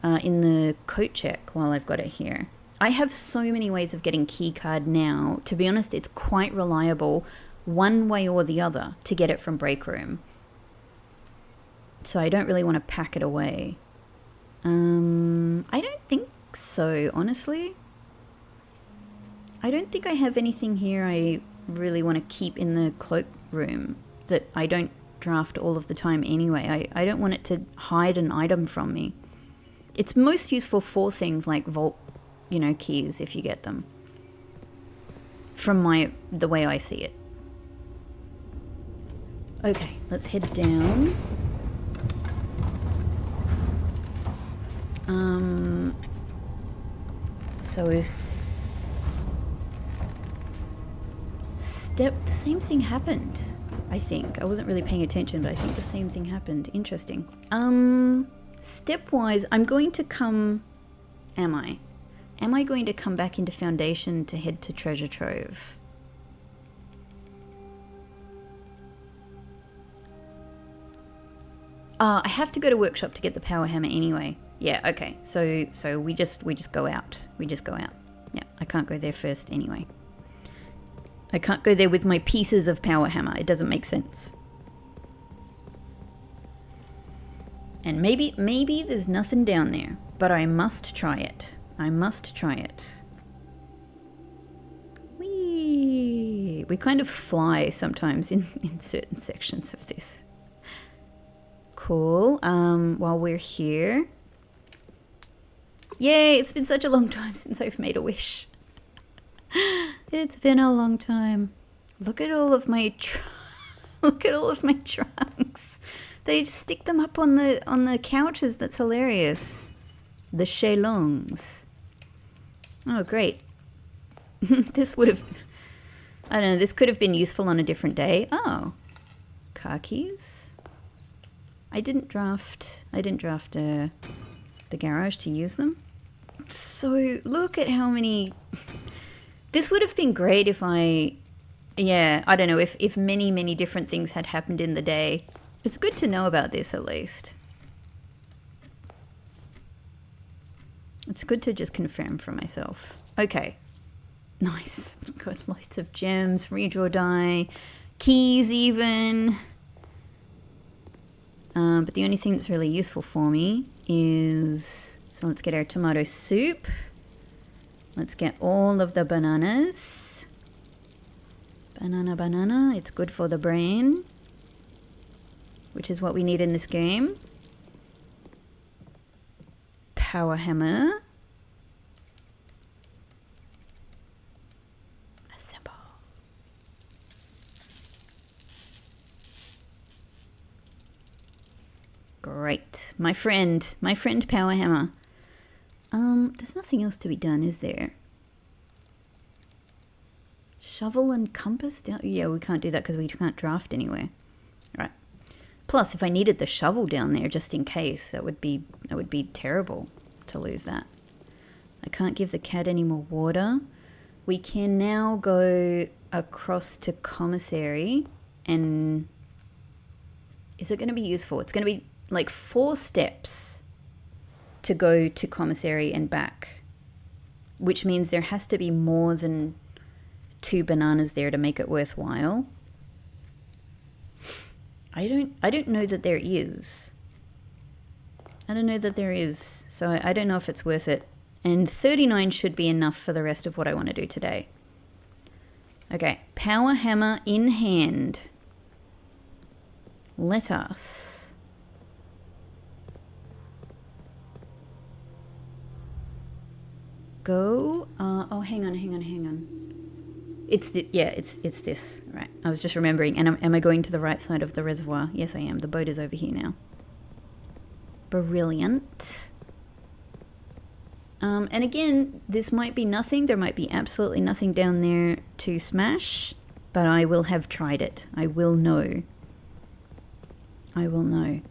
in the coat check while I've got it here? I have so many ways of getting key card now. To be honest, it's quite reliable one way or the other to get it from break room. So I don't really want to pack it away. I don't think so, honestly. I don't think I have anything here I really want to keep in the cloak room that I don't draft all of the time anyway. I don't want it to hide an item from me. It's most useful for things like vault, keys if you get them. From the way I see it. Okay, let's head down. So the same thing happened, I think. I wasn't really paying attention, but I think the same thing happened. Interesting. Stepwise, I'm going to come... Am I going to come back into foundation to head to treasure trove? I have to go to workshop to get the power hammer anyway. Yeah, okay. So we just go out. We just go out. Yeah, I can't go there first anyway. I can't go there with my pieces of power hammer. It doesn't make sense. And maybe there's nothing down there, but I must try it. I must try it. We kind of fly sometimes in certain sections of this. Cool. While we're here. Yay, it's been such a long time since I've made a wish. It's been a long time. Look at all of my trunks. They stick them up on the couches. That's hilarious. The chalongs. Oh, great. This would have... I don't know. This could have been useful on a different day. Oh. Car keys. I didn't draft the garage to use them. So, look at how many... This would have been great if I don't know, if many, many different things had happened in the day. It's good to know about this at least. It's good to just confirm for myself. Okay. Nice. Got loads of gems, redraw die, keys even. But the only thing that's really useful for me is... So let's get our tomato soup. Let's get all of the bananas. Banana. It's good for the brain. Which is what we need in this game. Power hammer. Assemble. Great. My friend power hammer. There's nothing else to be done, is there? Shovel and compass down? Yeah, we can't do that because we can't draft anywhere. Right. Plus, if I needed the shovel down there just in case, that would be terrible to lose that. I can't give the cat any more water. We can now go across to commissary, and is it going to be useful? It's going to be like 4 steps to go to commissary and back, which means there has to be more than 2 bananas there to make it worthwhile. I don't know that there is. I don't know that there is, so I don't know if it's worth it. And 39 should be enough for the rest of what I want to do today. Okay, power hammer in hand. Let us go. Oh, hang on. It's this. Yeah, it's this. Right. I was just remembering. And am I going to the right side of the reservoir? Yes, I am. The boat is over here now. Brilliant. And again, this might be nothing. There might be absolutely nothing down there to smash, but I will have tried it. I will know. I will know.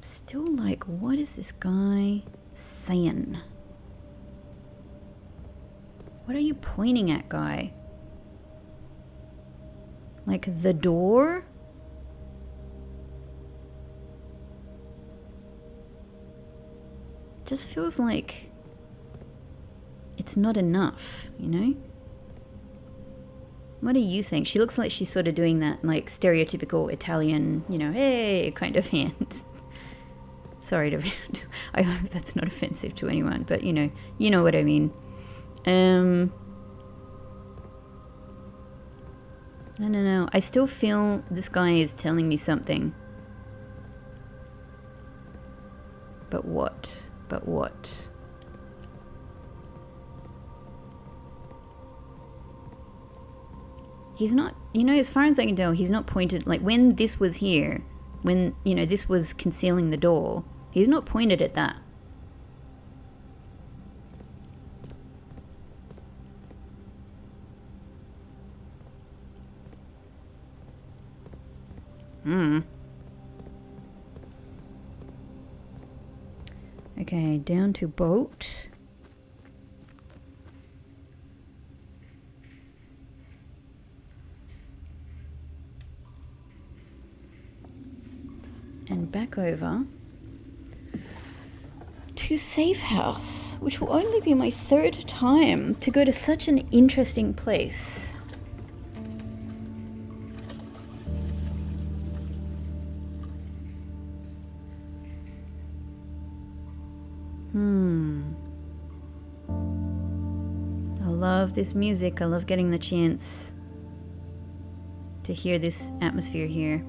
Still like, what is this guy saying? What are you pointing at, guy? Like the door? Just feels like it's not enough, you know? What are you saying? She looks like she's sort of doing that, like, stereotypical Italian, you know, hey, kind of hand. Sorry to... I hope that's not offensive to anyone, but, you know what I mean. I don't know. I still feel this guy is telling me something. But what? But what? He's not, as far as I can tell, he's not pointed, like when this was here, when, this was concealing the door, he's not pointed at that. Okay, down to boat. And back over to safe house, which will only be my 3rd time to go to such an interesting place. I love this music. I love getting the chance to hear this atmosphere here.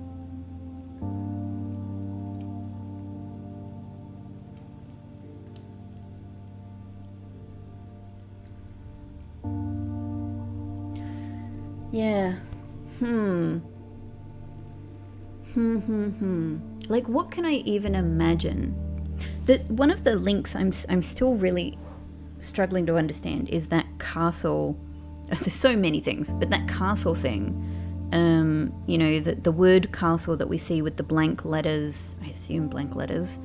Yeah. Like, what can I even imagine? One of the links I'm still really struggling to understand is that castle. There's so many things, but that castle thing. The word castle that we see with the blank letters, I assume blank letters,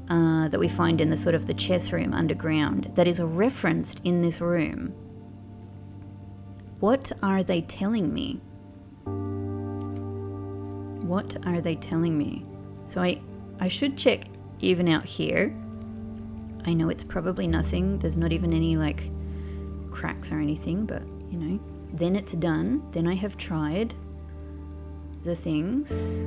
that we find in the sort of the chess room underground, that is referenced in this room. What are they telling me? What are they telling me? So I should check even out here. I know it's probably nothing. There's not even any like cracks or anything, but then it's done. Then I have tried the things.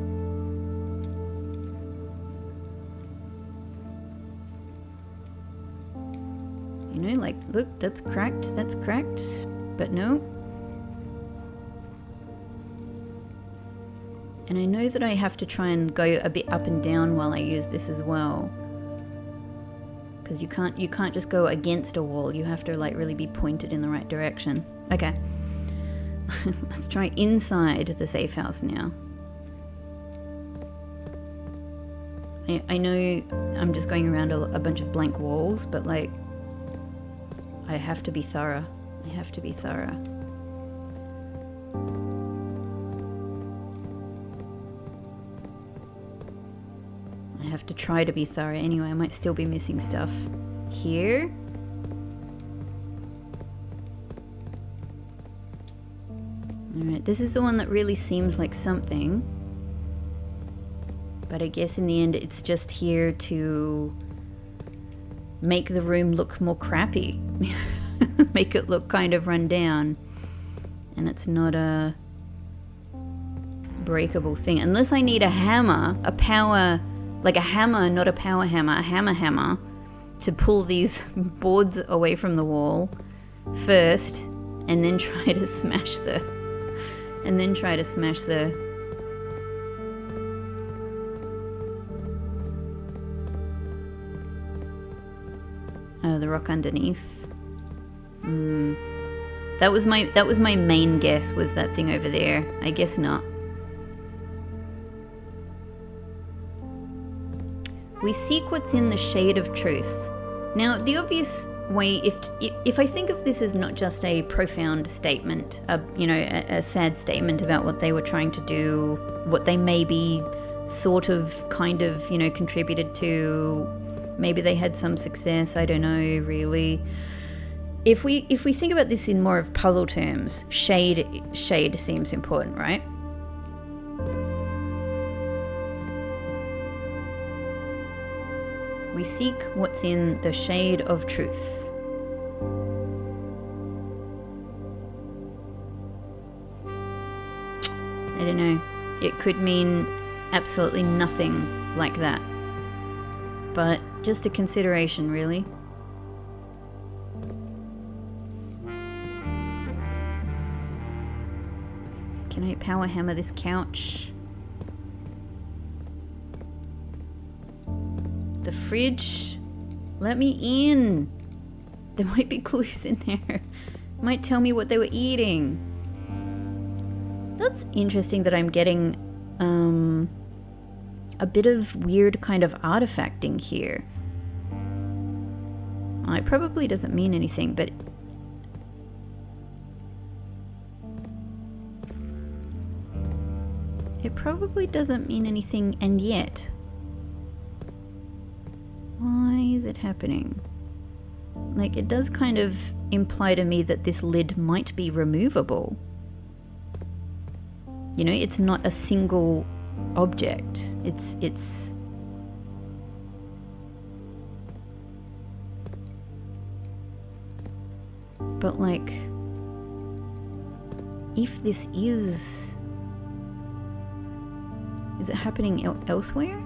Like, look, that's cracked, but no. And I know that I have to try and go a bit up and down while I use this as well. Because you can't just go against a wall. You have to like really be pointed in the right direction. Okay. Let's try inside the safe house now. I know I'm just going around a bunch of blank walls, but like, I have to be thorough. I have to try to be thorough anyway. I might still be missing stuff here. Alright, this is the one that really seems like something. But I guess in the end it's just here to make the room look more crappy. Make it look kind of run down. And it's not a breakable thing. Unless I need a hammer, a power, like a hammer, not a power hammer, a hammer to pull these boards away from the wall first, and then try to smash the the rock underneath. That was my main guess, was that thing over there. I guess not. We seek what's in the shade of truth. Now, the obvious way, if I think of this as not just a profound statement, a sad statement about what they were trying to do, what they maybe sort of, kind of, contributed to, maybe they had some success, I don't know, really. If we think about this in more of puzzle terms, shade seems important, right? We seek what's in the shade of truth. I don't know. It could mean absolutely nothing like that. But just a consideration, really. Can I power hammer this couch? The fridge? Let me in. There might be clues in there. Might tell me what they were eating. That's interesting that I'm getting a bit of weird kind of artifacting here. Well, it probably doesn't mean anything, but it probably doesn't mean anything, and yet why is it happening? Like, it does kind of imply to me that this lid might be removable. It's not a single object. It's but like, if this is it happening elsewhere?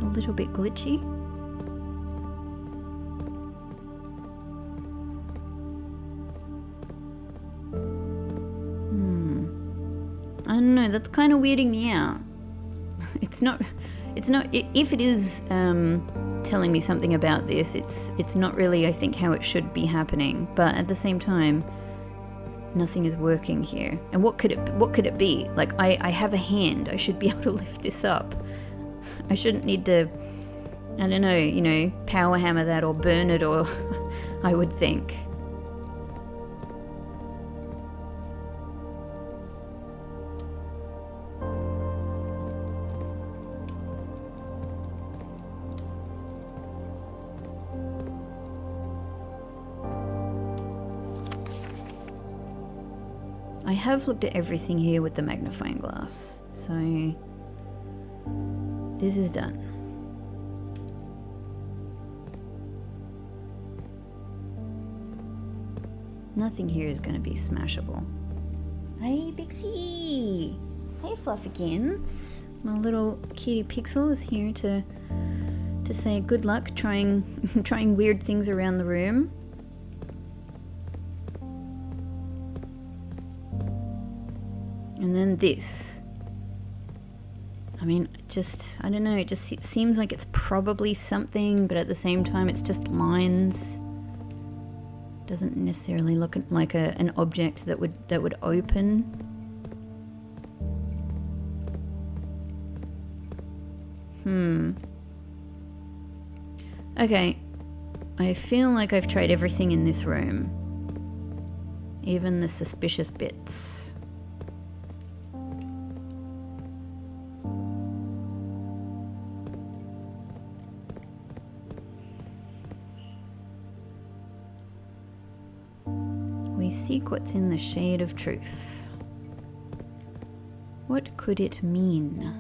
A little bit glitchy. I don't know, that's kind of weirding me out. It's not, if it is telling me something about this, it's not really, I think, how it should be happening. But at the same time, nothing is working here. And what could it be? Like, I have a hand, I should be able to lift this up. I shouldn't need to, I don't know, power hammer that or burn it, or I would think. I have looked at everything here with the magnifying glass, so this is done. Nothing here is going to be smashable. Hey, Bixie! Hey, Fluffykins! My little kitty Pixel is here to say good luck trying weird things around the room. And then this. I mean, I don't know, it just seems like it's probably something, but at the same time it's just lines. Doesn't necessarily look like an object that would open. Okay. I feel like I've tried everything in this room. Even the suspicious bits. Seek what's in the shade of truth. What could it mean?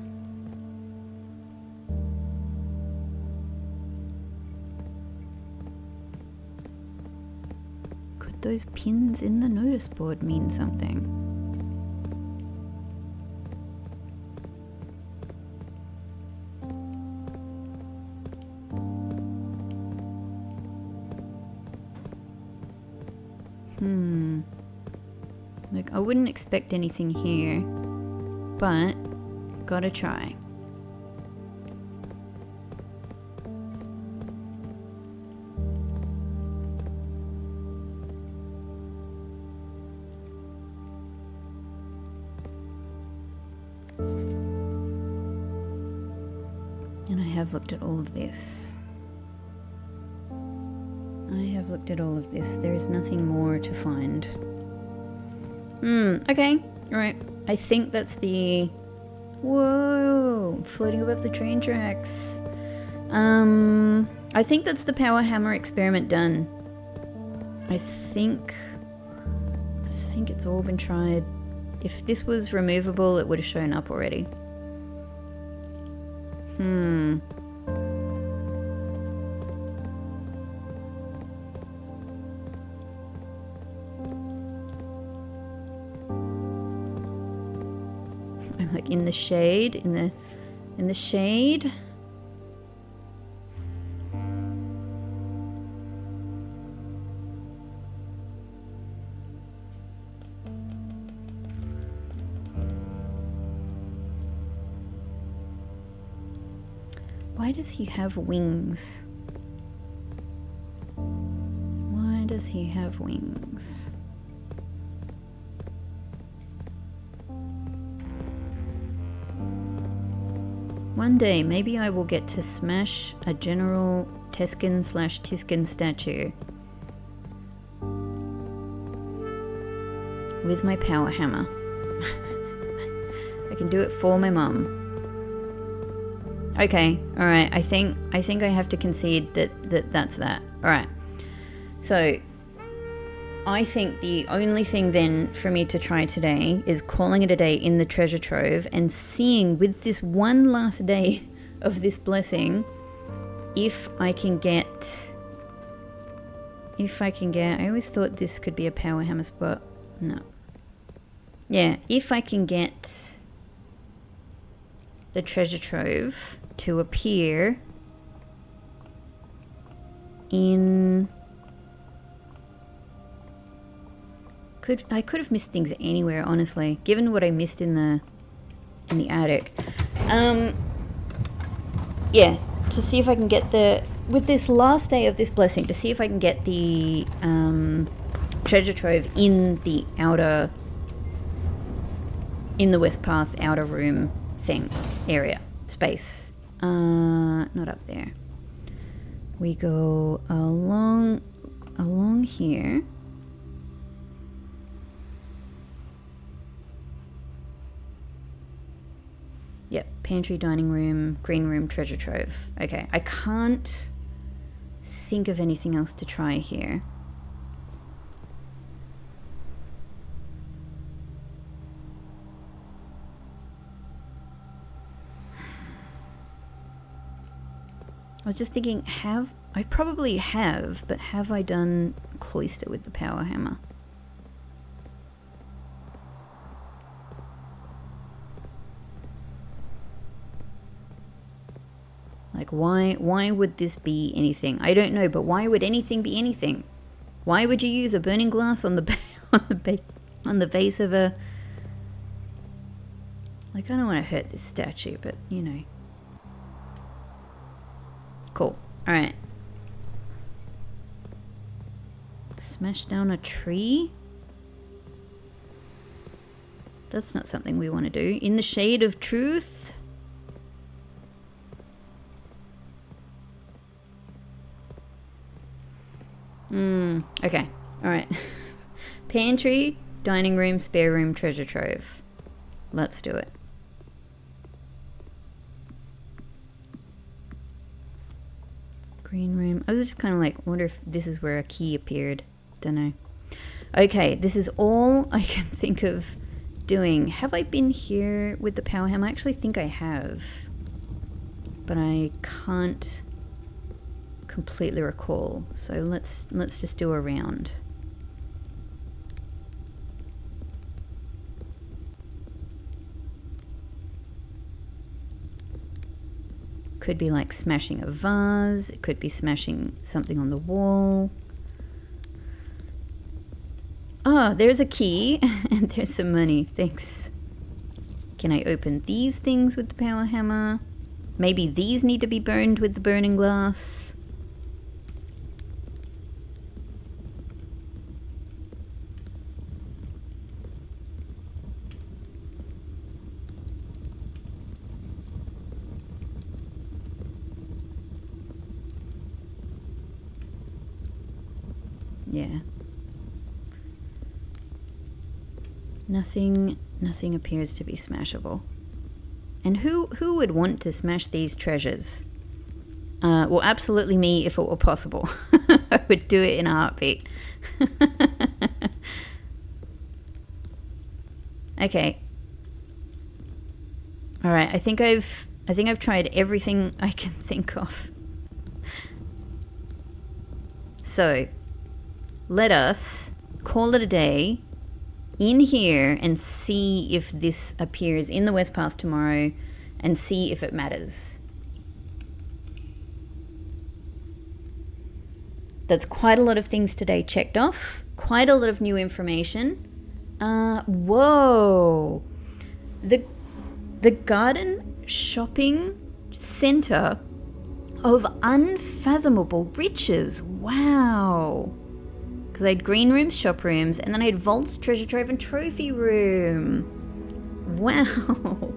Could those pins in the notice board mean something? Look, I wouldn't expect anything here, but gotta try. And I have looked at all of this. There is nothing more to find. Okay. Alright. I think that's the... Whoa! Floating above the train tracks. I think that's the power hammer experiment done. I think it's all been tried. If this was removable, it would have shown up already. I'm like in the shade, in the shade. Why does he have wings? Why does he have wings? One day, maybe I will get to smash a General Teskin/Tiskin statue with my power hammer. I can do it for my mum. Okay, alright, I think I have to concede that's that. Alright. So, I think the only thing then for me to try today is calling it a day in the treasure trove and seeing with this one last day of this blessing if I can get... I always thought this could be a power hammer spot. No. Yeah, if I can get the treasure trove to appear in... I could have missed things anywhere, honestly, given what I missed in the attic. Yeah, to see if I can get with this last day of this blessing, to see if I can get the treasure trove in the West Path outer room thing, area, space. Not up there. We go along here. Yep, pantry, dining room, green room, treasure trove. Okay, I can't think of anything else to try here. I was just thinking, I probably have, but have I done cloister with the power hammer? Like, why would this be anything? I don't know, but why would anything be anything? Why would you use a burning glass on the base of a... Like, I don't want to hurt this statue, but, you know. Cool. Alright. Smash down a tree? That's not something we want to do. In the shade of truth? Okay. Alright. Pantry, dining room, spare room, treasure trove. Let's do it. Green room. I was just kind of like, wonder if this is where a key appeared. Don't know. Okay, this is all I can think of doing. Have I been here with the power hammer? I actually think I have, but I can't completely recall. So let's just do a round. Could be like smashing a vase. It could be smashing something on the wall. Oh, there's a key and there's some money. Thanks. Can I open these things with the power hammer? Maybe these need to be burned with the burning glass. Yeah. Nothing appears to be smashable. And who would want to smash these treasures? Well, absolutely me if it were possible. I would do it in a heartbeat. Okay. All right, I think I've tried everything I can think of. So, let us call it a day in here and see if this appears in the West Path tomorrow and see if it matters. That's quite a lot of things today checked off. Quite a lot of new information. Whoa. The garden shopping center of unfathomable riches. Wow. Because I had green rooms, shop rooms, and then I had vaults, treasure trove, and trophy room. Wow.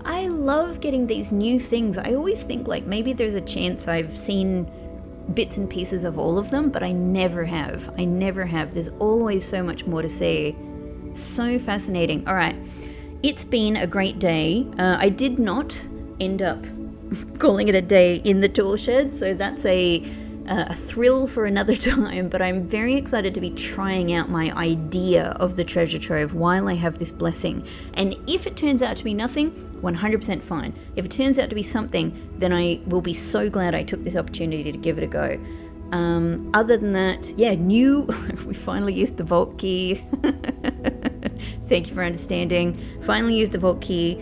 I love getting these new things. I always think like maybe there's a chance I've seen bits and pieces of all of them, but I never have. There's always so much more to see. So fascinating. All right. It's been a great day. I did not end up calling it a day in the tool shed, so that's a thrill for another time, but I'm very excited to be trying out my idea of the treasure trove while I have this blessing. And if it turns out to be nothing, 100% fine. If it turns out to be something, then I will be so glad I took this opportunity to give it a go. Other than that, yeah, we finally used the vault key. Thank you for understanding. Finally used the vault key.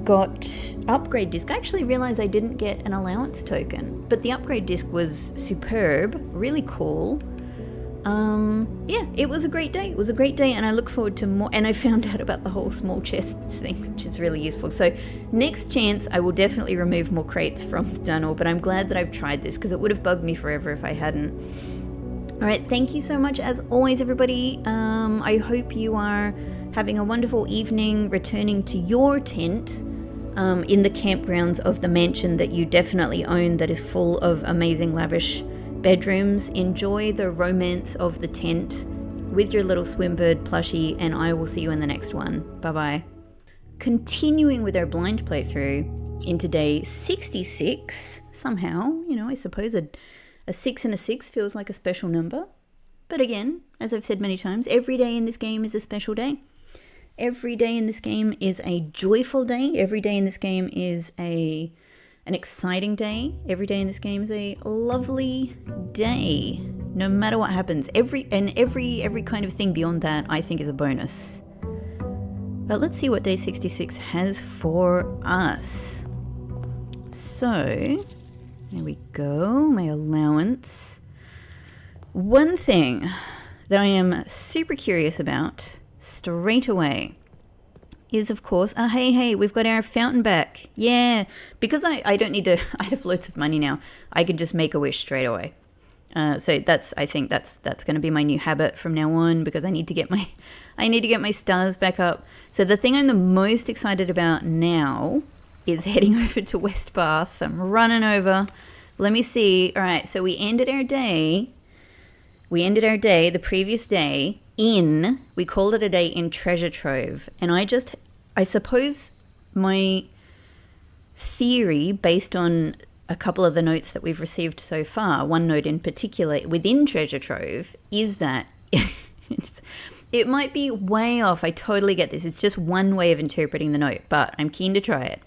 Got upgrade disc. I actually realized I didn't get an allowance token, but the upgrade disc was superb, really cool. Yeah, it was a great day. And I look forward to more. And I found out about the whole small chests thing, which is really useful. So next chance, I will definitely remove more crates from the tunnel, but I'm glad that I've tried this because it would have bugged me forever if I hadn't. All right, thank you so much as always, everybody. I hope you are having a wonderful evening returning to your tent in the campgrounds of the mansion that you definitely own that is full of amazing lavish bedrooms. Enjoy the romance of the tent with your little swimbird plushie, and I will see you in the next one. Bye-bye. Continuing with our blind playthrough into day 66, somehow, I suppose a 6 and a 6 feels like a special number. But again, as I've said many times, every day in this game is a special day. Every day in this game is a joyful day. Every day in this game is an exciting day. Every day in this game is a lovely day. No matter what happens, every kind of thing beyond that, I think, is a bonus. But let's see what day 66 has for us. So, there we go. My allowance. One thing that I am super curious about straight away is, of course, hey, we've got our fountain back. Yeah, because I don't need to, I have loads of money now. I can just make a wish straight away. So I think that's going to be my new habit from now on, because I need to get my stars back up. So the thing I'm the most excited about now is heading over to West Bath. I'm running over. Let me see. All right, so we ended our day the previous day we called it a day in Treasure Trove. And I suppose my theory based on a couple of the notes that we've received so far, one note in particular within Treasure Trove, is that it might be way off. I totally get this. It's just one way of interpreting the note, but I'm keen to try it.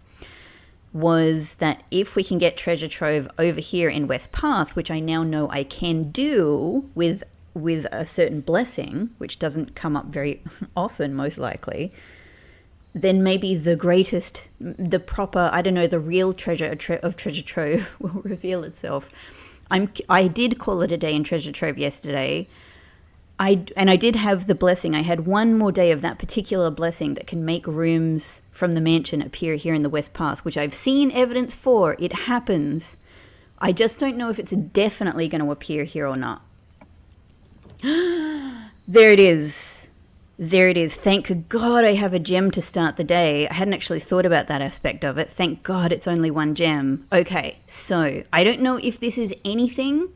Was that if we can get Treasure Trove over here in West Path, which I now know I can do with a certain blessing, which doesn't come up very often, most likely, then maybe the greatest, the proper, I don't know, the real treasure of Treasure Trove will reveal itself. I did call it a day in Treasure Trove yesterday. I did have the blessing. I had one more day of that particular blessing that can make rooms from the mansion appear here in the West Path, which I've seen evidence for. It happens. I just don't know if it's definitely going to appear here or not. There it is. There it is. Thank God I have a gem to start the day. I hadn't actually thought about that aspect of it. Thank God it's only one gem. Okay, so I don't know if this is anything.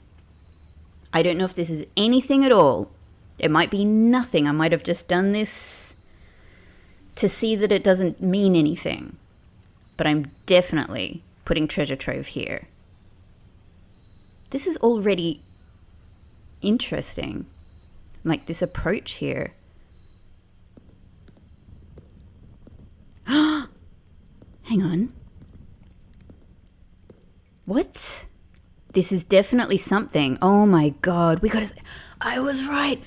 I don't know if this is anything at all. It might be nothing. I might have just done this to see that it doesn't mean anything. But I'm definitely putting Treasure Trove here. This is already interesting. Like this approach here. Hang on. What? This is definitely something. Oh my God. I was right.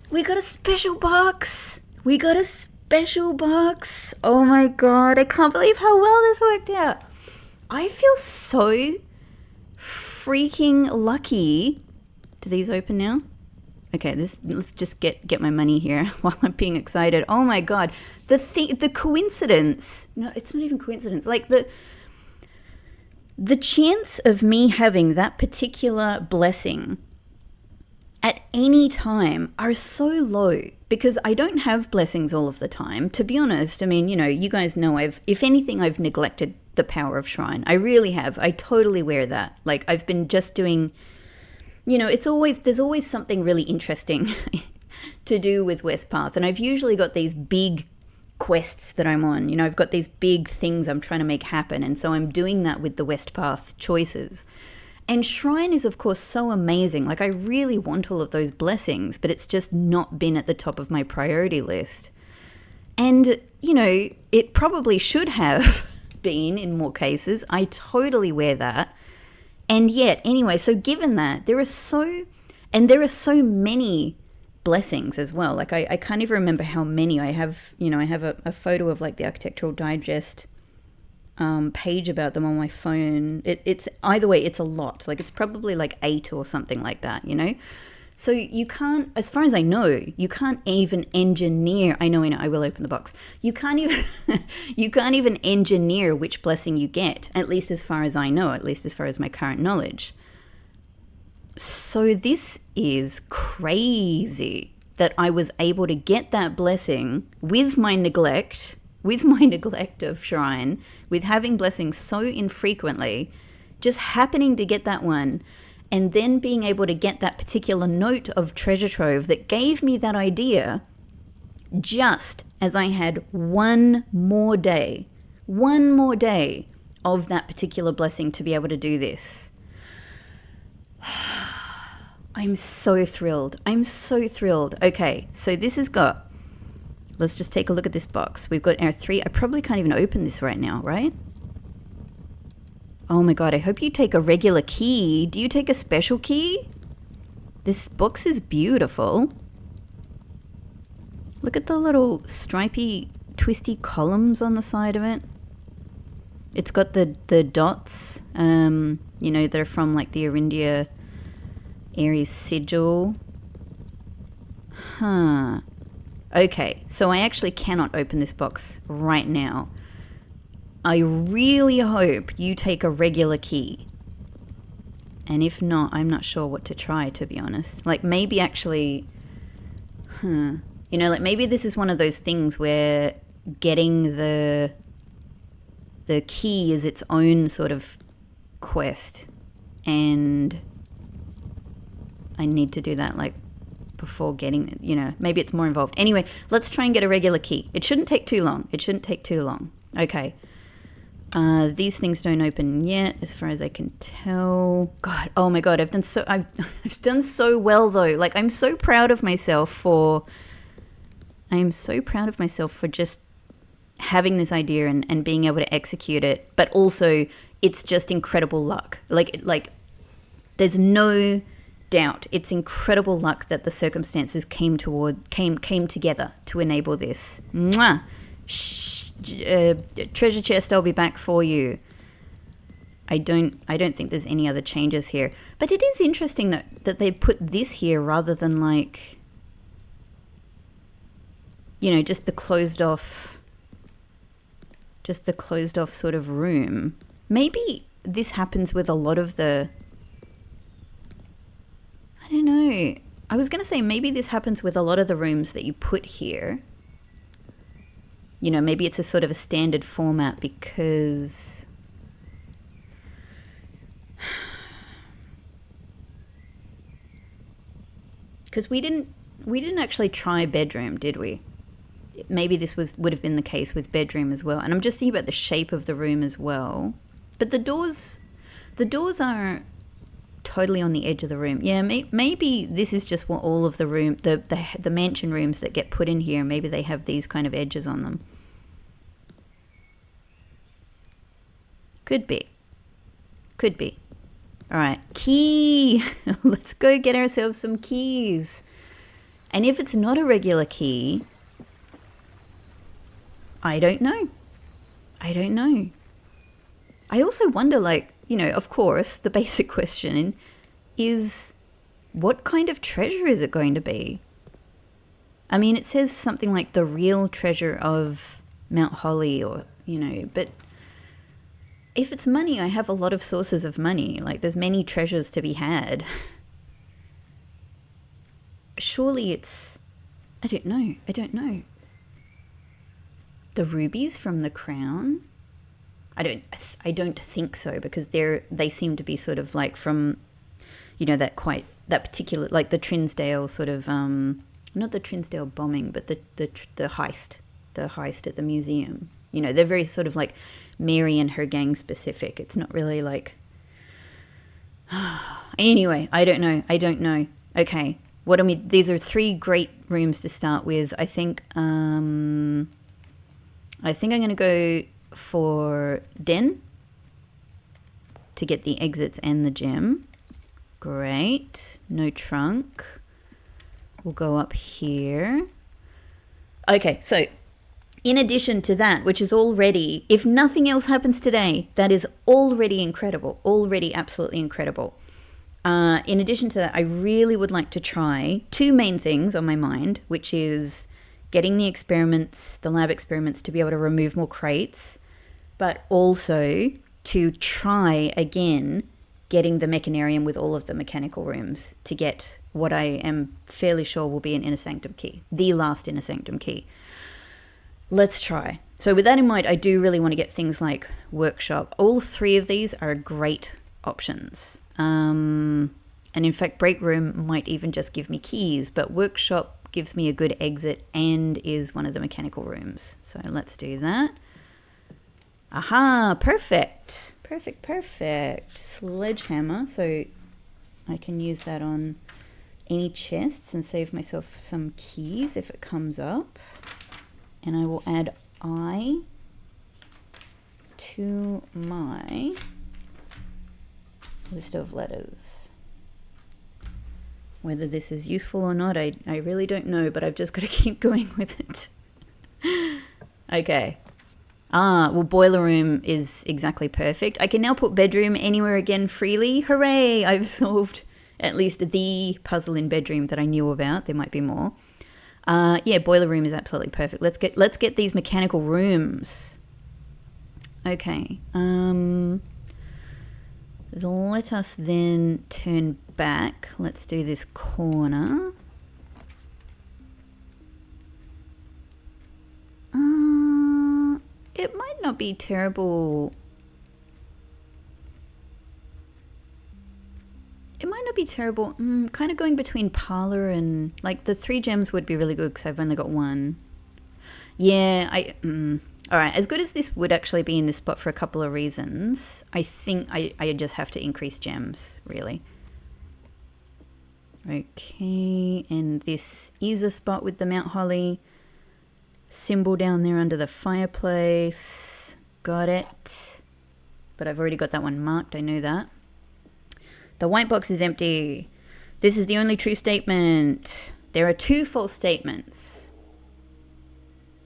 We got a special box. Oh my God. I can't believe how well this worked out. I feel so freaking lucky. Do these open now? Okay, let's just get my money here while I'm being excited. Oh my God. The coincidence. No, it's not even coincidence. Like the chance of me having that particular blessing at any time are so low because I don't have blessings all of the time. To be honest, I mean, you guys know if anything, I've neglected the power of Shrine. I really have. I totally wear that. Like I've been just doing, there's always something really interesting to do with West Path. And I've usually got these big quests that I'm on. I've got these big things I'm trying to make happen. And so I'm doing that with the West Path choices. And Shrine is, of course, so amazing. Like, I really want all of those blessings, but it's just not been at the top of my priority list. And, it probably should have been in more cases. I totally wear that. And yet, anyway, so given that, there are so many blessings as well. Like, I can't even remember how many I have. I have a photo of, like, the Architectural Digest page about them on my phone. It's either way, it's a lot. Like, it's probably like 8 or something like that, So you can't, as far as I know, you can't even engineer. I know, I will open the box. You can't even engineer which blessing you get, at least as far as I know, at least as far as my current knowledge. So this is crazy that I was able to get that blessing with my neglect of Shrine, with having blessings so infrequently, just happening to get that one, and then being able to get that particular note of Treasure Trove that gave me that idea just as I had one more day of that particular blessing to be able to do this. I'm so thrilled. Okay, so this has got, let's just take a look at this box. We've got our 3. I probably can't even open this right now, right? Oh my God, I hope you take a regular key. Do you take a special key? This box is beautiful. Look at the little stripy, twisty columns on the side of it. It's got the dots, that are from like the Arindia Aries sigil. Huh. Okay, so I actually cannot open this box right now. I really hope you take a regular key. And if not, I'm not sure what to try, to be honest. Like, maybe actually, maybe this is one of those things where getting the key is its own sort of quest. And I need to do that, like, before getting, maybe it's more involved. Anyway, let's try and get a regular key. It shouldn't take too long. Okay. These things don't open yet, as far as I can tell. God, oh my God, I've done so well though. Like, I'm so proud of myself for just having this idea and being able to execute it. But also, it's just incredible luck. Like there's no doubt. It's incredible luck that the circumstances came together to enable this. Mwah! Treasure chest, I'll be back for you. I don't think there's any other changes here, but it is interesting that they put this here rather than, like, you know, just the closed off sort of room. Maybe this happens with a lot of the, I don't know. I was going to say maybe this happens with a lot of the rooms that you put here. You know, maybe it's a sort of a standard format because we didn't actually try bedroom, did we? Maybe this would have been the case with bedroom as well. And I'm just thinking about the shape of the room as well. But the doors are totally on the edge of the room. Yeah, maybe this is just what all of the room, the mansion rooms that get put in here, maybe they have these kind of edges on them. Could be. All right, key. Let's go get ourselves some keys. And if it's not a regular key, I don't know. I also wonder, like, you know, of course, the basic question is, what kind of treasure is it going to be? I mean, it says something like the real treasure of Mount Holly, or, you know, but if it's money, I have a lot of sources of money. Like, there's many treasures to be had. Surely it's, I don't know. The rubies from the crown? I don't think so, because they seem to be sort of like from, you know, that particular, like the Trinsdale sort of, not the Trinsdale bombing, but the heist at the museum. You know, they're very sort of like Mary and her gang specific. It's not really like, anyway, I don't know. Okay. These are 3 great rooms to start with. I think I'm going to go for Den to get the exits and the gem. Great. No trunk. We'll go up here. Okay, so in addition to that, which is already, if nothing else happens today, that is already incredible. Already absolutely incredible. In addition to that, I really would like to try 2 main things on my mind, which is getting the lab experiments to be able to remove more crates, but also to try again getting the mechanarium with all of the mechanical rooms to get what I am fairly sure will be an inner sanctum key, the last inner sanctum key. Let's try. So with that in mind, I do really want to get things like workshop. All 3 of these are great options. And in fact, break room might even just give me keys, but workshop gives me a good exit and is one of the mechanical rooms. So let's do that. Aha, perfect. Sledgehammer. So I can use that on any chests and save myself some keys if it comes up. And I will add I to my list of letters. Whether this is useful or not, I really don't know, but I've just got to keep going with it. Okay. Well, boiler room is exactly perfect. I can now put bedroom anywhere again freely. Hooray! I've solved at least the puzzle in bedroom that I knew about. There might be more. Yeah, boiler room is absolutely perfect. Let's get these mechanical rooms. Okay. Let us then turn back. Let's do this corner. It might not be terrible. Kind of going between parlor and, like, the 3 gems would be really good because I've only got 1. Yeah, I All right, as good as this would actually be in this spot for a couple of reasons, I think I just have to increase gems, really. Okay, and this is a spot with the Mount Holly symbol down there under the fireplace. Got it. But I've already got that one marked, I know that. The white box is empty. This is the only true statement. There are 2 false statements.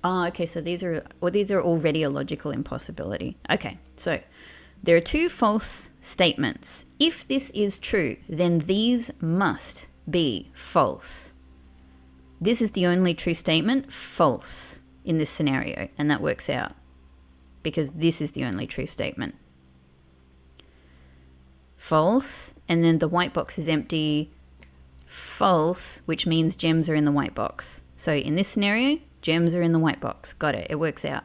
Oh, okay, so these are already a logical impossibility. Okay, so there are 2 false statements. If this is true, then these must be false. This is the only true statement, false, in this scenario, and that works out because this is the only true statement. False, and then the white box is empty, false, which means gems are in the white box. So in this scenario, gems are in the white box. Got it. It works out.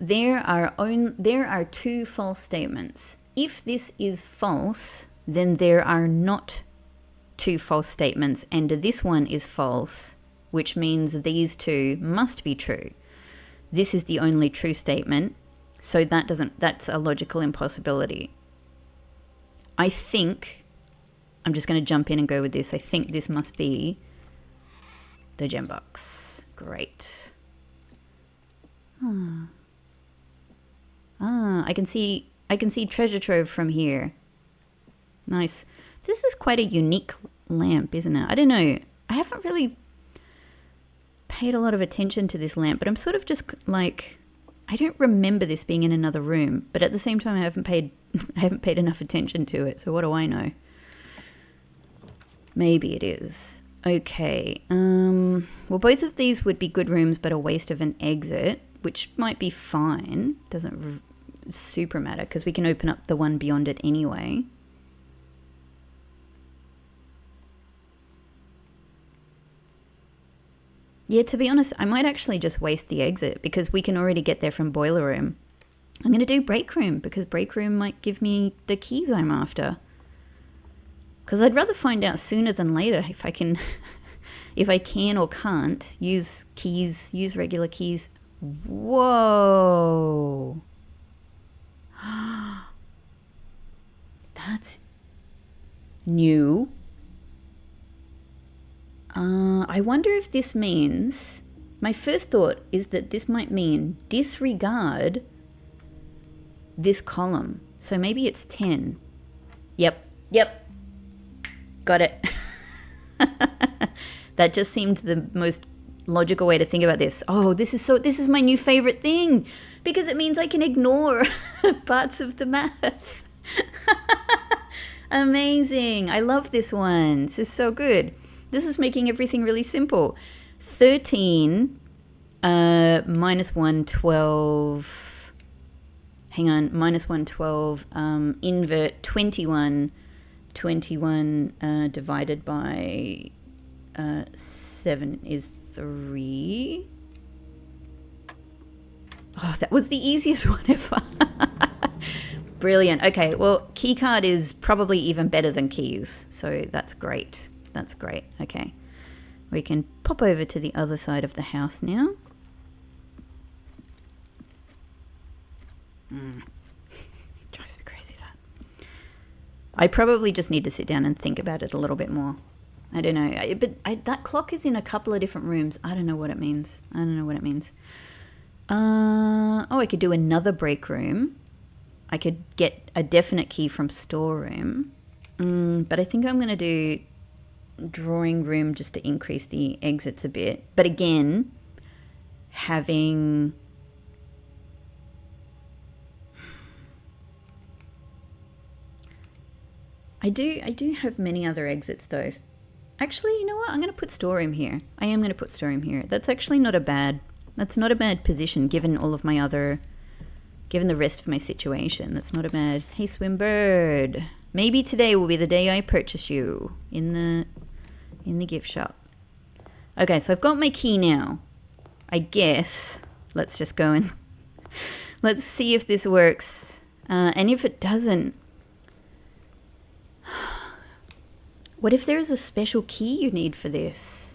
There are 2 false statements. If this is false, then there are not 2 false statements, and this one is false, which means these 2 must be true. This is the only true statement, so that's a logical impossibility. I think, I'm just going to jump in and go with this. I think this must be the gem box. Great. I can see treasure trove from here. Nice. This is quite a unique lamp, isn't it? I don't know. I haven't really paid a lot of attention to this lamp, but I'm sort of just like, I don't remember this being in another room, but at the same time I haven't paid enough attention to it, so what do I know? Maybe it is. Okay. Well, both of these would be good rooms, but a waste of an exit, which might be fine. Doesn't super matter because we can open up the one beyond it anyway. Yeah, to be honest, I might actually just waste the exit because we can already get there from boiler room. I'm going to do break room because break room might give me the keys I'm after. Because I'd rather find out sooner than later if I can, if I can or can't use keys, use regular keys. Whoa. That's new. I wonder if this means, my first thought is that this might mean disregard this column. So maybe it's 10. Yep. Got it. That just seemed the most logical way to think about this. Oh, this is my new favorite thing because it means I can ignore parts of the math. Amazing. I love this one. This is so good. This is making everything really simple. 13 minus 1, 12. Hang on, minus 1, 12. Invert 21. 21 divided by 7 is 3. Oh, that was the easiest one ever. Brilliant. Okay, well, keycard is probably even better than keys, so that's great. That's great. Okay. We can pop over to the other side of the house now. Drives me crazy, that. I probably just need to sit down and think about it a little bit more. I don't know. That clock is in a couple of different rooms. I don't know what it means. Oh, I could do another break room. I could get a definite key from storeroom. But I think I'm going to do drawing room just to increase the exits a bit. But again, having... I do have many other exits though. Actually, you know what? I'm going to put storeroom here. I am going to put storeroom here. That's actually not a bad... That's not a bad position given all of my other... Given the rest of my situation. That's not a bad... Hey, Swimbird. Maybe today will be the day I purchase you in the gift shop. Okay, so I've got my key now. I guess. Let's just go and... Let's see if this works. And if it doesn't... What if there is a special key you need for this?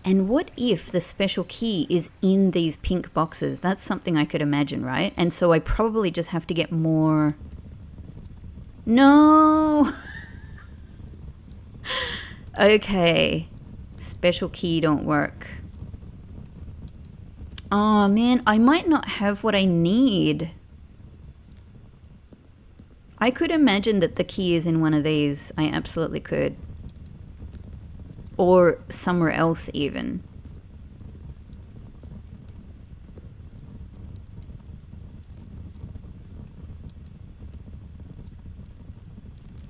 And what if the special key is in these pink boxes? That's something I could imagine, right? And so I probably just have to get more... No! Okay. Special key don't work. Oh, man, I might not have what I need. I could imagine that the key is in one of these. I absolutely could. Or somewhere else even.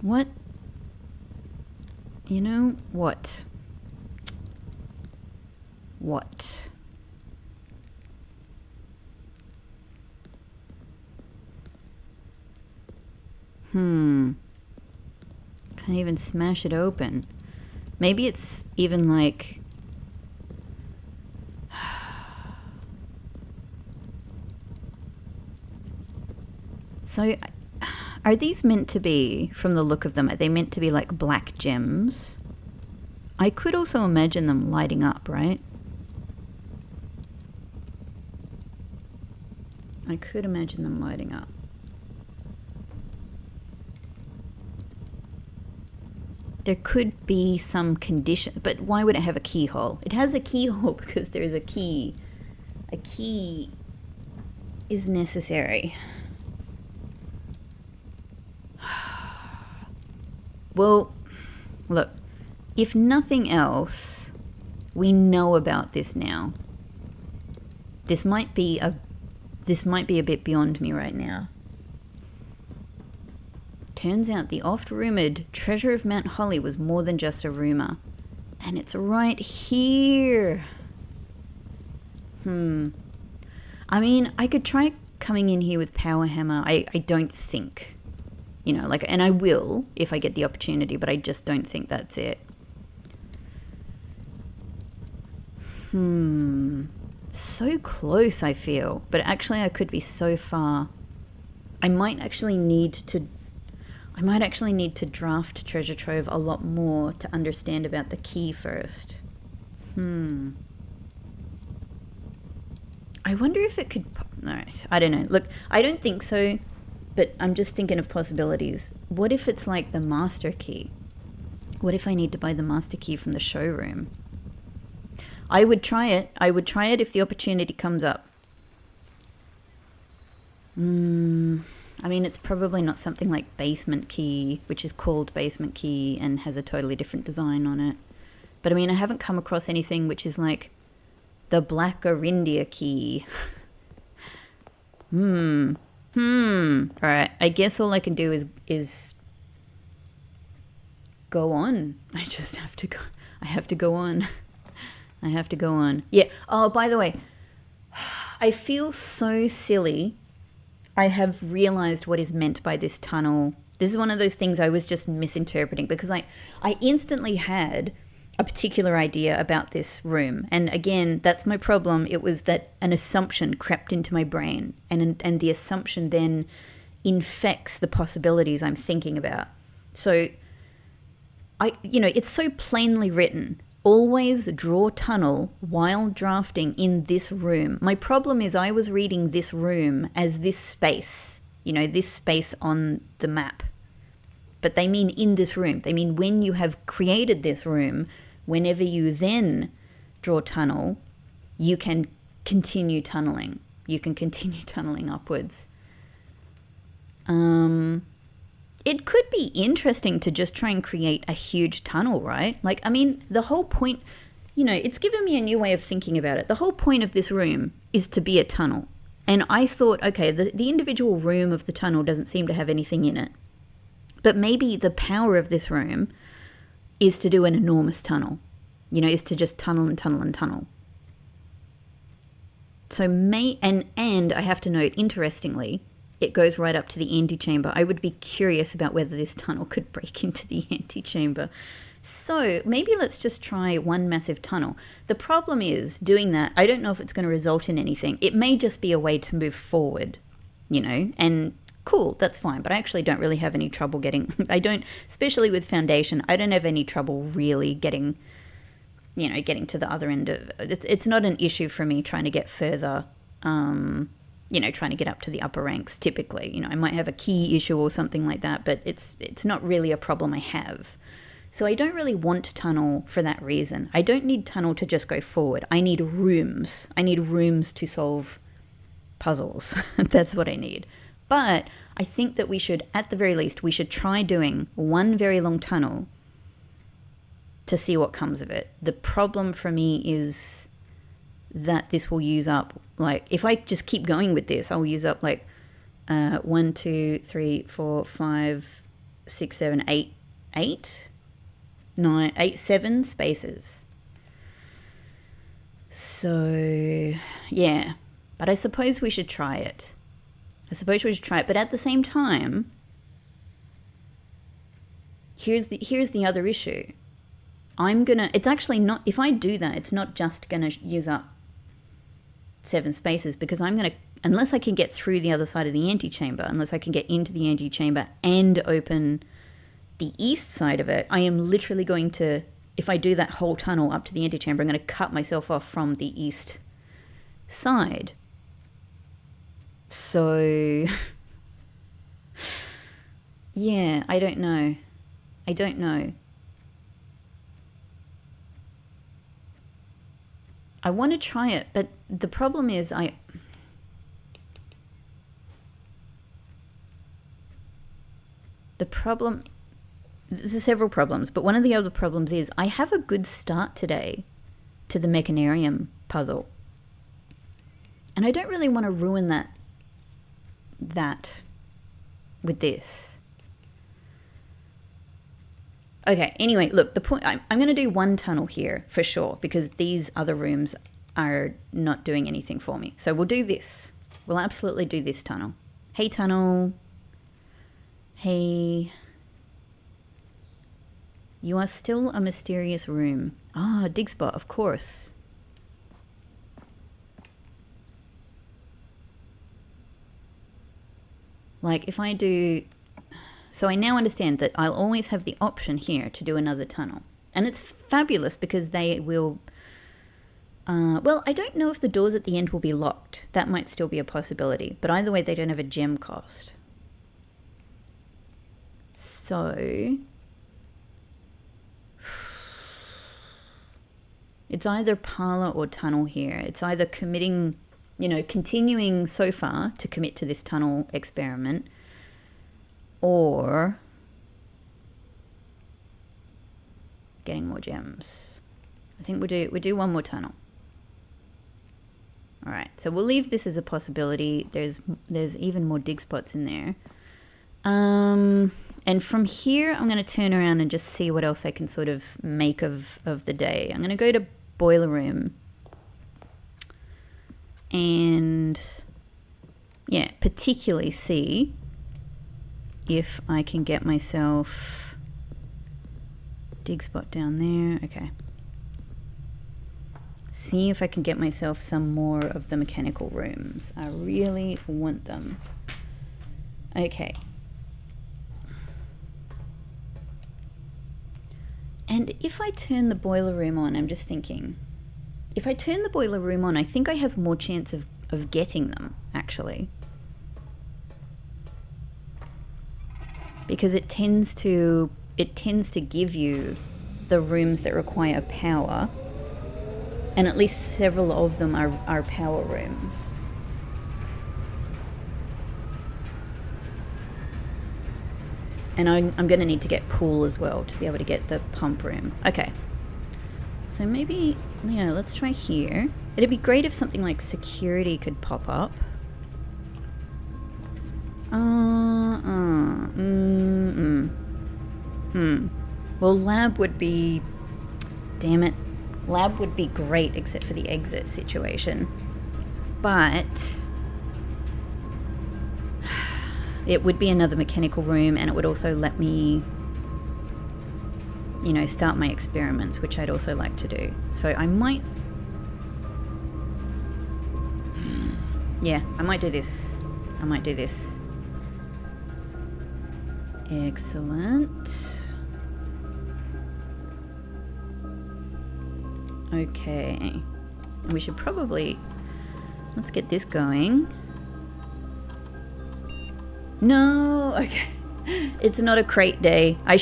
What? You know what? What? Can't even smash it open. Maybe it's even like... So, are these meant to be, from the look of them, are they meant to be like black gems? I could also imagine them lighting up, right? I could imagine them lighting up. There could be some condition, but why would it have a keyhole? It has a keyhole because there's a key. A key is necessary. Well, look, if nothing else, we know about this now. This might be a bit beyond me right now. Turns out the oft-rumoured treasure of Mount Holly was more than just a rumour. And it's right here. I mean, I could try coming in here with Power Hammer. I don't think. You know, like, and I will if I get the opportunity, but I just don't think that's it. So close, I feel. But actually, I could be so far. I might actually need to draft Treasure Trove a lot more to understand about the key first. I wonder if it could... Alright, I don't know. Look, I don't think so, but I'm just thinking of possibilities. What if it's like the master key? What if I need to buy the master key from the showroom? I would try it. I would try it if the opportunity comes up. I mean, it's probably not something like Basement Key, which is called Basement Key and has a totally different design on it. But I mean, I haven't come across anything which is like the Black Orindia Key. Alright, I guess all I can do is go on. I just have to go. I have to go on. I have to go on. Yeah. Oh, by the way, I feel so silly. I have realized what is meant by this tunnel. This is one of those things I was just misinterpreting because I instantly had a particular idea about this room. And again, that's my problem. It was that an assumption crept into my brain and the assumption then infects the possibilities I'm thinking about. So it's so plainly written. Always draw tunnel while drafting in this room. My problem is I was reading this room as this space, this space on the map. But they mean in this room. They mean when you have created this room, whenever you then draw tunnel, you can continue tunneling. You can continue tunneling upwards. It could be interesting to just try and create a huge tunnel, right? Like, I mean, the whole point, it's given me a new way of thinking about it. The whole point of this room is to be a tunnel. And I thought, okay, the individual room of the tunnel doesn't seem to have anything in it. But maybe the power of this room is to do an enormous tunnel, is to just tunnel and tunnel and tunnel. So and I have to note, interestingly, it goes right up to the antechamber. I would be curious about whether this tunnel could break into the antechamber. So maybe let's just try one massive tunnel. The problem is doing that, I don't know if it's going to result in anything. It may just be a way to move forward, and cool, that's fine. But I actually don't really have any trouble especially with foundation, I don't have any trouble really getting you know, getting to the other end of it. It's not an issue for me trying to get further, you know, trying to get up to the upper ranks typically. You know, I might have a key issue or something like that, but it's not really a problem I have. So I don't really want tunnel for that reason. I don't need tunnel to just go forward. I need rooms. I need rooms to solve puzzles. That's what I need. But I think that we should, at the very least, we should try doing one very long tunnel to see what comes of it. The problem for me is that this will use up, like, if I just keep going with this, I'll use up like 1, 2, 3, 4, 5, 6, 7, 8, 9, 8, 7 spaces. So, yeah. But I suppose we should try it. But at the same time, here's the other issue. It's actually not, if I do that, it's not just gonna use up 7 spaces, because unless I can get through the other side of the antechamber, unless I can get into the antechamber and open the east side of it, I am literally going to, if I do that whole tunnel up to the antechamber, I'm going to cut myself off from the east side. So, yeah, I don't know. I want to try it, but the problem is there's several problems, but one of the other problems is I have a good start today to the mechanarium puzzle. And I don't really want to ruin that with this. Okay, anyway, look, the point, I'm going to do one tunnel here for sure, because these other rooms are not doing anything for me. So we'll do this. We'll absolutely do this tunnel. Hey, tunnel. Hey. You are still a mysterious room. Ah, dig spot, of course. Like if I do... So I now understand that I'll always have the option here to do another tunnel. And it's fabulous because they will... well, I don't know if the doors at the end will be locked. That might still be a possibility. But either way, they don't have a gem cost. So... It's either parlor or tunnel here. It's either committing, you know, continuing so far to commit to this tunnel experiment, or getting more gems. I think we do one more tunnel. All right, so we'll leave this as a possibility. There's even more dig spots in there. And from here, I'm going to turn around and just see what else I can sort of make of the day. I'm going to go to boiler room and, yeah, particularly see if I can get myself dig spot down there. Okay. See if I can get myself some more of the mechanical rooms. I really want them. Okay. And if I turn the boiler room on, I'm just thinking, if I turn the boiler room on, I think I have more chance of getting them, actually. Because it tends to give you the rooms that require power, and at least several of them are power rooms. And I'm going to need to get pool as well to be able to get the pump room. Okay. So maybe, yeah, let's try here. It'd be great if something like security could pop up. Well, lab would be... Damn it. Lab would be great except for the exit situation. But... it would be another mechanical room, and it would also let me, you know, start my experiments, which I'd also like to do. So I might... yeah, I might do this. Excellent. Okay. We should probably... Let's get this going. No! Okay. It's not a crate day. I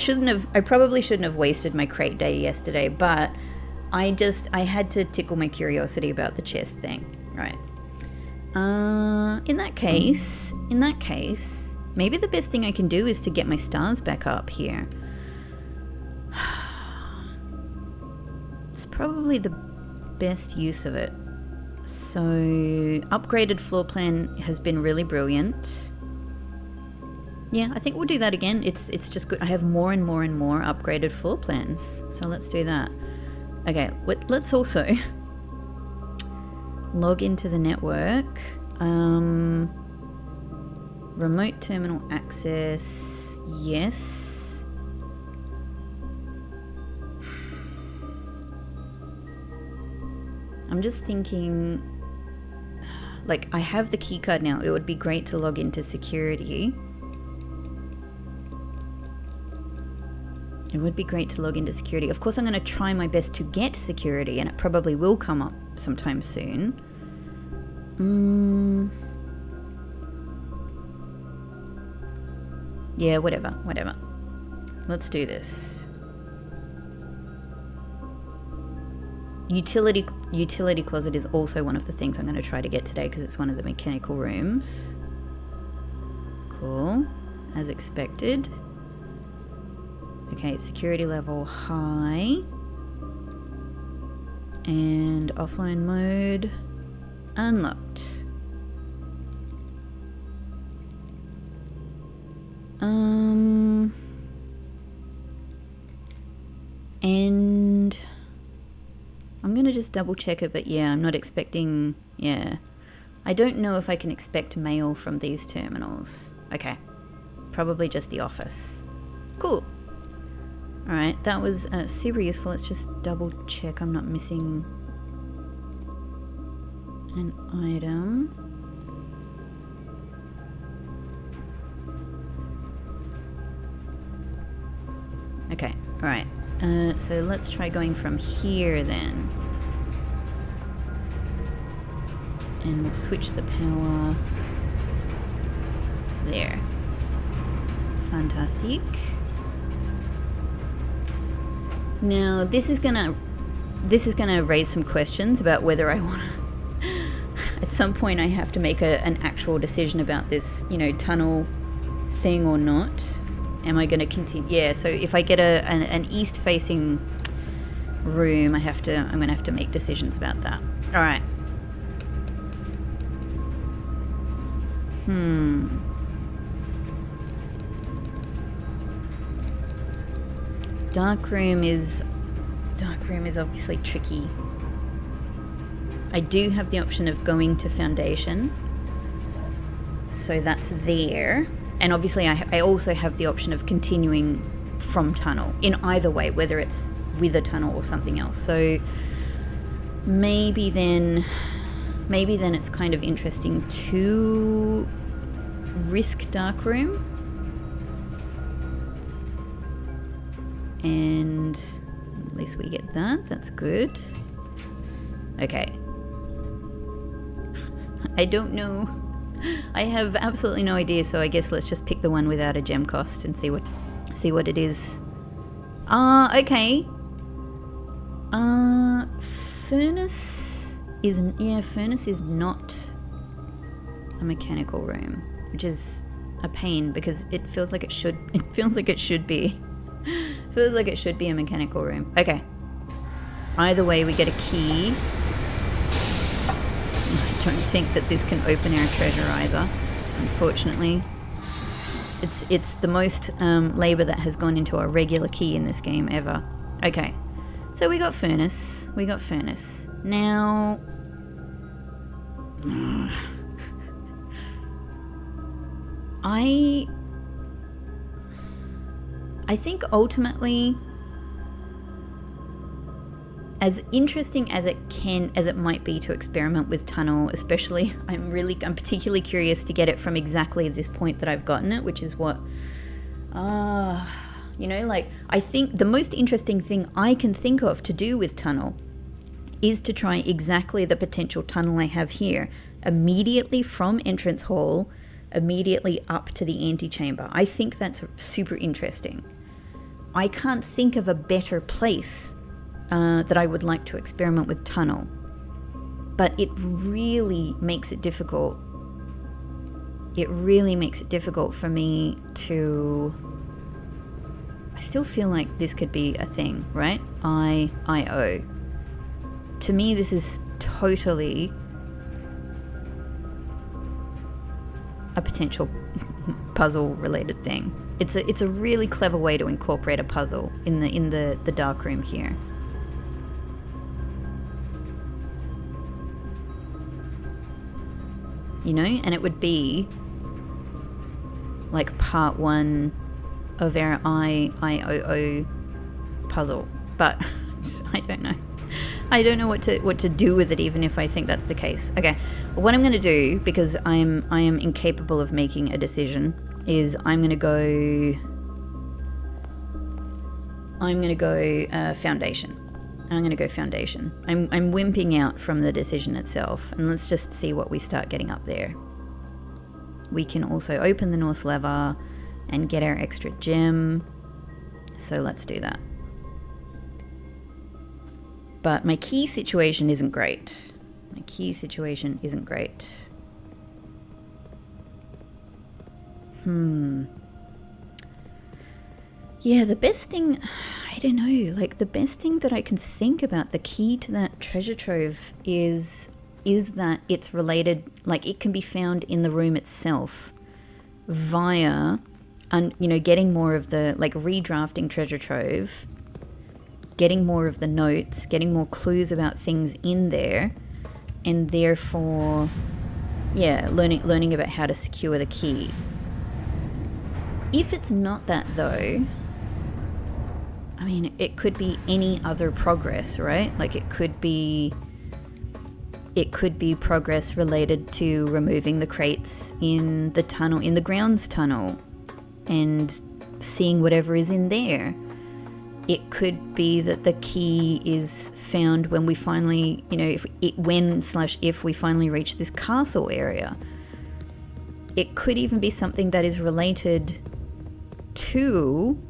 probably shouldn't have wasted my crate day yesterday, but I had to tickle my curiosity about the chest thing. Right. In that case, maybe the best thing I can do is to get my stars back up here. It's probably the best use of it. So, upgraded floor plan has been really brilliant. Yeah, I think we'll do that again. It's just good. I have more and more and more upgraded floor plans. So let's do that. Okay, let's also log into the network. Remote terminal access, yes. I'm just thinking, like, I have the keycard now. It would be great to log into security. It would be great to log into security. Of course, I'm going to try my best to get security, and it probably will come up sometime soon. Yeah, whatever. Let's do this. Utility closet is also one of the things I'm going to try to get today because it's one of the mechanical rooms. Cool. As expected. Okay, security level high. And offline mode unlocked. And I'm gonna just double check it, but yeah, I'm not expecting, yeah. I don't know if I can expect mail from these terminals. Okay, probably just the office. Cool. Alright, that was super useful. Let's just double check I'm not missing an item. Okay, alright. So let's try going from here then. And we'll switch the power there. Fantastic. Now this is gonna raise some questions about whether I want to. At some point, I have to make an actual decision about this, tunnel thing or not. Am I going to continue? Yeah. So if I get an east-facing room, I'm going to have to make decisions about that. All right. Dark room is obviously tricky. I do have the option of going to foundation, so that's there. And obviously I also have the option of continuing from tunnel in either way, whether it's with a tunnel or something else. So maybe then it's kind of interesting to risk dark room. And at least we get that. That's good. Okay. I don't know. I have absolutely no idea, so I guess let's just pick the one without a gem cost and see what it is. Okay. Furnace is not a mechanical room, which is a pain because it feels like it should be. Feels like it should be a mechanical room. Okay. Either way, we get a key. I don't think that this can open our treasure either, unfortunately. It's the most labor that has gone into a regular key in this game ever. Okay, so we got furnace. Now, I think ultimately, as interesting as it might be to experiment with tunnel, especially, I'm particularly curious to get it from exactly this point that I've gotten it, which is what, I think the most interesting thing I can think of to do with tunnel is to try exactly the potential tunnel I have here. Immediately from entrance hall, immediately up to the antechamber. I think that's super interesting. I can't think of a better place that I would like to experiment with tunnel. But it really makes it difficult. It really makes it difficult for me to... I still feel like this could be a thing, right? I-O. To me, this is totally a potential puzzle-related thing. It's a really clever way to incorporate a puzzle in the dark room here. You know, and it would be like part 1 of our I-O-O puzzle, but I don't know. I don't know what to do with it, even if I think that's the case. Okay, well, what I'm going to do, because I am incapable of making a decision, is I'm going to go foundation. I'm going to go foundation. I'm wimping out from the decision itself, and let's just see what we start getting up there. We can also open the north lever and get our extra gem, so let's do that. But my key situation isn't great. My key situation isn't great. Yeah, the best thing... I don't know, like the best thing that I can think about the key to that treasure trove is that it's related, like it can be found in the room itself via, getting more of the, like redrafting treasure trove, getting more of the notes, getting more clues about things in there, and therefore, yeah, learning about how to secure the key. If it's not that though, I mean, it could be any other progress, right? Like it could be progress related to removing the crates in the tunnel, in the grounds tunnel, and seeing whatever is in there. It could be that the key is found when we finally, if we finally reach this castle area. It could even be something that is related to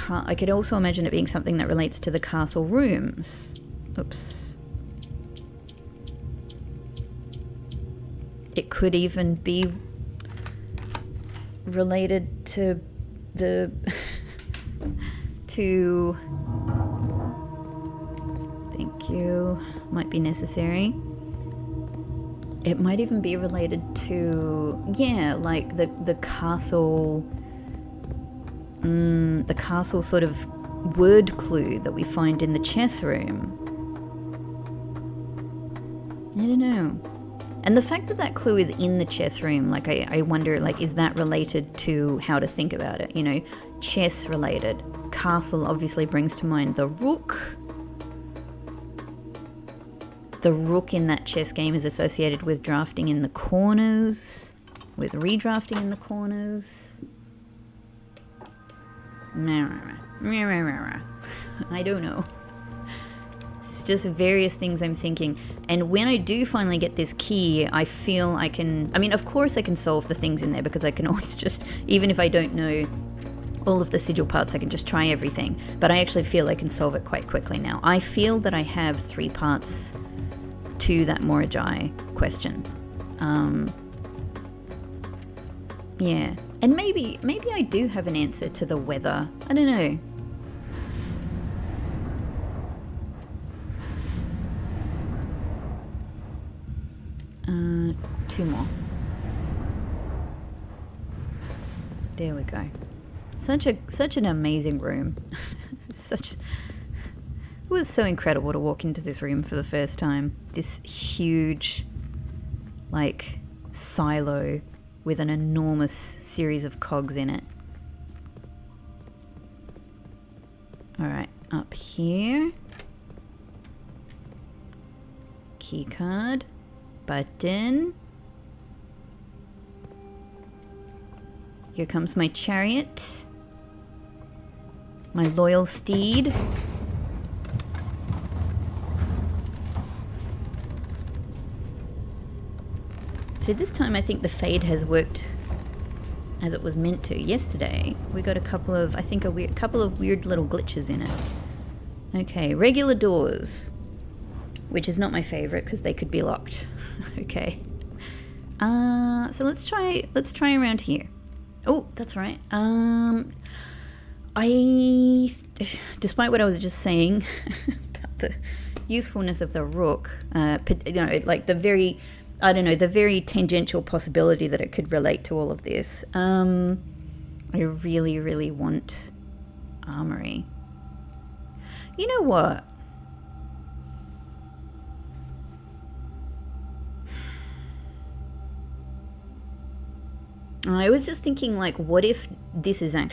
I could also imagine it being something that relates to the castle rooms. Oops. It could even be related to the... Thank you. Might be necessary. It might even be related to... Yeah, like the castle... the castle sort of word clue that we find in the chess room. I don't know. And the fact that clue is in the chess room, like I wonder, like, is that related to how to think about it? Chess related. Castle obviously brings to mind the rook. The rook in that chess game is associated with drafting in the corners, with redrafting in the corners. I don't know. It's just various things I'm thinking. And when I do finally get this key, I feel I can... I mean, of course I can solve the things in there, because I can always just... Even if I don't know all of the sigil parts, I can just try everything. But I actually feel I can solve it quite quickly now. I feel that I have 3 parts to that Morajai question. Yeah. And maybe I do have an answer to the weather. I don't know. Two more. There we go. Such an amazing room. It was so incredible to walk into this room for the first time. This huge, like, silo with an enormous series of cogs in it. Alright, up here. Keycard. Button. Here comes my chariot. My loyal steed. So this time I think the fade has worked as it was meant to. Yesterday we got a couple of, I think a couple of weird little glitches in it. Okay, regular doors, which is not my favorite because they could be locked. Okay. So let's try around here. Oh, that's right. Despite what I was just saying about the usefulness of the rook, like the very tangential possibility that it could relate to all of this. I really, really want armory. You know what? I was just thinking, like, what if this is a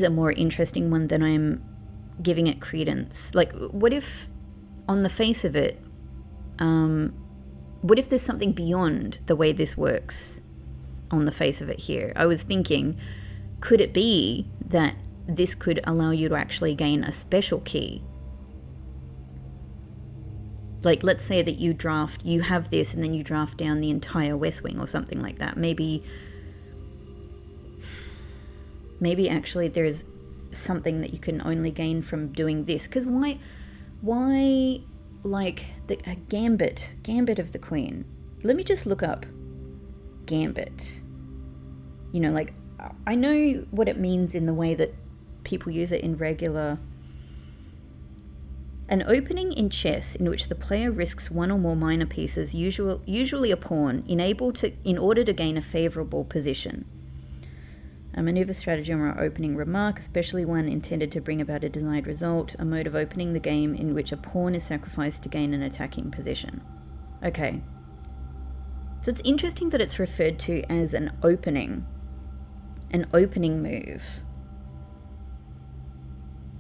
more interesting one than I'm giving it credence? Like, what if, on the face of it, what if there's something beyond the way this works on the face of it here? I was thinking, could it be that this could allow you to actually gain a special key? Like, let's say that you have this and then you draft down the entire West Wing or something like that. Maybe actually there's something that you can only gain from doing this. Because why, like, a gambit of the Queen. Let me just look up gambit. You know, like, I know what it means in the way that people use it in regular. An opening in chess in which the player risks one or more minor pieces, usually a pawn, in order to gain a favourable position. A manoeuvre, stratagem, or opening remark, especially one intended to bring about a desired result, a mode of opening the game in which a pawn is sacrificed to gain an attacking position. Okay. So it's interesting that it's referred to as an opening move.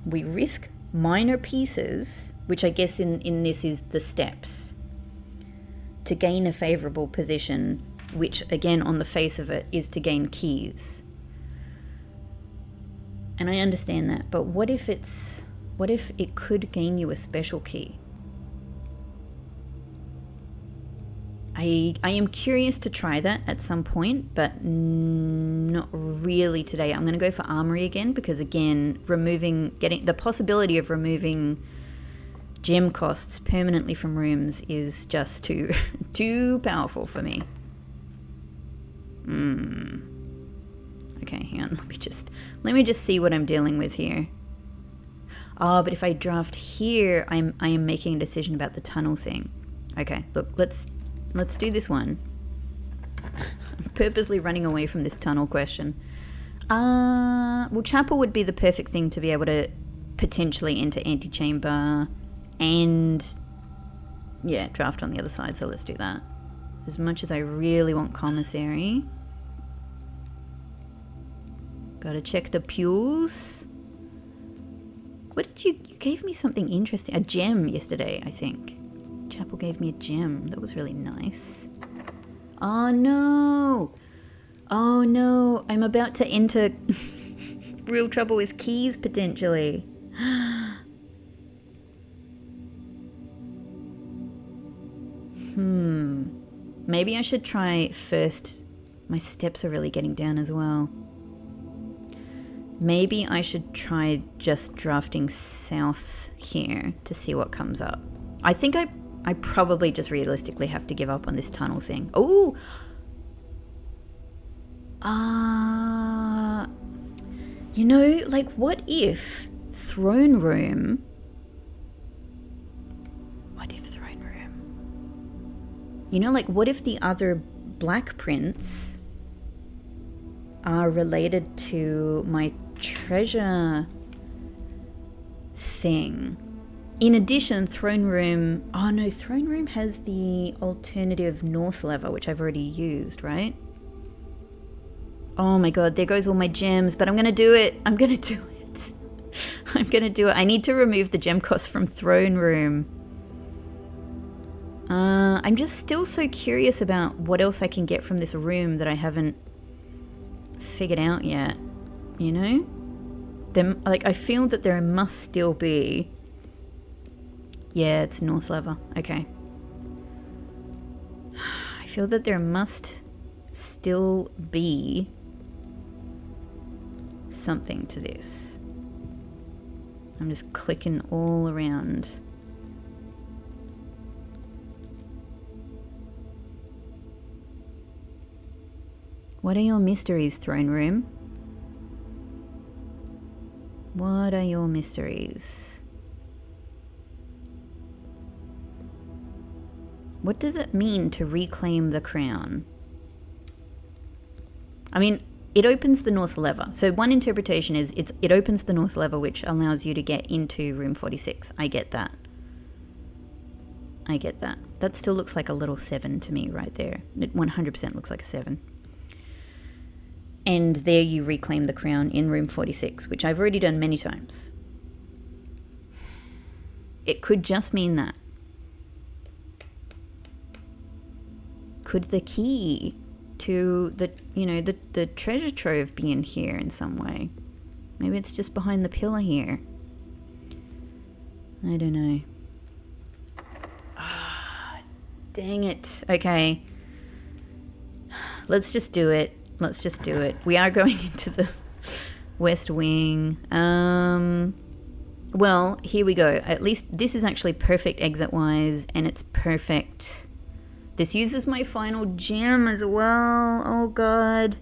We risk minor pieces, which I guess in this is the steps, to gain a favourable position, which again on the face of it is to gain keys. And I understand that, but what if it could gain you a special key? I am curious to try that at some point, but not really today. I'm going to go for armory again because, again, getting the possibility of removing gem costs permanently from rooms is just too powerful for me. Okay, hang on. Let me just see what I'm dealing with here. Oh, but if I draft here, I am making a decision about the tunnel thing. Okay, look, let's do this one. I'm purposely running away from this tunnel question. Well, chapel would be the perfect thing to be able to potentially enter antechamber and, yeah, draft on the other side, so let's do that. As much as I really want commissary. Gotta check the pews. What did you gave me something interesting. A gem yesterday, I think. Chapel gave me a gem. That was really nice. Oh no! Oh no! I'm about to enter real trouble with keys, potentially. Maybe I should try first. My steps are really getting down as well. Maybe I should try just drafting south here to see what comes up. I think I probably just realistically have to give up on this tunnel thing. Oh! You know, like, what if throne room... You know, like, what if the other black prints are related to my treasure thing? In addition, throne room... Oh no, throne room has the alternative north lever, which I've already used, right? Oh my god, there goes all my gems, but I'm going to do it. I'm going to do it. I need to remove the gem cost from throne room. I'm just still so curious about what else I can get from this room that I haven't figured out yet, you know? I feel that there must still be... Yeah, it's north lever. Okay. feel that there must still be something to this. I'm just clicking all around. What are your mysteries, throne room? What are your mysteries? What does it mean to reclaim the crown? I mean, it opens the north lever. So one interpretation is it opens the north lever, which allows you to get into room 46. I get that. I get that. That still looks like a little 7 to me right there. It 100% looks like a 7. And there you reclaim the crown in room 46, which I've already done many times. It could just mean that. Could the key to the, the treasure trove be in here in some way? Maybe it's just behind the pillar here. I don't know. Ah, dang it. Okay. Let's just do it. Let's just do it. We are going into the West Wing. Well, here we go. At least this is actually perfect exit-wise, and it's perfect. This uses my final gem as well. Oh, God.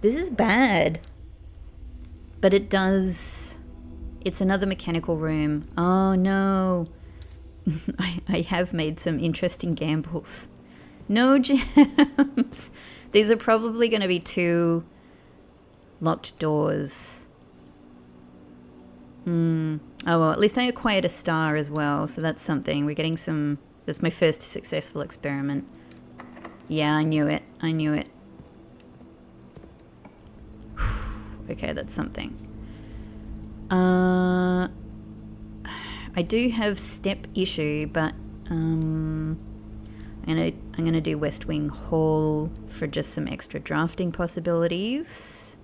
This is bad. But it does... It's another mechanical room. Oh, no. I have made some interesting gambles. No gems. These are probably going to be 2 locked doors. Oh, well, at least I acquired a star as well, so that's something. We're getting some... That's my first successful experiment. Yeah, I knew it. I knew it. Okay, that's something. I do have step issue, but... I'm gonna do West Wing Hall for just some extra drafting possibilities.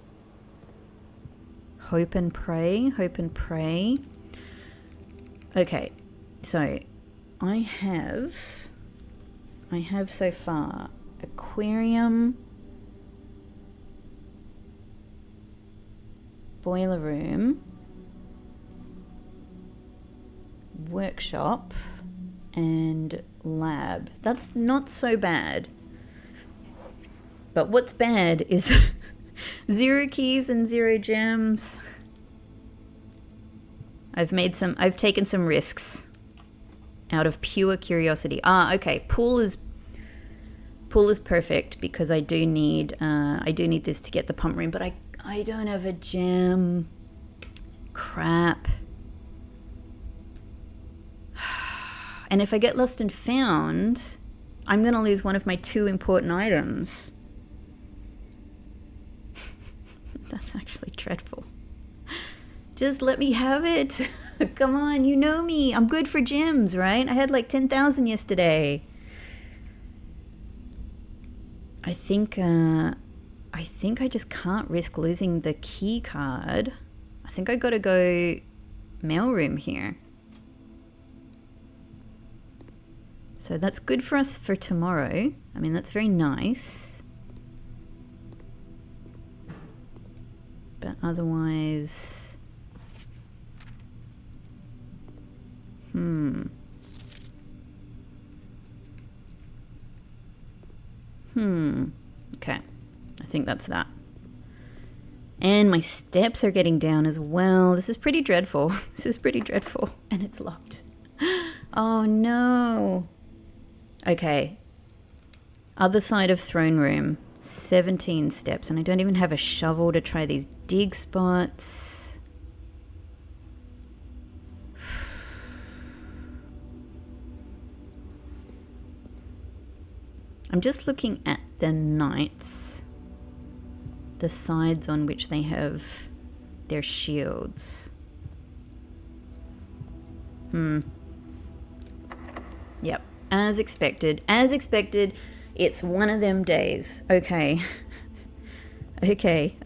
Hope and pray, hope and pray. Okay, so I have so far aquarium, boiler room, workshop, and lab. That's not so bad. But what's bad is 0 keys and 0 gems. I've taken some risks out of pure curiosity. Okay. Pool is perfect because I do need this to get the pump room, but I don't have a gem. Crap. And if I get lost and found, I'm going to lose one of my 2 important items. That's actually dreadful. Just let me have it. Come on, you know me. I'm good for gems, right? I had like 10,000 yesterday. I think I just can't risk losing the key card. I think I got to go mailroom here. So that's good for us for tomorrow. I mean, that's very nice. But otherwise... Okay. I think that's that. And my steps are getting down as well. This is pretty dreadful. This is pretty dreadful. And it's locked. Oh, no. Okay. Other side of throne room. 17 steps. And I don't even have a shovel to try these dig spots. I'm just looking at the knights. The sides on which they have their shields. Yep. As expected. As expected. It's one of them days. Okay. Okay.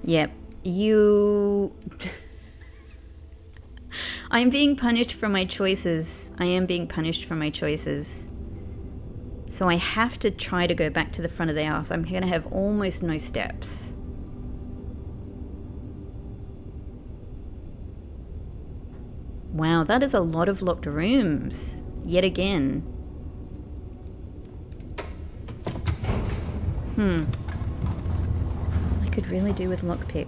Yep. You... I'm being punished for my choices. I am being punished for my choices. So I have to try to go back to the front of the house. I'm going to have almost no steps. Wow, that is a lot of locked rooms. Yet again. I could really do with lockpick.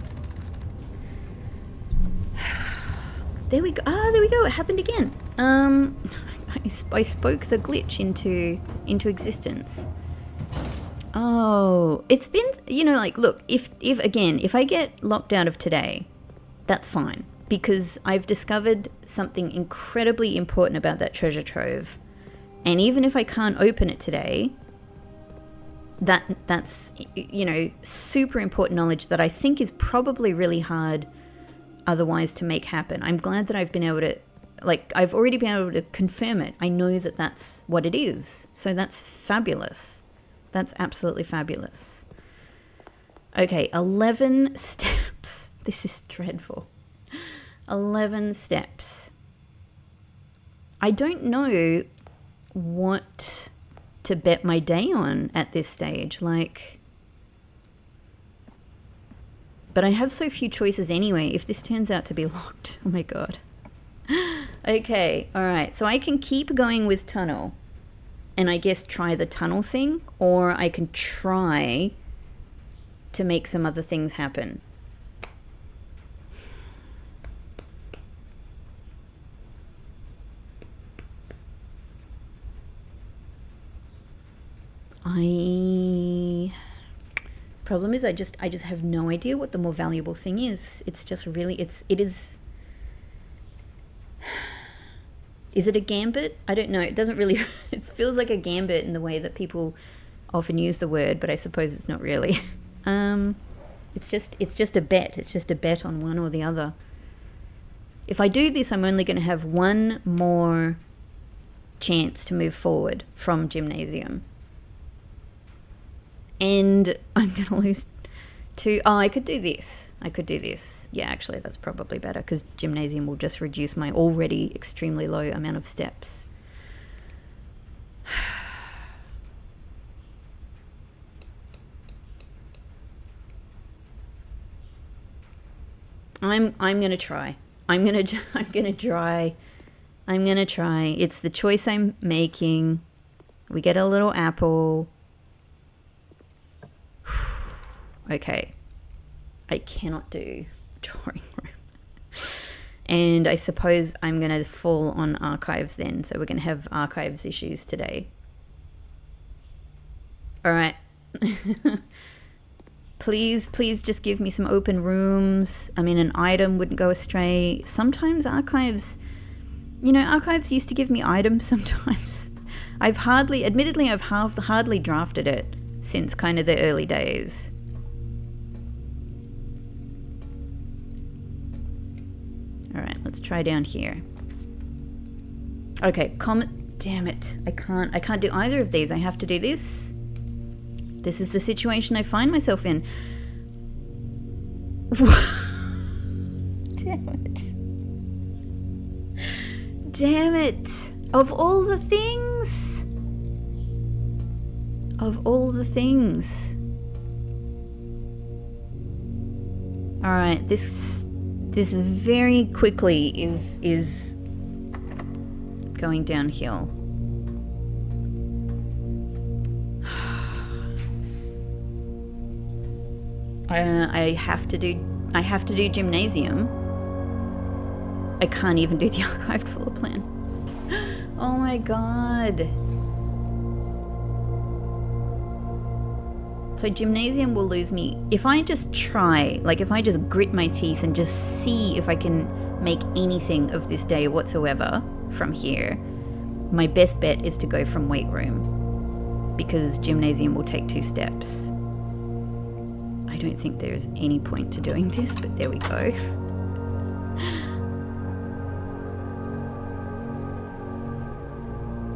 There we go. Ah, there we go. It happened again. I spoke the glitch into existence. Oh, it's been, you know, like, look, if I get locked out of today, that's fine, because I've discovered something incredibly important about that treasure trove. And even if I can't open it today, that's, you know, super important knowledge that I think is probably really hard otherwise to make happen. I'm glad that I've been able to, like, I've already been able to confirm it. I know that that's what it is. So that's fabulous. That's absolutely fabulous. Okay, 11 steps. This is dreadful. 11 steps. I don't know what to bet my day on at this stage. Like, but I have so few choices anyway. If this turns out to be locked, oh my god. Okay, all right. So I can keep going with tunnel, and I guess try the tunnel thing, or I can try to make some other things happen. Problem is I just have no idea what the more valuable thing is. It's just really, it is it a gambit? I don't know. It doesn't really, it feels like a gambit in the way that people often use the word, but I suppose it's not really. It's just a bet. It's just a bet on one or the other. If I do this, I'm only going to have one more chance to move forward from gymnasium. And I'm going to lose two. Oh, I could do this. Yeah, actually, that's probably better, because gymnasium will just reduce my already extremely low amount of steps. I'm going to try. I'm going to try. It's the choice I'm making. We get a little apple. Okay, I cannot do drawing room. And I suppose I'm going to fall on archives then, so we're going to have archives issues today. All right. Please just give me some open rooms. I mean, an item wouldn't go astray. Sometimes archives, you know, archives used to give me items sometimes. I've hardly drafted it since kind of the early days. All right, let's try down here. Okay, damn it. I can't do either of these. I have to do this. This is the situation I find myself in. Damn it. Damn it. Of all the things. All right, this very quickly is going downhill. I have to do gymnasium. I can't even do the archived floor plan. Oh my god. So gymnasium will lose me. If I just try, like if I just grit my teeth and just see if I can make anything of this day whatsoever from here, my best bet is to go from weight room, because gymnasium will take 2 steps. I don't think there's any point to doing this, but there we go.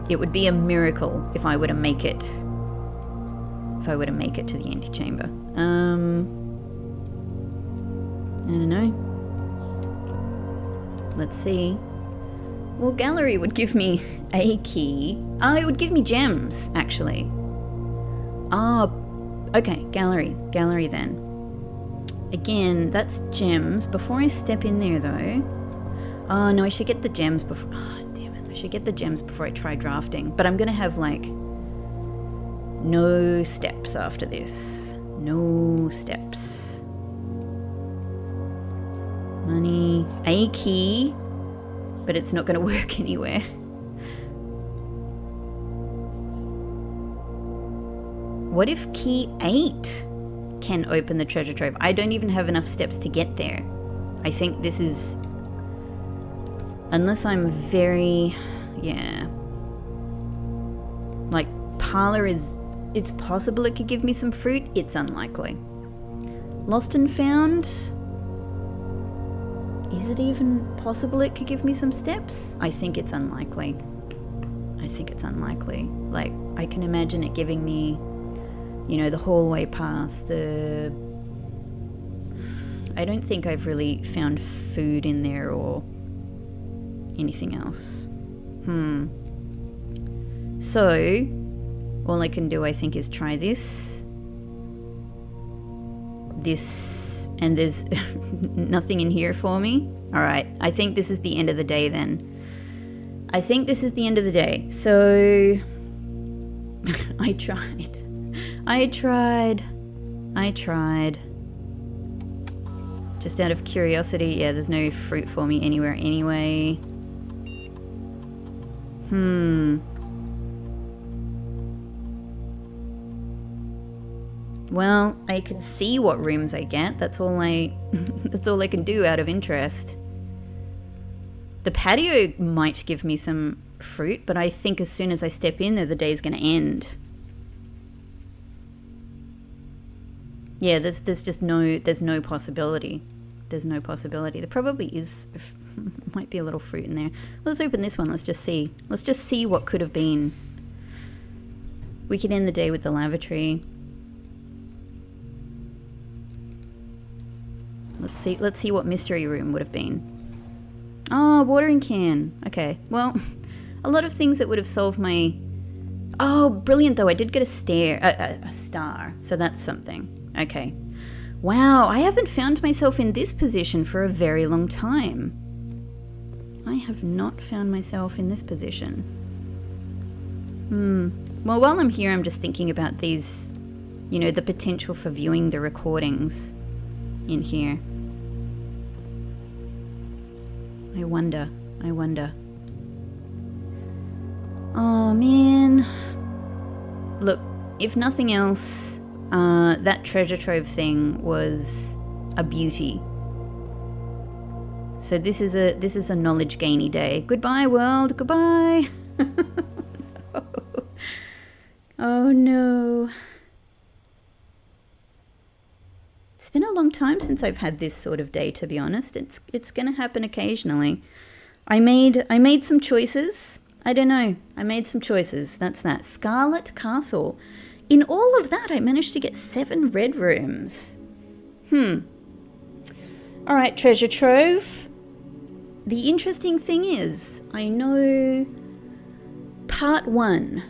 It would be a miracle if I were to make it. To the antechamber. I don't know. Let's see. Well, gallery would give me a key. Oh, it would give me gems, actually. Ah, okay, gallery. Gallery then. Again, that's gems. Before I step in there, though... Oh, no, I should get the gems before... Oh, damn it. I should get the gems before I try drafting. But I'm going to have, like... no steps after this. No steps. Money. A key. But it's not going to work anywhere. What if key 8 can open the treasure trove? I don't even have enough steps to get there. I think this is... Unless I'm very... Yeah. Like, parlor is... It's possible it could give me some fruit. It's unlikely. Lost and found... Is it even possible it could give me some steps? I think it's unlikely. I think it's unlikely. Like, I can imagine it giving me, you know, the hallway pass, the... I don't think I've really found food in there or anything else. So, all I can do, I think, is try this. This... And there's nothing in here for me. All right, I think this is the end of the day then. I think this is the end of the day. So I tried. Just out of curiosity, yeah, there's no fruit for me anywhere anyway. Well, I can see what rooms I get. That's all I can do out of interest. The patio might give me some fruit, but I think as soon as I step in there, the day's going to end. Yeah, there's no possibility. There's no possibility. There probably is, might be a little fruit in there. Let's open this one. Let's just see. Let's just see what could have been. We could end the day with the lavatory. Let's see what mystery room would have been. Oh, watering can. Okay, well, a lot of things that would have solved my... Oh, brilliant though, I did get a star, so that's something. Okay. Wow, I haven't found myself in this position for a very long time. I have not found myself in this position. Well, while I'm here, I'm just thinking about these, you know, the potential for viewing the recordings in here. I wonder. Oh, man. Look, if nothing else, that treasure trove thing was a beauty. So this is a knowledge gainy day. Goodbye, world. Goodbye. Oh, no. It's been a long time since I've had this sort of day, to be honest. It's going to happen occasionally. I made some choices. I don't know. I made some choices. That's that. Scarlet Castle. In all of that, I managed to get 7 red rooms. All right, treasure trove. The interesting thing is, I know part 1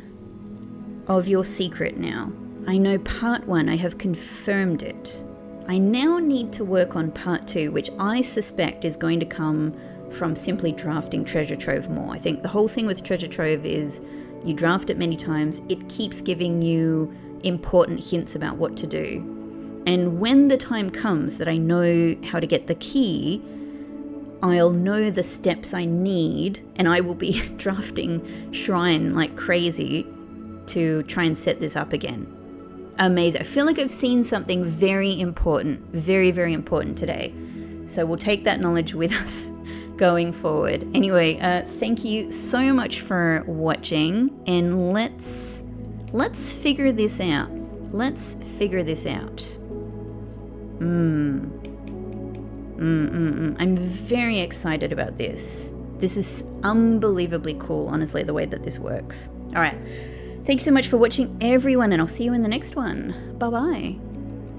of your secret now. I know part 1. I have confirmed it. I now need to work on part 2, which I suspect is going to come from simply drafting treasure trove more. I think the whole thing with treasure trove is you draft it many times, it keeps giving you important hints about what to do. And when the time comes that I know how to get the key, I'll know the steps I need, and I will be drafting Shrine like crazy to try and set this up again. Amazing. I feel like I've seen something very important, very, very important today. So we'll take that knowledge with us going forward. Anyway, thank you so much for watching, and let's figure this out. Let's figure this out. I'm very excited about this. This is unbelievably cool, honestly, the way that this works. All right. Thanks so much for watching, everyone, and I'll see you in the next one. Bye-bye.